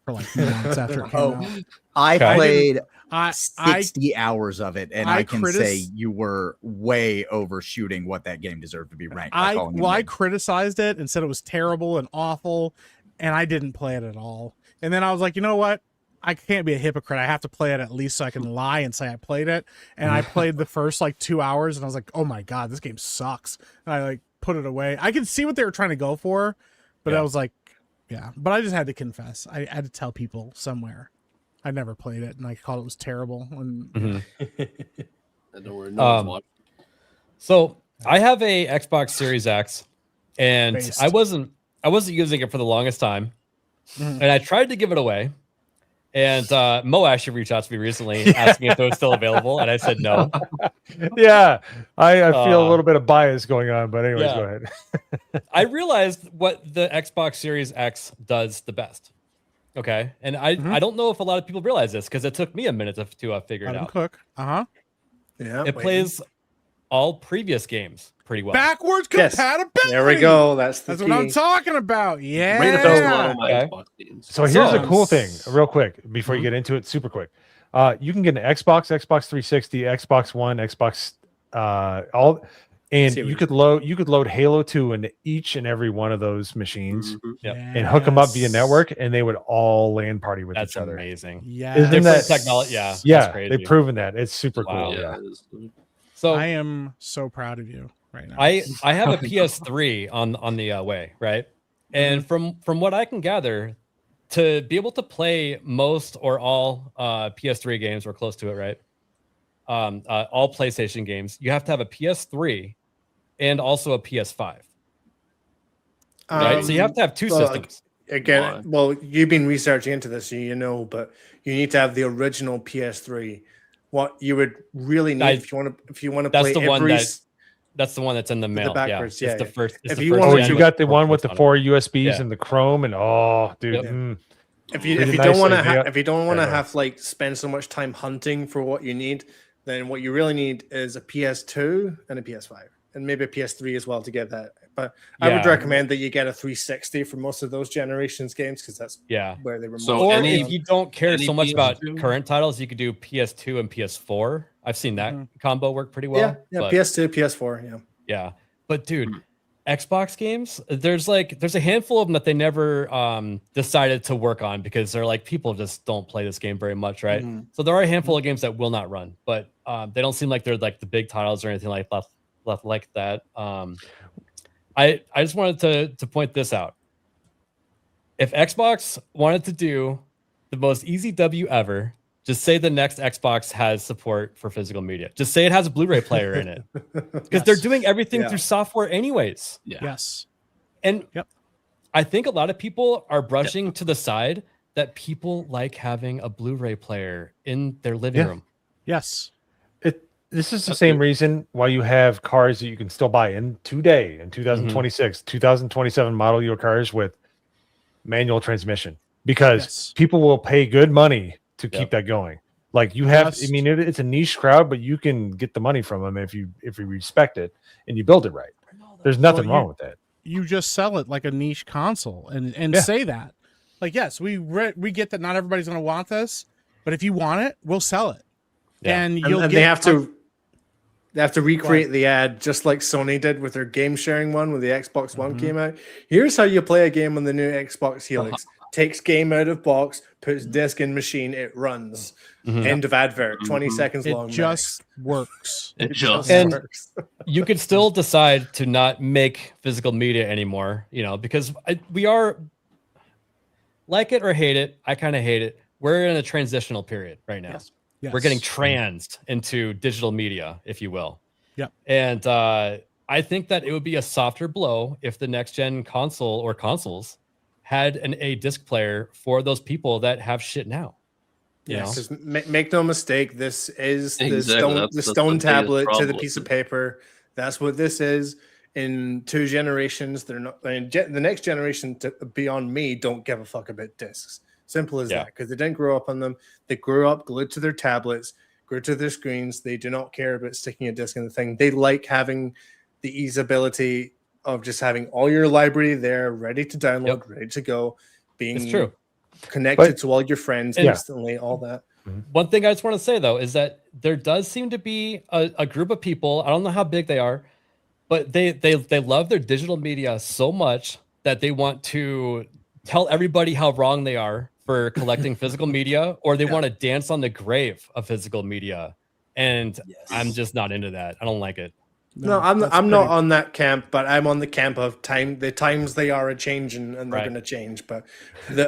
Speaker 10: for like months after it came out.
Speaker 17: I played
Speaker 10: I
Speaker 17: 60 hours of it, and
Speaker 10: I
Speaker 17: I can say you were way overshooting what that game deserved to be ranked.
Speaker 10: I criticized it and said it was terrible and awful, and I didn't play it at all. And then I was like, you know what? I can't be a hypocrite. I have to play it at least so I can lie and say I played it. And I played the first like 2 hours, and I was like, oh my god, this game sucks. And I like put it away. I can see what they were trying to go for, but I was like, yeah. But I just had to confess. I had to tell people somewhere. I never played it, and I called it was terrible. And
Speaker 15: Don't worry, no one's watching.
Speaker 9: So I have a Xbox Series X, and
Speaker 10: Based.
Speaker 9: I wasn't using it for the longest time, and I tried to give it away. And Mo actually reached out to me recently asking if it was still available, and I said no.
Speaker 11: Yeah, I feel a little bit of bias going on, but anyways,
Speaker 9: yeah.
Speaker 11: go ahead.
Speaker 9: I realized what the Xbox Series X does the best. Okay, and I don't know if a lot of people realize this because it took me a minute to figure it
Speaker 10: Let 'em
Speaker 9: out.
Speaker 10: cook.
Speaker 12: Yeah,
Speaker 9: It plays all previous games pretty well.
Speaker 10: Backwards
Speaker 12: Yes.
Speaker 10: compatibility.
Speaker 12: There we go. That's
Speaker 10: what
Speaker 12: key.
Speaker 10: I'm talking about. Yeah.
Speaker 11: So here's the cool thing, real quick, before you get into it, super quick. You can get an Xbox, Xbox 360, Xbox One, Xbox, all, and you could load Halo 2 into each and every one of those machines, and hook them up via network, and they would all LAN party with each other.
Speaker 9: Amazing.
Speaker 10: Yeah.
Speaker 11: Isn't that
Speaker 9: technology? Yeah.
Speaker 11: Yeah,
Speaker 9: that's crazy.
Speaker 11: they've proven that. It's super
Speaker 9: Wow.
Speaker 11: cool. Yeah.
Speaker 9: So
Speaker 10: I am so proud of you right now.
Speaker 9: I have a PS3 on the way, right? And from what I can gather, to be able to play most or all PS3 games or close to it, right? All PlayStation games, you have to have a PS3 and also a PS5. Right? So you have to have two systems.
Speaker 12: Again, well, you've been researching into this, so you know, but you need to have the original PS3. What you would really need if you want to play
Speaker 9: that's the one that's in the mail.
Speaker 12: backwards,
Speaker 9: It's the first. It's
Speaker 12: If
Speaker 9: the
Speaker 12: you
Speaker 9: first
Speaker 12: want-
Speaker 9: gen
Speaker 11: You
Speaker 9: with
Speaker 11: got the one with the
Speaker 9: on it.
Speaker 11: 4 USBs
Speaker 9: Yeah.
Speaker 11: and the Chrome, and dude.
Speaker 9: Yep.
Speaker 12: If you
Speaker 11: Really
Speaker 12: don't
Speaker 11: nice
Speaker 12: want to
Speaker 11: idea.
Speaker 12: if you don't want to
Speaker 11: Yeah.
Speaker 12: have like spend so much time hunting for what you need, then what you really need is a PS2 and a PS5 and maybe a PS3 as well to get that. But I would
Speaker 9: Yeah.
Speaker 12: recommend that you get a 360 for most of those generations games because that's where they were.
Speaker 9: Or if you don't care so much about current titles, you could do PS2 and PS4. I've seen that combo work pretty well.
Speaker 12: yeah,
Speaker 9: but-
Speaker 12: PS2, PS4,
Speaker 9: Yeah. But dude, Xbox games, there's a handful of them that they never decided to work on because they're like, people just don't play this game very much, right? So there are a handful of games that will not run, but they don't seem like they're like the big titles or anything like that. I just wanted to point this out. If Xbox wanted to do the most easy W ever, just say the next Xbox has support for physical media. Just say it has a Blu-ray player in it. Because they're doing everything through software anyways.
Speaker 10: Yes.
Speaker 9: And I think a lot of people are brushing to the side that people like having a Blu-ray player in their living room.
Speaker 10: Yes.
Speaker 11: This is the same reason why you have cars that you can still buy in today in 2026, 2027 model year cars with manual transmission, because people will pay good money to keep that going. Like you have, I mean, it's a niche crowd, but you can get the money from them if you respect it and you build it right. There's nothing wrong with that.
Speaker 10: You just sell it like a niche console and say that. Like, yes, we get that not everybody's going to want this, but if you want it, we'll sell it. And
Speaker 12: and they have to recreate the ad just like Sony did with their game sharing one when the Xbox One came out. Here's how you play a game on the new Xbox Helix. Takes game out of box, puts disc in machine, it runs. End of advert. 20 seconds
Speaker 10: It
Speaker 12: long.
Speaker 10: just works.
Speaker 12: It just
Speaker 9: and
Speaker 12: works.
Speaker 9: You could still decide to not make physical media anymore, because we are, like it or hate it, I kind of hate it. We're in a transitional period right now.
Speaker 10: Yes.
Speaker 9: We're getting transed into digital media, if you will.
Speaker 10: Yep.
Speaker 9: And I think that it would be a softer blow if the next gen console or consoles had a disc player for those people that have shit now.
Speaker 12: Yes, make no mistake. This is the
Speaker 15: Exactly.
Speaker 12: stone
Speaker 15: That's the
Speaker 12: tablet
Speaker 15: biggest
Speaker 12: to the
Speaker 15: problem.
Speaker 12: piece of paper. That's what this is. In 2 generations, they're not. I mean, the next generation beyond me don't give a fuck about discs. Simple as that, because they didn't grow up on them. They grew up glued to their tablets, glued to their screens. They do not care about sticking a disc in the thing. They like having the easeability of just having all your library there, ready to download, ready to go, being
Speaker 9: It's true.
Speaker 12: connected to all your friends instantly, all that.
Speaker 9: One thing I just want to say, though, is that there does seem to be a group of people, I don't know how big they are, but they love their digital media so much that they want to tell everybody how wrong they are for collecting physical media, or they want to dance on the grave of physical media. And I'm just not into that. I don't like it.
Speaker 12: No, I'm not on that camp, but I'm on the camp of time. The times they are a changing, and they're going to change. But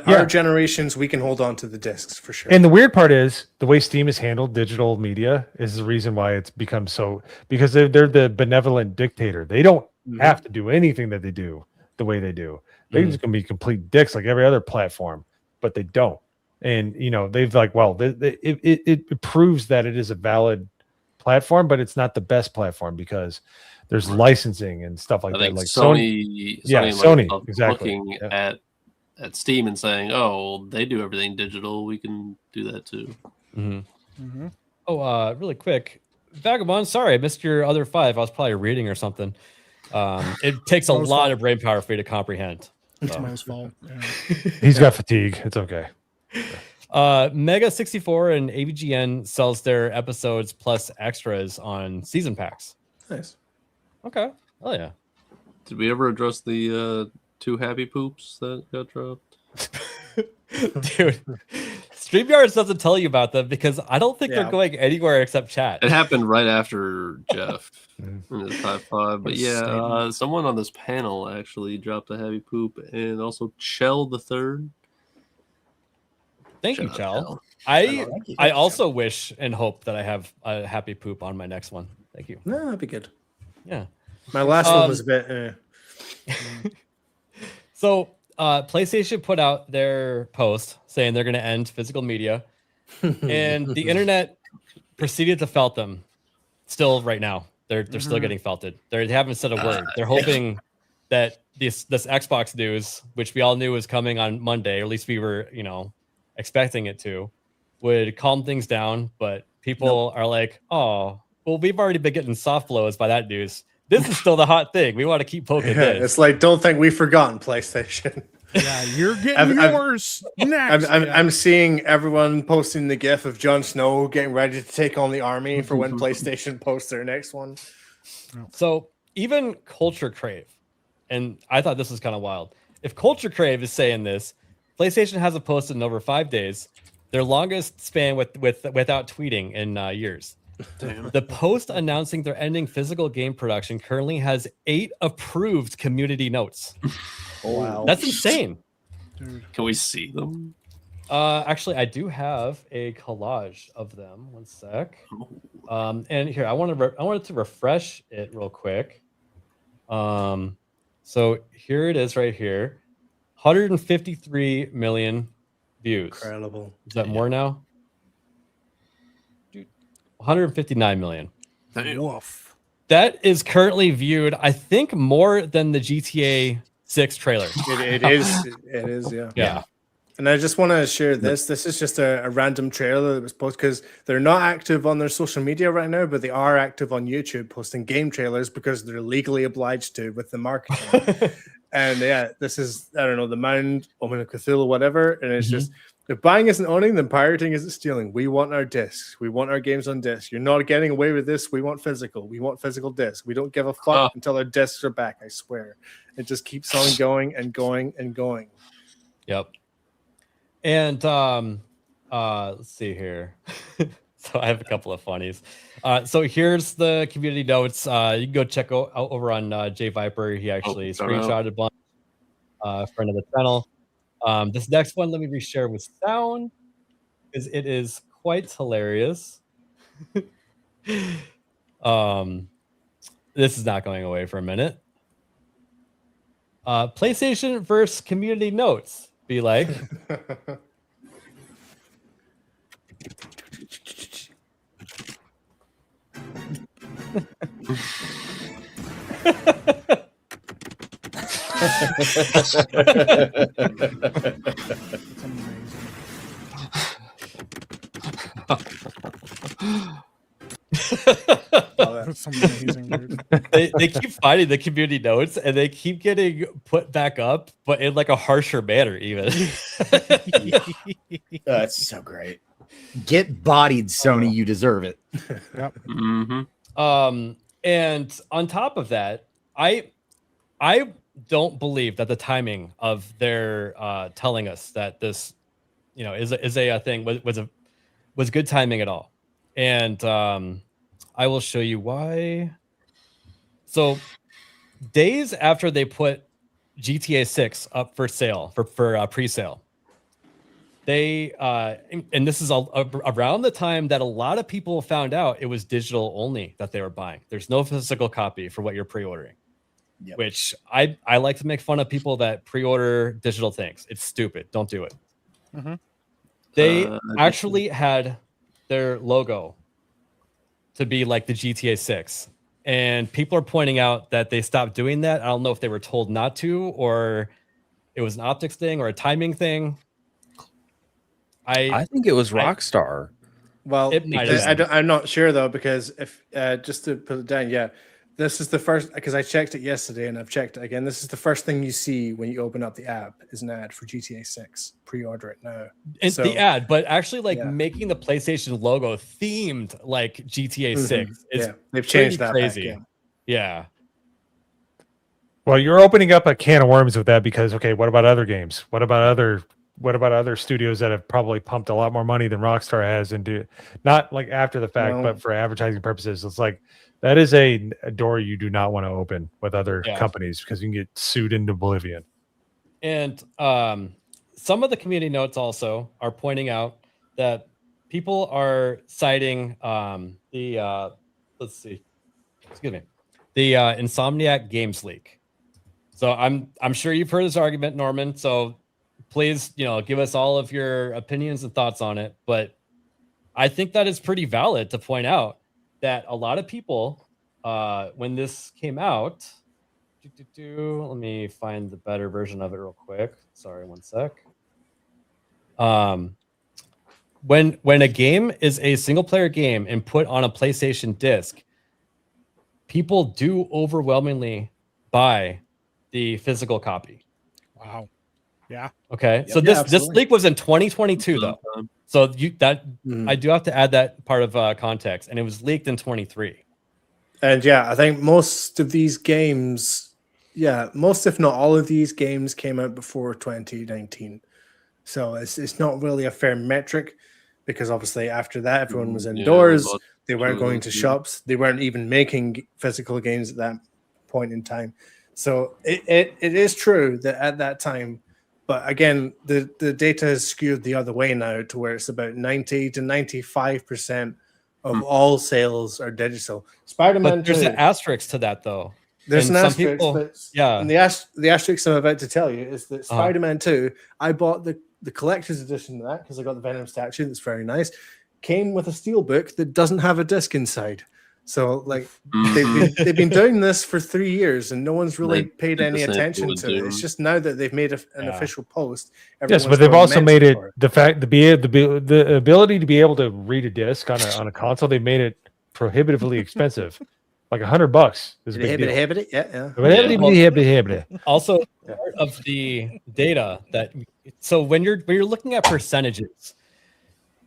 Speaker 12: our generations, we can hold on to the discs for sure.
Speaker 11: And the weird part is the way Steam has handled digital media is the reason why it's become so, because they're the benevolent dictator. They don't have to do anything that they do the way they do. They're just going to be complete dicks like every other platform, but they don't. And they've it proves that it is a valid platform, but it's not the best platform because there's licensing and stuff like
Speaker 15: I
Speaker 11: that.
Speaker 15: think
Speaker 11: Like
Speaker 15: Sony,
Speaker 11: Sony, exactly.
Speaker 15: Looking at Steam and saying, "Oh, they do everything digital. We can do that too."
Speaker 9: Oh, really quick, Vagabond. Sorry, I missed your other 5. I was probably reading or something. It takes a lot of brain power for you to comprehend.
Speaker 10: It's my fault.
Speaker 11: He's got fatigue. It's okay.
Speaker 9: Mega 64 and AVGN sells their episodes plus extras on season packs.
Speaker 12: Nice.
Speaker 9: Okay. Oh yeah.
Speaker 15: Did we ever address the 2 happy poops that got dropped?
Speaker 9: Dude, StreamYard doesn't tell you about them because I don't think they're going anywhere except chat.
Speaker 15: It happened right after Jeff in his top 5. But someone on this panel actually dropped a happy poop, and also Chell the Third.
Speaker 9: Thank you, Chell. I also wish and hope that I have a happy poop on my next one. Thank you.
Speaker 12: No, that'd be good.
Speaker 9: Yeah.
Speaker 12: My last one was a bit.
Speaker 9: So PlayStation put out their post saying they're going to end physical media, and the internet proceeded to felt them. Still, right now, they're still getting felted. They haven't said a word. They're hoping that this Xbox news, which we all knew was coming on Monday, or at least we were, expecting it to, would calm things down. But people are like, "Oh, well, we've already been getting soft blows by that news. This is still the hot thing. We want to keep poking this."
Speaker 12: It's like, don't think we've forgotten PlayStation.
Speaker 10: Yeah, you're getting yours next.
Speaker 12: I'm seeing everyone posting the gif of Jon Snow getting ready to take on the army for when PlayStation posts their next one.
Speaker 9: So even Culture Crave, and I thought this was kind of wild. If Culture Crave is saying this, PlayStation hasn't posted in over 5 days, their longest span without tweeting in years.
Speaker 15: Damn.
Speaker 9: The post announcing they're ending physical game production currently has 8 approved community notes.
Speaker 12: Wow,
Speaker 9: that's insane.
Speaker 15: Can we see them?
Speaker 9: Actually, I do have a collage of them. One sec. And here, I wanted to refresh it real quick. So here it is right here. 153 million views.
Speaker 12: Incredible.
Speaker 9: Is that more now? 159 million.
Speaker 10: Woof.
Speaker 9: That is currently viewed, I think, more than the GTA 6 trailer.
Speaker 12: It is, yeah.
Speaker 9: Yeah.
Speaker 12: And I just want to share this. This is just a random trailer that was posted because they're not active on their social media right now, but they are active on YouTube posting game trailers because they're legally obliged to with the marketing. And yeah, this is, I don't know, the Mound, Omen of Cthulhu, whatever. And it's just If buying isn't owning, then pirating isn't stealing. We want our discs. We want our games on disc. You're not getting away with this. We want physical. We want physical discs. We don't give a fuck until our discs are back. I swear. It just keeps on going and going and going.
Speaker 9: Yep. And let's see here. So I have a couple of funnies. So here's the community notes. You can go check out over on Jay Viper. He actually screenshotted a bunch. Friend of the channel. This next one, let me reshare with sound, because it is quite hilarious. This is not going away for a minute. PlayStation versus community notes. Be like.
Speaker 10: That's amazing, dude.
Speaker 9: They keep finding the community notes and they keep getting put back up, but in like a harsher manner, even.
Speaker 17: That's so great. Get bodied, Sony. You deserve it.
Speaker 10: Yep.
Speaker 15: Mm-hmm.
Speaker 9: And on top of that, I don't believe that the timing of their telling us that this, is a thing was good timing at all. And I will show you why. So days after they put GTA 6 up for sale for pre-sale, they and this is around the time that a lot of people found out it was digital only that they were buying. There's no physical copy for what you're pre-ordering. Yep. Which I like to make fun of people that pre-order digital things. It's stupid. Don't do it.
Speaker 10: Mm-hmm.
Speaker 9: They actually had their logo to be like the GTA 6. And people are pointing out that they stopped doing that. I don't know if they were told not to, or it was an optics thing or a timing thing.
Speaker 5: I think it was Rockstar.
Speaker 12: Well, I'm not sure though, because if just to put it down, this is the first, because I checked it yesterday and I've checked it again. This is the first thing you see when you open up the app is an ad for GTA 6. Pre-order it now.
Speaker 9: It's the ad, but actually making the PlayStation logo themed like GTA 6 is
Speaker 12: they've changed that
Speaker 9: crazy.
Speaker 12: Back,
Speaker 9: yeah.
Speaker 11: Well, you're opening up a can of worms with that because what about other games? What about other studios that have probably pumped a lot more money than Rockstar has and do not like after the fact, but for advertising purposes? It's like that is a door you do not want to open with other companies because you can get sued into oblivion.
Speaker 9: And some of the community notes also are pointing out that people are citing the Insomniac Games leak. So I'm sure you've heard this argument, Norman. So please, give us all of your opinions and thoughts on it. But I think that is pretty valid to point out that a lot of people, when this came out, let me find the better version of it real quick. Sorry, one sec. When a game is a single player game and put on a PlayStation disc, people do overwhelmingly buy the physical copy.
Speaker 10: Wow. Yeah.
Speaker 9: Okay. So this leak was in 2022 though. So I do have to add that part of context, and it was leaked in 23.
Speaker 12: And I think most of these games, most if not all of these games came out before 2019. So it's not really a fair metric because obviously after that everyone was indoors. They weren't going to shops. They weren't even making physical games at that point in time. So it is true that at that time. But again, the data is skewed the other way now to where it's about 90 to 95% of all sales are digital. Spider-Man
Speaker 9: But there's
Speaker 12: 2,
Speaker 9: an asterisk to that, though.
Speaker 12: There's
Speaker 9: And
Speaker 12: an
Speaker 9: some
Speaker 12: asterisk,
Speaker 9: people-
Speaker 12: but
Speaker 9: yeah.
Speaker 12: and the asterisk I'm about to tell you is that Spider-Man 2, I bought the collector's edition of that because I got the Venom statue that's very nice, came with a steelbook that doesn't have a disc inside. So like they've been doing this for 3 years and no one's really paid any attention to it. It's just now that they've made an official post.
Speaker 11: Yes, but they've also made it the ability to be able to read a disc on a console. They made it prohibitively expensive. Like $100 is a big deal.
Speaker 12: Yeah.
Speaker 9: Also, part of the data that so when you're looking at percentages,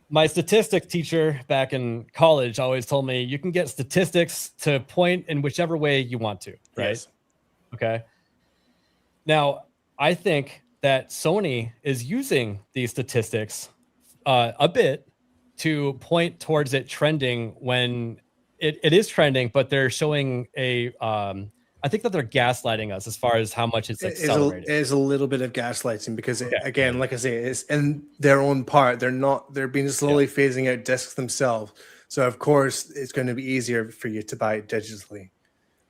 Speaker 9: my statistics teacher back in college always told me you can get statistics to point in whichever way you want to, right?
Speaker 12: Yes.
Speaker 9: Okay. Now, I think that Sony is using these statistics a bit to point towards it trending when it is trending, but they're showing a I think that they're gaslighting us as far as how much it's accelerated.
Speaker 12: It is a little bit of gaslighting because again, like I say, it's in their own part. They're being slowly phasing out discs themselves. So of course it's going to be easier for you to buy it digitally.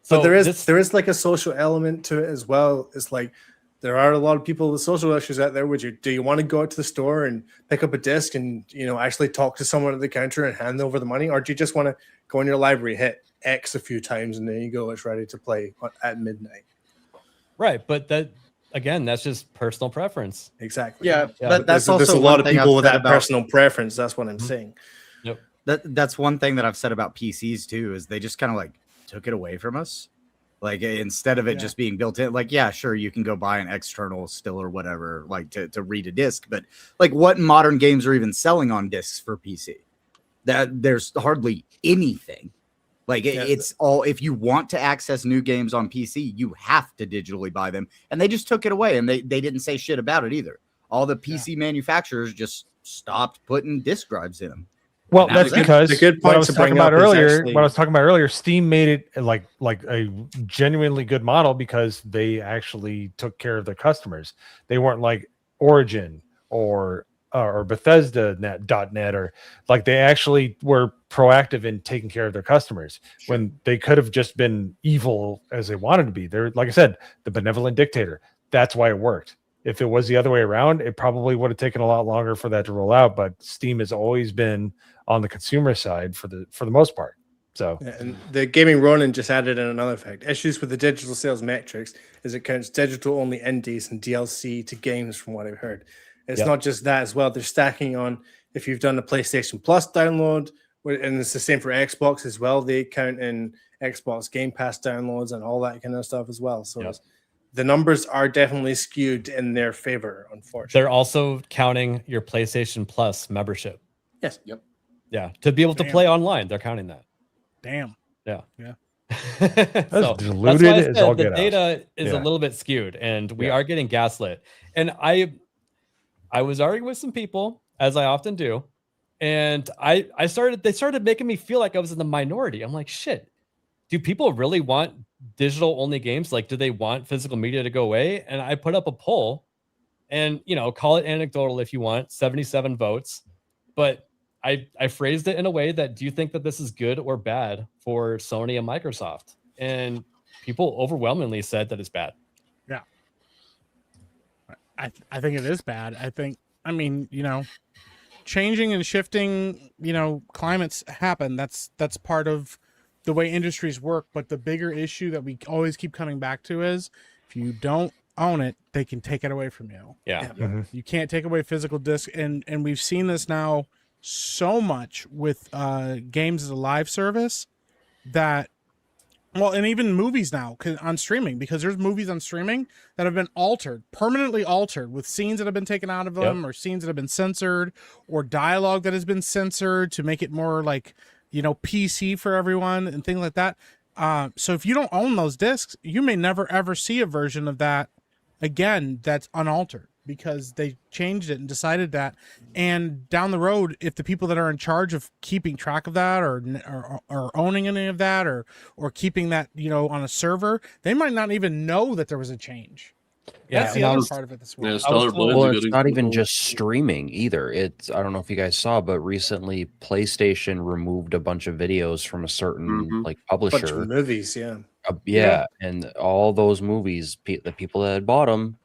Speaker 9: So
Speaker 12: But there is like a social element to it as well. It's like there are a lot of people with social issues out there. Do you want to go out to the store and pick up a disc and actually talk to someone at the counter and hand over the money, or do you just want to go in your library, hit X a few times, and there you go, it's ready to play at midnight?
Speaker 9: Right, but that's just personal preference.
Speaker 12: Exactly.
Speaker 17: Yeah, but that's
Speaker 12: there's
Speaker 17: also
Speaker 12: a lot
Speaker 17: one
Speaker 12: of
Speaker 17: thing
Speaker 12: people
Speaker 17: I've
Speaker 12: with
Speaker 17: said
Speaker 12: that
Speaker 17: about-
Speaker 12: personal preference. That's what I'm saying.
Speaker 9: Yep.
Speaker 17: That's one thing that I've said about PCs too, is they just kind of like took it away from us. Like instead of it just being built in, like, yeah, sure, you can go buy an external still or whatever, like to read a disc. But like what modern games are even selling on discs for PC? That there's hardly anything. Like it's all, if you want to access new games on PC, you have to digitally buy them. And they just took it away, and they didn't say shit about it either. All the PC manufacturers just stopped putting disk drives in them.
Speaker 11: Well,
Speaker 17: And
Speaker 11: that's
Speaker 17: that was
Speaker 11: because
Speaker 12: the good
Speaker 11: what I
Speaker 12: point
Speaker 11: was
Speaker 12: to
Speaker 11: talking
Speaker 12: bring
Speaker 11: about
Speaker 12: up is
Speaker 11: earlier.
Speaker 12: actually-
Speaker 11: What I was talking about earlier, Steam made it like a genuinely good model because they actually took care of their customers. They weren't like Origin or Bethesda.net, or like they actually were proactive in taking care of their customers when they could have just been evil as they wanted to be. They're, like I said, the benevolent dictator. That's why it worked. If it was the other way around, it probably would have taken a lot longer for that to roll out. But Steam has always been on the consumer side for the most part. So
Speaker 12: And the Gaming Ronin just added in another fact. Issues with the digital sales metrics is it counts digital only indies and DLC to games, from what I've heard. It's not just that as well. They're stacking on if you've done a PlayStation Plus download, and it's the same for Xbox as well. They count in Xbox Game Pass downloads and all that kind of stuff as well. So the numbers are definitely skewed in their favor, unfortunately.
Speaker 9: They're also counting your PlayStation Plus membership.
Speaker 12: Yes.
Speaker 7: Yep.
Speaker 9: Yeah, to be able to play online, they're counting that.
Speaker 10: Damn.
Speaker 9: Yeah.
Speaker 10: Yeah.
Speaker 11: That's
Speaker 9: that's
Speaker 11: diluted
Speaker 9: why I
Speaker 11: as
Speaker 9: said
Speaker 11: all
Speaker 9: the
Speaker 11: get out.
Speaker 9: data is a
Speaker 11: Yeah.
Speaker 9: little bit skewed, and we are getting gaslit. And I was arguing with some people, as I often do, and they started making me feel like I was in the minority. I'm like, shit, do people really want digital only games? Like, do they want physical media to go away? And I put up a poll, and call it anecdotal if you want, 77 votes, but I phrased it in a way that, do you think that this is good or bad for Sony and Microsoft? And people overwhelmingly said that it's bad.
Speaker 10: Yeah. I think it is bad. I mean, changing and shifting, climates happen. That's part of the way industries work. But the bigger issue that we always keep coming back to is, if you don't own it, they can take it away from you.
Speaker 9: Yeah.
Speaker 10: You can't take away physical disc. And we've seen this now so much with games as a live service that, well, and even movies now on streaming, because there's movies on streaming that have been permanently altered, with scenes that have been taken out of them, or scenes that have been censored, or dialogue that has been censored to make it more like, PC for everyone and things like that. So if you don't own those discs, you may never ever see a version of that again that's unaltered, because they changed it and decided that. And down the road, if the people that are in charge of keeping track of that or owning any of that or keeping that, on a server, they might not even know that there was a change. That's the other part of it that's weird.
Speaker 5: Well, it's not even just streaming either. I don't know if you guys saw, but recently PlayStation removed a bunch of videos from a certain publisher.
Speaker 12: Bunch of movies,
Speaker 5: yeah, and all those movies, the people that had bought them,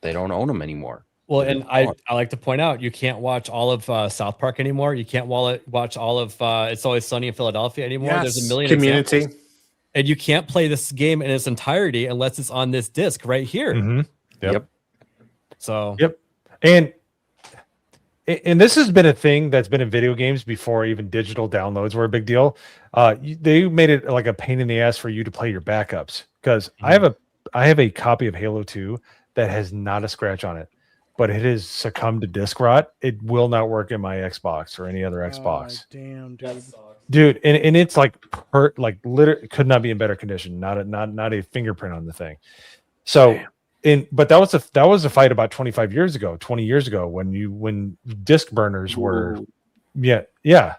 Speaker 5: they don't own them anymore.
Speaker 9: Well, and I like to point out, you can't watch all of South Park anymore. You can't watch all of It's Always Sunny in Philadelphia anymore.
Speaker 12: Yes.
Speaker 9: There's a million
Speaker 12: Community.
Speaker 9: examples. And you can't play this game in its entirety unless it's on this disc right here.
Speaker 11: Yep.
Speaker 9: So
Speaker 11: Yep. And and this has been a thing that's been in video games before even digital downloads were a big deal. They made it like a pain in the ass for you to play your backups because I have a copy of Halo 2 that has not a scratch on it, but it has succumbed to disk rot. It will not work in my Xbox or any other Xbox.
Speaker 10: Damn, dude.
Speaker 11: Dude, and it's like literally could not be in better condition. Not a fingerprint on the thing. So but that was a fight about 25 years ago, 20 years ago when disc burners were yeah.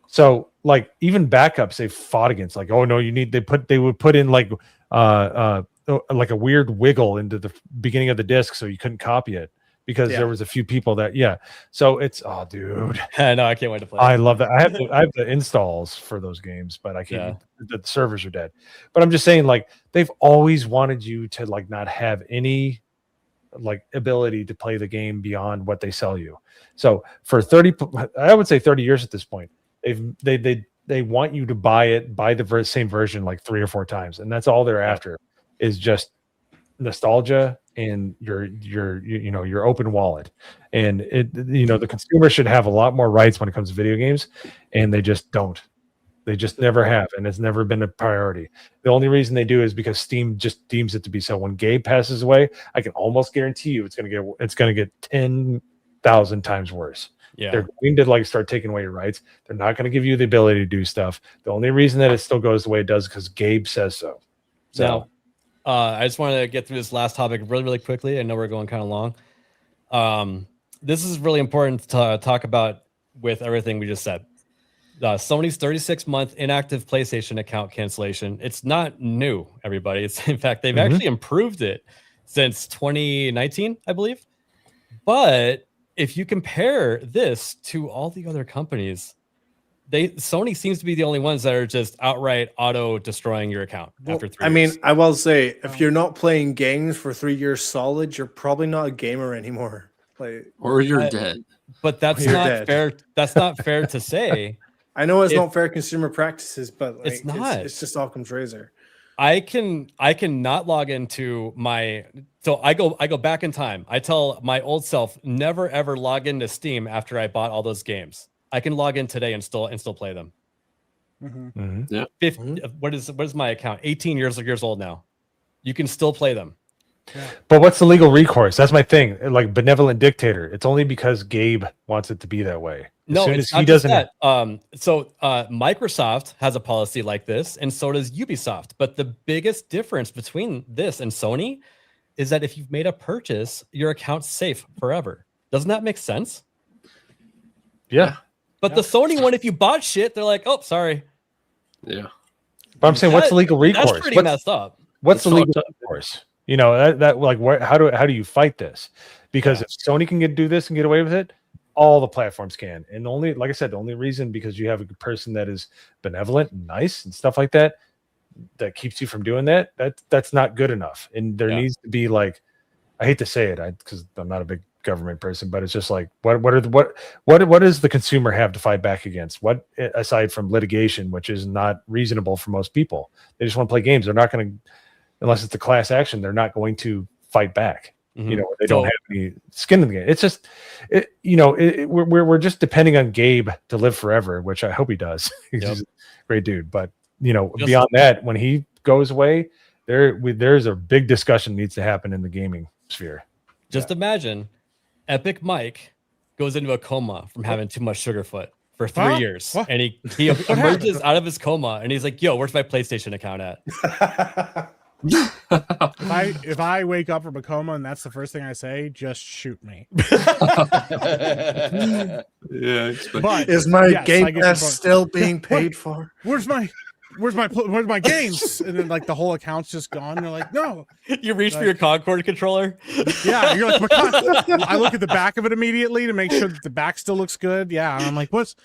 Speaker 11: So like even backups they fought against, like, oh no, they would put in like a weird wiggle into the beginning of the disc so you couldn't copy it because there was a few people that so it's dude.
Speaker 9: No, I can't wait to play.
Speaker 11: I love that. I have the installs for those games, but I can't. The servers are dead. But I'm just saying, like, they've always wanted you to like not have any like ability to play the game beyond what they sell you. So for 30, I would say 30 years at this point, they want you to buy the same version like 3 or 4 times, and that's all they're after is just nostalgia and your open wallet. And the consumer should have a lot more rights when it comes to video games, and they just don't. They just never have, and it's never been a priority. The only reason they do is because Steam just deems it to be so. When Gabe passes away, I can almost guarantee you it's gonna get 10,000 times worse.
Speaker 9: Yeah.
Speaker 11: They're going to like start taking away your rights. They're not going to give you the ability to do stuff. The only reason that it still goes the way it does is because Gabe says so.
Speaker 9: Now, I just want to get through this last topic really, really quickly. I know we're going kind of long. This is really important to talk about with everything we just said. Sony's 36-month inactive PlayStation account cancellation. It's not new, everybody. It's in fact, they've actually improved it since 2019, I believe. But if you compare this to all the other companies, Sony seems to be the only ones that are just outright auto destroying your account after 3 years.
Speaker 12: mean, I will say, if you're not playing games for 3 years solid, you're probably not a gamer anymore.
Speaker 15: Or you're dead.
Speaker 9: But that's not fair. That's not fair to say.
Speaker 12: I know it's not fair consumer practices, but like,
Speaker 9: it's not.
Speaker 12: It's just Occam's razor.
Speaker 9: I can not log into my. So I go back in time. I tell my old self never ever log into Steam after I bought all those games. I can log in today and still play them.
Speaker 15: Yeah.
Speaker 9: 50, what is my account? 18 years old now. You can still play them.
Speaker 11: But what's the legal recourse? That's my thing. Like benevolent dictator. It's only because Gabe wants it to be that way.
Speaker 9: No,
Speaker 11: soon
Speaker 9: it's
Speaker 11: as he
Speaker 9: not just
Speaker 11: doesn't.
Speaker 9: that. Microsoft has a policy like this, and so does Ubisoft. But the biggest difference between this and Sony is that if you've made a purchase, your account's safe forever. Doesn't that make sense?
Speaker 11: Yeah.
Speaker 9: But the Sony one, if you bought shit, they're like, oh, sorry.
Speaker 15: Yeah.
Speaker 11: But I'm saying, what's the legal recourse?
Speaker 9: That's pretty messed up.
Speaker 11: What's the legal recourse? You know, that like, how do you fight this? Because if Sony can do this and get away with it, all the platforms can. And only, like I said, the only reason because you have a person that is benevolent and nice and stuff like that, that keeps you from doing that. That's not good enough. And there needs to be like, I hate to say it, because I'm not a big government person, but it's just like, what does the consumer have to fight back against? What, aside from litigation, which is not reasonable for most people, they just want to play games. They're not going to, unless it's a class action, they're not going to fight back. You know, they don't have any skin in the game. It's just, we're just depending on Gabe to live forever, which I hope he does. He's a great dude. But beyond that, when he goes away, there's a big discussion needs to happen in the gaming sphere.
Speaker 9: Just imagine Epic Mike goes into a coma from having too much Sugarfoot for 3 years. And he emerges out of his coma and he's like, yo, where's my PlayStation account at?
Speaker 10: If I wake up from a coma and that's the first thing I say, just shoot me.
Speaker 15: Yeah,
Speaker 10: but
Speaker 12: is my game pass still being paid for?
Speaker 10: Where's my games? And then like the whole account's just gone. You're like, no.
Speaker 9: You reach for your Concord controller.
Speaker 10: Yeah, you're like, I look at the back of it immediately to make sure that the back still looks good. Yeah, and I'm like, what's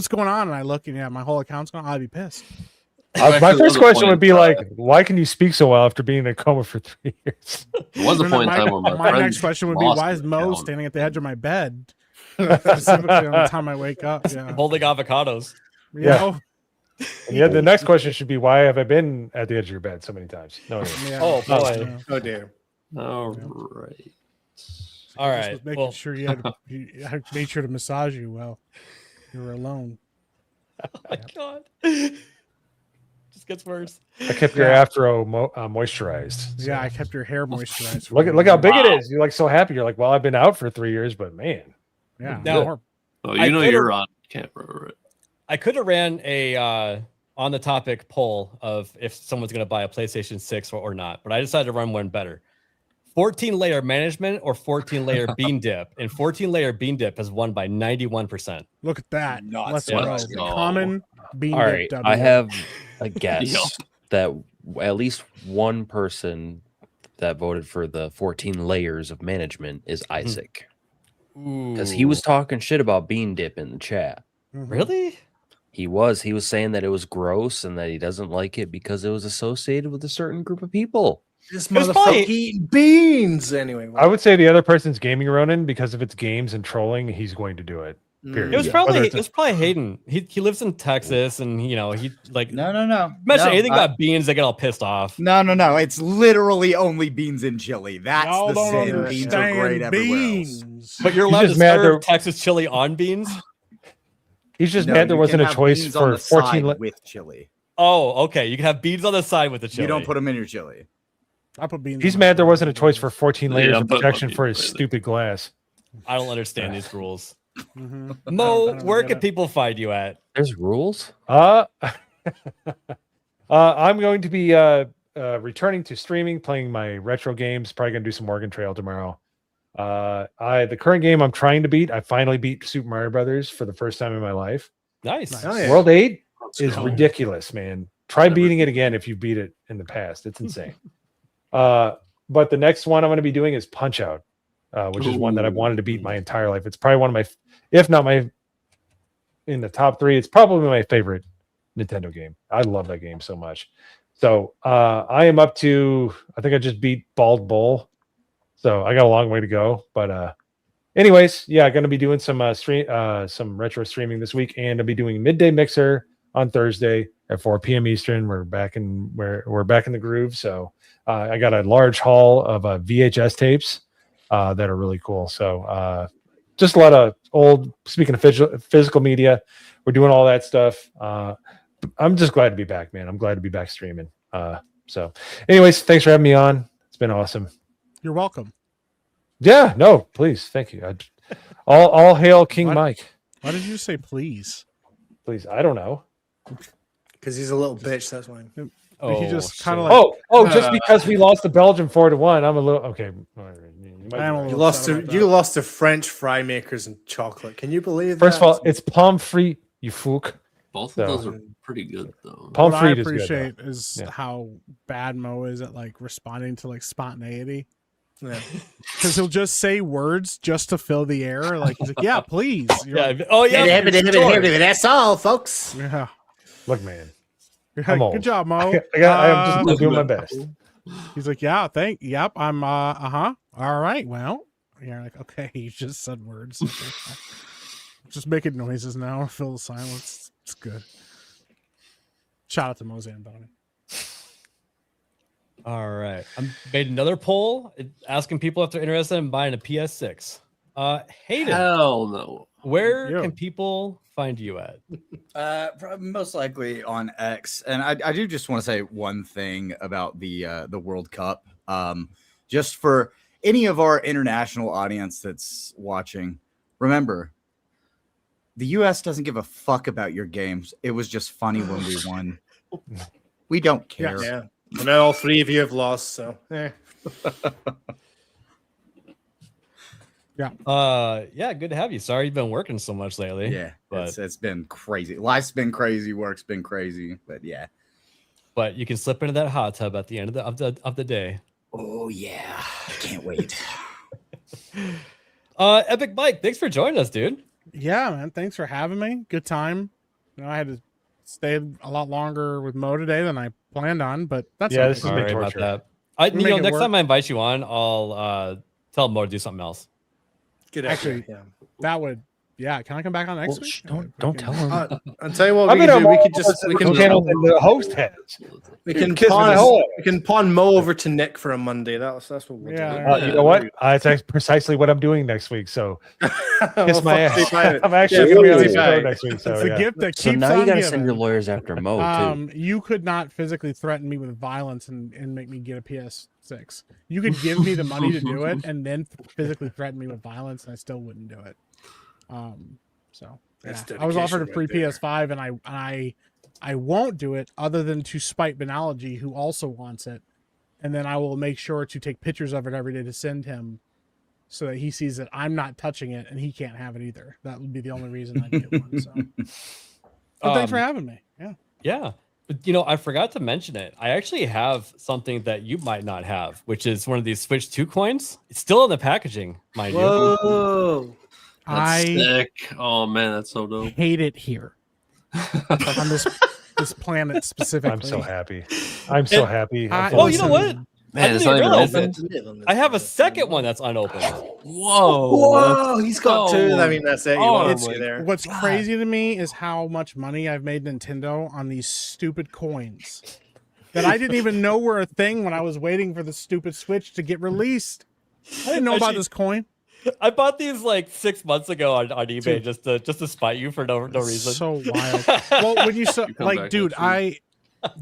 Speaker 10: going on? And I look and my whole account's gone. I'd be pissed.
Speaker 11: My first question would be like, why can you speak so well after being in a coma for 3 years?
Speaker 15: There was a point in time where
Speaker 10: my next question would be, why is Mo standing at the edge of my bed? Specifically on the time I wake up. Yeah.
Speaker 9: Holding avocados.
Speaker 11: Yeah. The next question should be, why have I been at the edge of your bed so many times? No.
Speaker 9: Oh boy.
Speaker 12: Oh dear.
Speaker 15: All right.
Speaker 9: All
Speaker 10: I just
Speaker 9: right.
Speaker 10: was making
Speaker 9: Well,
Speaker 10: sure I made sure to massage you while you were alone.
Speaker 9: oh my God. Just gets worse.
Speaker 11: I kept your afro moisturized.
Speaker 10: Yeah, I kept your hair moisturized. for
Speaker 11: Look
Speaker 10: you.
Speaker 11: how big it is. You're like so happy. You're like, well, I've been out for 3 years, but man.
Speaker 10: Yeah.
Speaker 9: Now,
Speaker 15: Oh,
Speaker 9: I
Speaker 15: you know
Speaker 9: could've-
Speaker 15: you're on camera, right?
Speaker 9: I could have ran a on the topic poll of if someone's going to buy a PlayStation 6 or not, but I decided to run one better. 14-layer management or 14-layer bean dip, and 14-layer bean dip has won by 91%.
Speaker 10: Look at that. Let's
Speaker 9: Yeah.
Speaker 10: go.
Speaker 9: Let's
Speaker 10: The
Speaker 9: go.
Speaker 10: common bean
Speaker 5: All
Speaker 10: dip
Speaker 5: right,
Speaker 10: W.
Speaker 5: I have a
Speaker 10: Yep.
Speaker 5: guess that at least one person that voted for the 14 layers of management is Isaac, because he was talking shit about bean dip in the chat.
Speaker 9: Really?
Speaker 5: He was saying that it was gross and that he doesn't like it because it was associated with a certain group of people.
Speaker 12: This
Speaker 11: It was
Speaker 12: motherfucker
Speaker 11: probably-
Speaker 12: eating beans anyway.
Speaker 11: I would say the other person's gaming Ronin because if it's games and trolling, he's going to do it. Period.
Speaker 9: It was
Speaker 11: Whether
Speaker 9: probably Hayden. He lives in Texas, and he like
Speaker 17: no.
Speaker 9: Mention
Speaker 17: No,
Speaker 9: anything
Speaker 17: I-
Speaker 9: about beans, they get all pissed off.
Speaker 17: No. It's literally only beans and chili. That's
Speaker 10: Y'all
Speaker 17: the
Speaker 10: don't
Speaker 17: sin. Beans are great
Speaker 10: understand
Speaker 17: everywhere else.
Speaker 10: beans.
Speaker 9: But you're
Speaker 11: He's
Speaker 9: allowed to
Speaker 11: just mad
Speaker 9: serve
Speaker 11: there-
Speaker 9: Texas chili on beans.
Speaker 11: He's just
Speaker 17: No,
Speaker 11: mad there
Speaker 17: you
Speaker 11: wasn't
Speaker 17: can
Speaker 11: a
Speaker 17: have
Speaker 11: choice
Speaker 17: beans on
Speaker 11: for
Speaker 17: the
Speaker 11: 14.
Speaker 17: side with chili.
Speaker 9: Oh, okay. You can have beans on the side with the chili.
Speaker 17: You don't put them in your chili.
Speaker 10: I put beans.
Speaker 11: He's mad there wasn't a choice for 14
Speaker 15: Yeah,
Speaker 11: layers
Speaker 15: I'm
Speaker 11: of
Speaker 15: putting my
Speaker 11: protection
Speaker 15: beans
Speaker 11: for his
Speaker 15: right there.
Speaker 11: stupid glass.
Speaker 9: I don't understand these rules.
Speaker 10: Mhm.
Speaker 9: Mo, where can people find you at?
Speaker 5: There's rules.
Speaker 11: I'm going to be returning to streaming, playing my retro games. Probably gonna do some Oregon Trail tomorrow. The current game I'm trying to beat, I finally beat Super Mario Brothers for the first time in my life.
Speaker 9: Nice.
Speaker 12: Oh, yeah.
Speaker 11: World 8 is
Speaker 15: go.
Speaker 11: ridiculous, man. Try beating it again if you beat it in the past. It's insane. But the next one I'm going to be doing is Punch Out, which is one that I've wanted to beat my entire life. It's probably one of my, if not my, in the top 3, it's probably my favorite Nintendo game. I love that game so much. So I am up to, I think I just beat Bald Bull. So I got a long way to go. But anyways, yeah, going to be doing some some retro streaming this week, and I'll be doing Midday Mixer on Thursday at 4 p.m. Eastern. We're back in the groove. So I got a large haul of VHS tapes that are really cool. So just a lot of old, speaking of physical media, we're doing all that stuff. I'm just glad to be back, man. I'm glad to be back streaming. So anyways, thanks for having me on. It's been awesome.
Speaker 10: You're welcome.
Speaker 11: Yeah, no, please. Thank you. All hail King Mike.
Speaker 10: Why did you say please?
Speaker 11: Please. I don't know.
Speaker 12: Because he's a little bitch. That's why.
Speaker 10: He just kind of like.
Speaker 11: Just because we lost to Belgium 4-1, I'm a little okay.
Speaker 12: You lost to French fry makers and chocolate. Can you believe that?
Speaker 11: First of all, it's palm free, you fook.
Speaker 15: Both of those are pretty good, though.
Speaker 11: Palm
Speaker 10: what I
Speaker 11: free is good.
Speaker 10: appreciate
Speaker 11: though.
Speaker 10: is
Speaker 11: Yeah.
Speaker 10: how bad Mo is at like responding to like spontaneity.
Speaker 12: Yeah.
Speaker 10: Because he'll just say words just to fill the air. Like he's like, "Yeah, please." You're
Speaker 9: Yeah.
Speaker 10: like,
Speaker 9: Oh yeah.
Speaker 12: That's all, folks.
Speaker 10: yeah.
Speaker 11: Look, man.
Speaker 10: You're
Speaker 11: I'm
Speaker 10: like,
Speaker 11: old.
Speaker 10: good job, Mo.
Speaker 11: I'm just doing my best.
Speaker 10: He's like, "Yeah, yep, I'm all right, well." You're like, "Okay, you just said words." Okay. Just making noises now, fill the silence. It's good. Shout out to Mozan Bonnie.
Speaker 9: All right. I made another poll asking people if they're interested in buying a PS6. Hayden.
Speaker 15: Hell no.
Speaker 9: Where can people find you at?
Speaker 17: Most likely on X. And I do just want to say one thing about the World Cup. Just for any of our international audience that's watching, remember, the U.S. doesn't give a fuck about your games. It was just funny when we won. We don't care.
Speaker 12: Yeah. And then all 3 of you have lost. So.
Speaker 10: Yeah.
Speaker 9: Yeah, good to have you. Sorry you've been working so much lately.
Speaker 17: Yeah,
Speaker 9: but
Speaker 17: it's been crazy. Life's been crazy. Work's been crazy. But yeah.
Speaker 9: But you can slip into that hot tub at the end of the day.
Speaker 17: Oh yeah, I can't wait.
Speaker 9: Epic Mike, thanks for joining us, dude.
Speaker 10: Yeah, man. Thanks for having me. Good time. I had to stay a lot longer with Mo today than I planned on, but that's
Speaker 11: Yeah,
Speaker 10: okay.
Speaker 11: this is big torture.
Speaker 9: That.
Speaker 10: We'll make it
Speaker 9: Next
Speaker 10: work.
Speaker 9: time I invite you on, I'll tell Mo to do something else.
Speaker 12: Good
Speaker 10: Actually,
Speaker 12: idea.
Speaker 10: that would Yeah, can I come back on next week?
Speaker 5: Don't tell him.
Speaker 12: I'll tell you what
Speaker 11: I
Speaker 12: we
Speaker 11: mean,
Speaker 12: can
Speaker 11: I'm
Speaker 12: do. We
Speaker 11: all
Speaker 12: could just
Speaker 11: the channel that the host has.
Speaker 12: we can
Speaker 11: Kiss my
Speaker 12: pawn
Speaker 11: hole.
Speaker 12: we can pawn Mo over to Nick for a Monday. That's what we'll do.
Speaker 11: You know what? It's precisely what I'm doing next week. So kiss my ass.
Speaker 12: fine.
Speaker 11: I'm actually
Speaker 12: Yeah,
Speaker 11: going to be on
Speaker 12: we'll
Speaker 11: the
Speaker 12: see
Speaker 11: show
Speaker 12: fine.
Speaker 11: next week. So
Speaker 10: It's a
Speaker 11: yeah.
Speaker 10: gift that
Speaker 5: So
Speaker 10: keeps
Speaker 5: now you
Speaker 10: on
Speaker 5: got to
Speaker 10: giving.
Speaker 5: send your lawyers after Mo too.
Speaker 10: You could not physically threaten me with violence and make me get a PS6. You could give me the money to do it and then physically threaten me with violence, and I still wouldn't do it. So
Speaker 12: That's
Speaker 10: yeah. I was offered a free
Speaker 12: dedication right there.
Speaker 10: PS5, and I won't do it other than to spite Benology, who also wants it, and then I will make sure to take pictures of it every day to send him, so that he sees that I'm not touching it and he can't have it either. That would be the only reason I'd get one. So, but thanks for having me. Yeah.
Speaker 9: Yeah. But, you know, I forgot to mention it. I actually have something that you might not have, which is one of these Switch 2 coins. It's still in the packaging, mind you.
Speaker 12: Whoa.
Speaker 15: That's sick. Oh man, that's so dope.
Speaker 10: Hate it here on this planet specifically.
Speaker 11: I'm so happy. I'm so happy.
Speaker 9: Oh, you know what?
Speaker 15: Man, it's not even open.
Speaker 9: I have a second one that's unopened.
Speaker 12: Whoa, he's got two. I mean, that's it. You want to see
Speaker 10: It's,
Speaker 12: there.
Speaker 10: what's crazy to me is how much money I've made Nintendo on these stupid coins that I didn't even know were a thing when I was waiting for the stupid Switch to get released. I didn't know about this coin.
Speaker 9: I bought these like 6 months ago on eBay just to spite you for no reason.
Speaker 10: So wild. Well, when you saw, like, dude,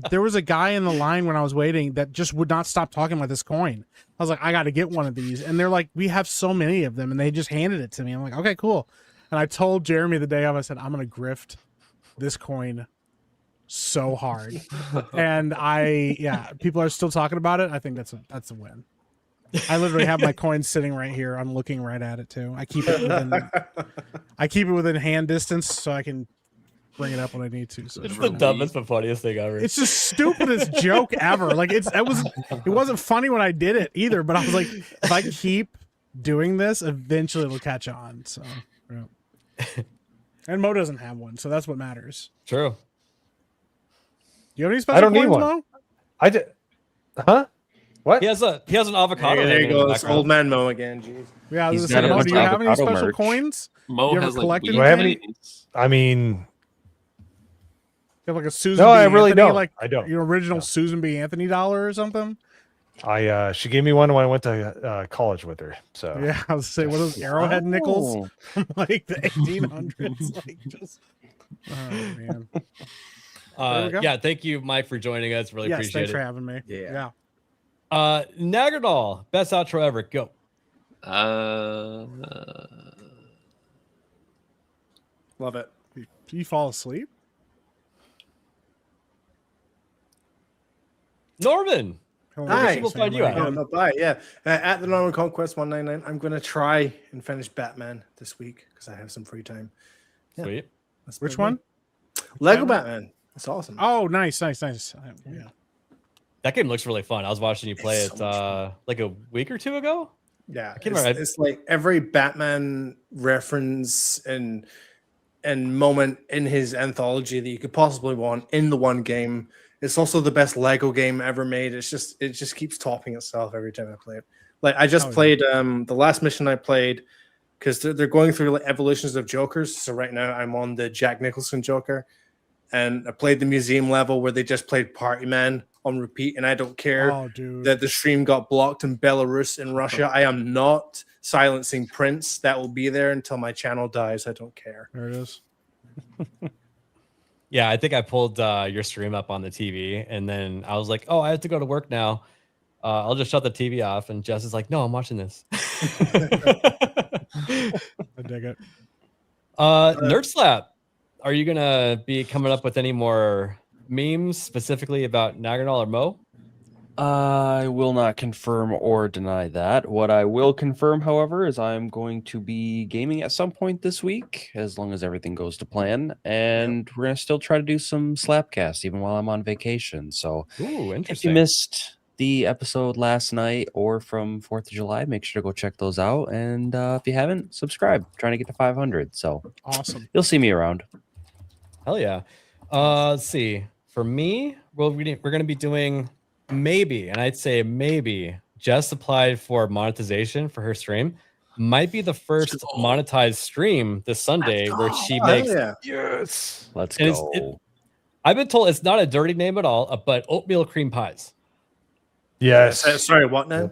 Speaker 10: there was a guy in the line when I was waiting that just would not stop talking about this coin. I was like, I got to get one of these, and they're like, we have so many of them, and they just handed it to me. I'm like, okay, cool. And I told Jeremy the day of, I said, I'm gonna grift this coin so hard, and people are still talking about it. I think that's a win. I literally have my coin sitting right here. I'm looking right at it too. I keep it within hand distance so I can bring it up when I need to. So
Speaker 9: it's the dumbest but funniest thing ever.
Speaker 10: It's the stupidest joke ever. Like it wasn't funny when I did it either, but I was like, if I keep doing this, eventually it'll catch on. So yeah. And Mo doesn't have one, so that's what matters.
Speaker 9: True.
Speaker 10: Do you have any special
Speaker 11: I don't need
Speaker 10: coins,
Speaker 11: one.
Speaker 10: Mo?
Speaker 11: I did. Huh? What?
Speaker 9: He has an avocado.
Speaker 12: There you
Speaker 9: hanging in
Speaker 12: go.
Speaker 9: the
Speaker 12: It's
Speaker 9: background.
Speaker 12: old man Mo again. Jeez.
Speaker 10: Yeah, I was
Speaker 5: He's
Speaker 10: gonna say,
Speaker 5: got a
Speaker 10: Mo,
Speaker 5: bunch
Speaker 10: do you
Speaker 5: of
Speaker 10: have any
Speaker 5: avocado
Speaker 10: special
Speaker 5: merch.
Speaker 10: coins?
Speaker 15: Mo
Speaker 10: You ever
Speaker 15: has like
Speaker 10: collected
Speaker 15: weed
Speaker 11: Do I have
Speaker 10: anything?
Speaker 11: any? I mean,
Speaker 10: You have like a Susan
Speaker 11: No,
Speaker 10: B.
Speaker 11: I really
Speaker 10: Anthony,
Speaker 11: don't.
Speaker 10: like
Speaker 11: I don't.
Speaker 10: your original Susan B. Anthony dollar or something.
Speaker 11: she gave me one when I went to college with her. So
Speaker 10: Yeah, I was say what are those arrowhead nickels
Speaker 5: Oh.
Speaker 10: from like the 1800s. Like just, oh man. There we go.
Speaker 9: Yeah, thank you, Mike, for joining us. Really
Speaker 10: Yes,
Speaker 9: appreciate
Speaker 10: thanks
Speaker 9: it.
Speaker 10: for having me. Yeah.
Speaker 9: Nagardal, best outro ever. Go.
Speaker 12: Love it.
Speaker 10: Do you fall asleep?
Speaker 9: Norman.
Speaker 12: Hi.
Speaker 9: We'll find you out.
Speaker 12: Bye. Yeah. At the Norman Conquest 199, I'm going to try and finish Batman this week because I have some free time. Yeah.
Speaker 9: Sweet.
Speaker 12: That's
Speaker 10: Which
Speaker 12: my
Speaker 10: one?
Speaker 12: Lego Batman. It's awesome.
Speaker 10: Oh, nice. Yeah.
Speaker 9: That game looks really fun. I was watching you play
Speaker 12: It's
Speaker 9: it
Speaker 12: so
Speaker 9: like a week or two ago.
Speaker 12: Yeah.
Speaker 9: I can't remember.
Speaker 12: It's like every Batman reference and moment in his anthology that you could possibly want in the one game. It's also the best Lego game ever made. It just keeps topping itself every time I play it. Like I just played the last mission I played because they're going through like evolutions of Jokers. So right now I'm on the Jack Nicholson Joker, and I played the museum level where they just played Party Man on repeat, and I don't care that the stream got blocked in Belarus and Russia. I am not silencing Prince. That will be there until my channel dies. I don't care.
Speaker 10: There it is.
Speaker 9: Yeah, I think I pulled your stream up on the TV, and then I was like, "Oh, I have to go to work now. I'll just shut the TV off." And Jess is like, "No, I'm watching this."
Speaker 10: I dig it.
Speaker 9: Nerd Slap, are you gonna be coming up with any more memes specifically about Nagardal or Mo?
Speaker 5: I will not confirm or deny that. What I will confirm, however, is I'm going to be gaming at some point this week, as long as everything goes to plan. And we're going to still try to do some Slapcast even while I'm on vacation. So
Speaker 9: Ooh,
Speaker 5: if
Speaker 9: interesting.
Speaker 5: you missed the episode last night or from 4th of July, make sure to go check those out. And if you haven't, subscribe. Trying to get to 500. So
Speaker 10: awesome.
Speaker 5: You'll see me around.
Speaker 9: Hell yeah. Let's see. For me, we're going to be doing maybe, and I'd say maybe, Jess applied for monetization for her stream. might be the first monetized stream this Sunday where she makes.
Speaker 11: Yes.
Speaker 5: Let's
Speaker 9: and
Speaker 5: go.
Speaker 9: I've been told it's not a dirty name at all, but oatmeal cream pies.
Speaker 11: Yes.
Speaker 12: Sorry, what now?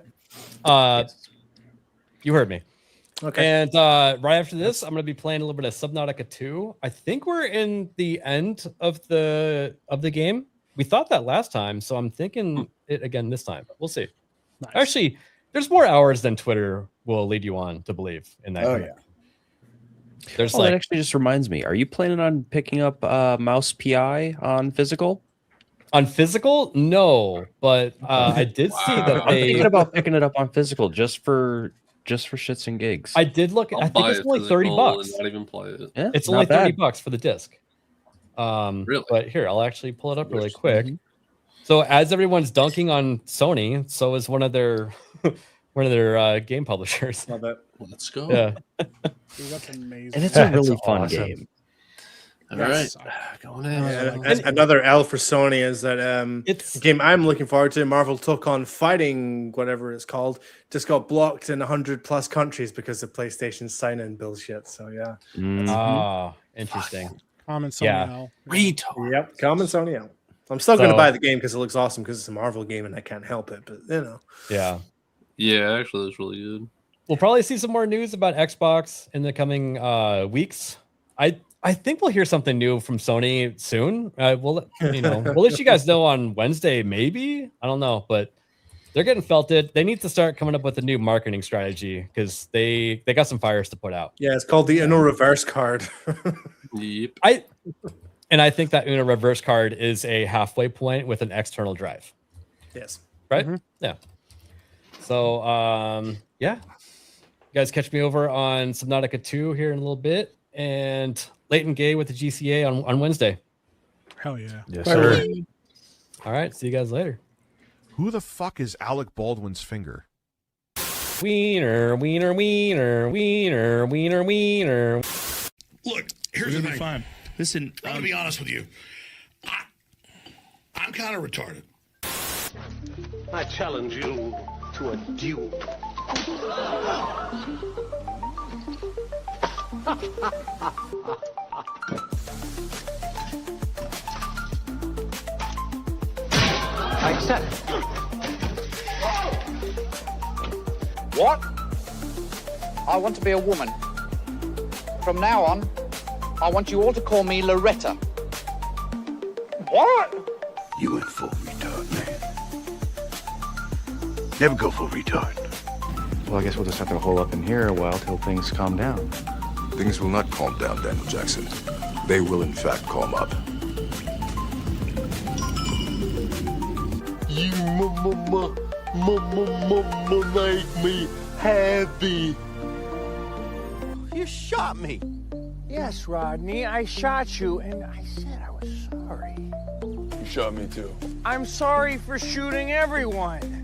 Speaker 9: You heard me.
Speaker 12: Okay.
Speaker 9: And right after this, I'm going to be playing a little bit of Subnautica 2. I think we're in the end of the game. We thought that last time, so I'm thinking it again this time. We'll see.
Speaker 10: Nice.
Speaker 9: Actually, there's more hours than Twitter will lead you on to believe in that.
Speaker 17: Oh,
Speaker 9: game.
Speaker 17: yeah.
Speaker 9: There's
Speaker 5: That actually just reminds me. Are you planning on picking up Mouse PI on physical?
Speaker 9: On physical, no, but I did see that
Speaker 5: I'm thinking about picking it up on physical just for shits and gigs.
Speaker 9: I did look. I think it's only $30.
Speaker 15: And not even play it.
Speaker 5: Yeah,
Speaker 9: It's
Speaker 5: not
Speaker 9: only
Speaker 5: bad.
Speaker 9: $30 for the disc.
Speaker 15: Really?
Speaker 9: But here, I'll actually pull it up really quick. So as everyone's dunking on Sony, so is one of their game publishers.
Speaker 12: Love it.
Speaker 15: Let's go.
Speaker 9: Yeah.
Speaker 10: Dude, that's amazing.
Speaker 5: And it's a really
Speaker 11: That's
Speaker 5: fun
Speaker 11: awesome.
Speaker 5: game.
Speaker 15: All
Speaker 10: Yes.
Speaker 15: right. Going in.
Speaker 12: And another L for Sony is that
Speaker 9: It's
Speaker 12: the game I'm looking forward to. Marvel took on Fighting, whatever it's called, just got blocked in 100+ countries because of PlayStation's sign-in bullshit. So yeah,
Speaker 9: interesting.
Speaker 10: Common Sony
Speaker 9: Yeah.
Speaker 10: L.
Speaker 15: Retard.
Speaker 12: yep, common Sony. Yeah. I'm still going to
Speaker 9: So-
Speaker 12: buy the game because it looks awesome because it's a Marvel game and I can't help it. But you know,
Speaker 9: Yeah.
Speaker 15: Yeah, actually, that's really good.
Speaker 9: We'll probably see some more news about Xbox in the coming weeks. I think we'll hear something new from Sony soon. We'll let you guys know on Wednesday, maybe. I don't know, but they're getting felted. They need to start coming up with a new marketing strategy because they got some fires to put out.
Speaker 12: yeah, it's called the Uno Reverse card.
Speaker 15: Yep.
Speaker 9: I think that Uno reverse card is a halfway point with an external drive.
Speaker 12: Yes.
Speaker 9: Right? Yeah. So yeah. You guys catch me over on Subnautica 2 here in a little bit. And Leighton Gay with the GCA on Wednesday.
Speaker 10: Hell yeah.
Speaker 11: Yes, sir.
Speaker 9: All right. See you guys later.
Speaker 20: Who the fuck is Alec Baldwin's finger?
Speaker 9: Wiener, wiener, wiener, wiener, wiener, wiener.
Speaker 21: Look, here's the thing. Fine. Listen, I'm gonna be honest with you. I'm kind of retarded.
Speaker 22: I challenge you to a duel.
Speaker 23: I accept. What? I want to be a woman. From now on, I want you all to call me Loretta. What?
Speaker 21: You went full retard, man. Never go full retard.
Speaker 24: Well, I guess we'll just have to hole up in here a while till things calm down.
Speaker 25: Things will not calm down, Daniel Jackson. They will, in fact, calm up.
Speaker 21: You make me happy.
Speaker 26: You shot me. Yes, Rodney, I shot you, and I said I was sorry.
Speaker 25: You shot me, too.
Speaker 26: I'm sorry for shooting everyone.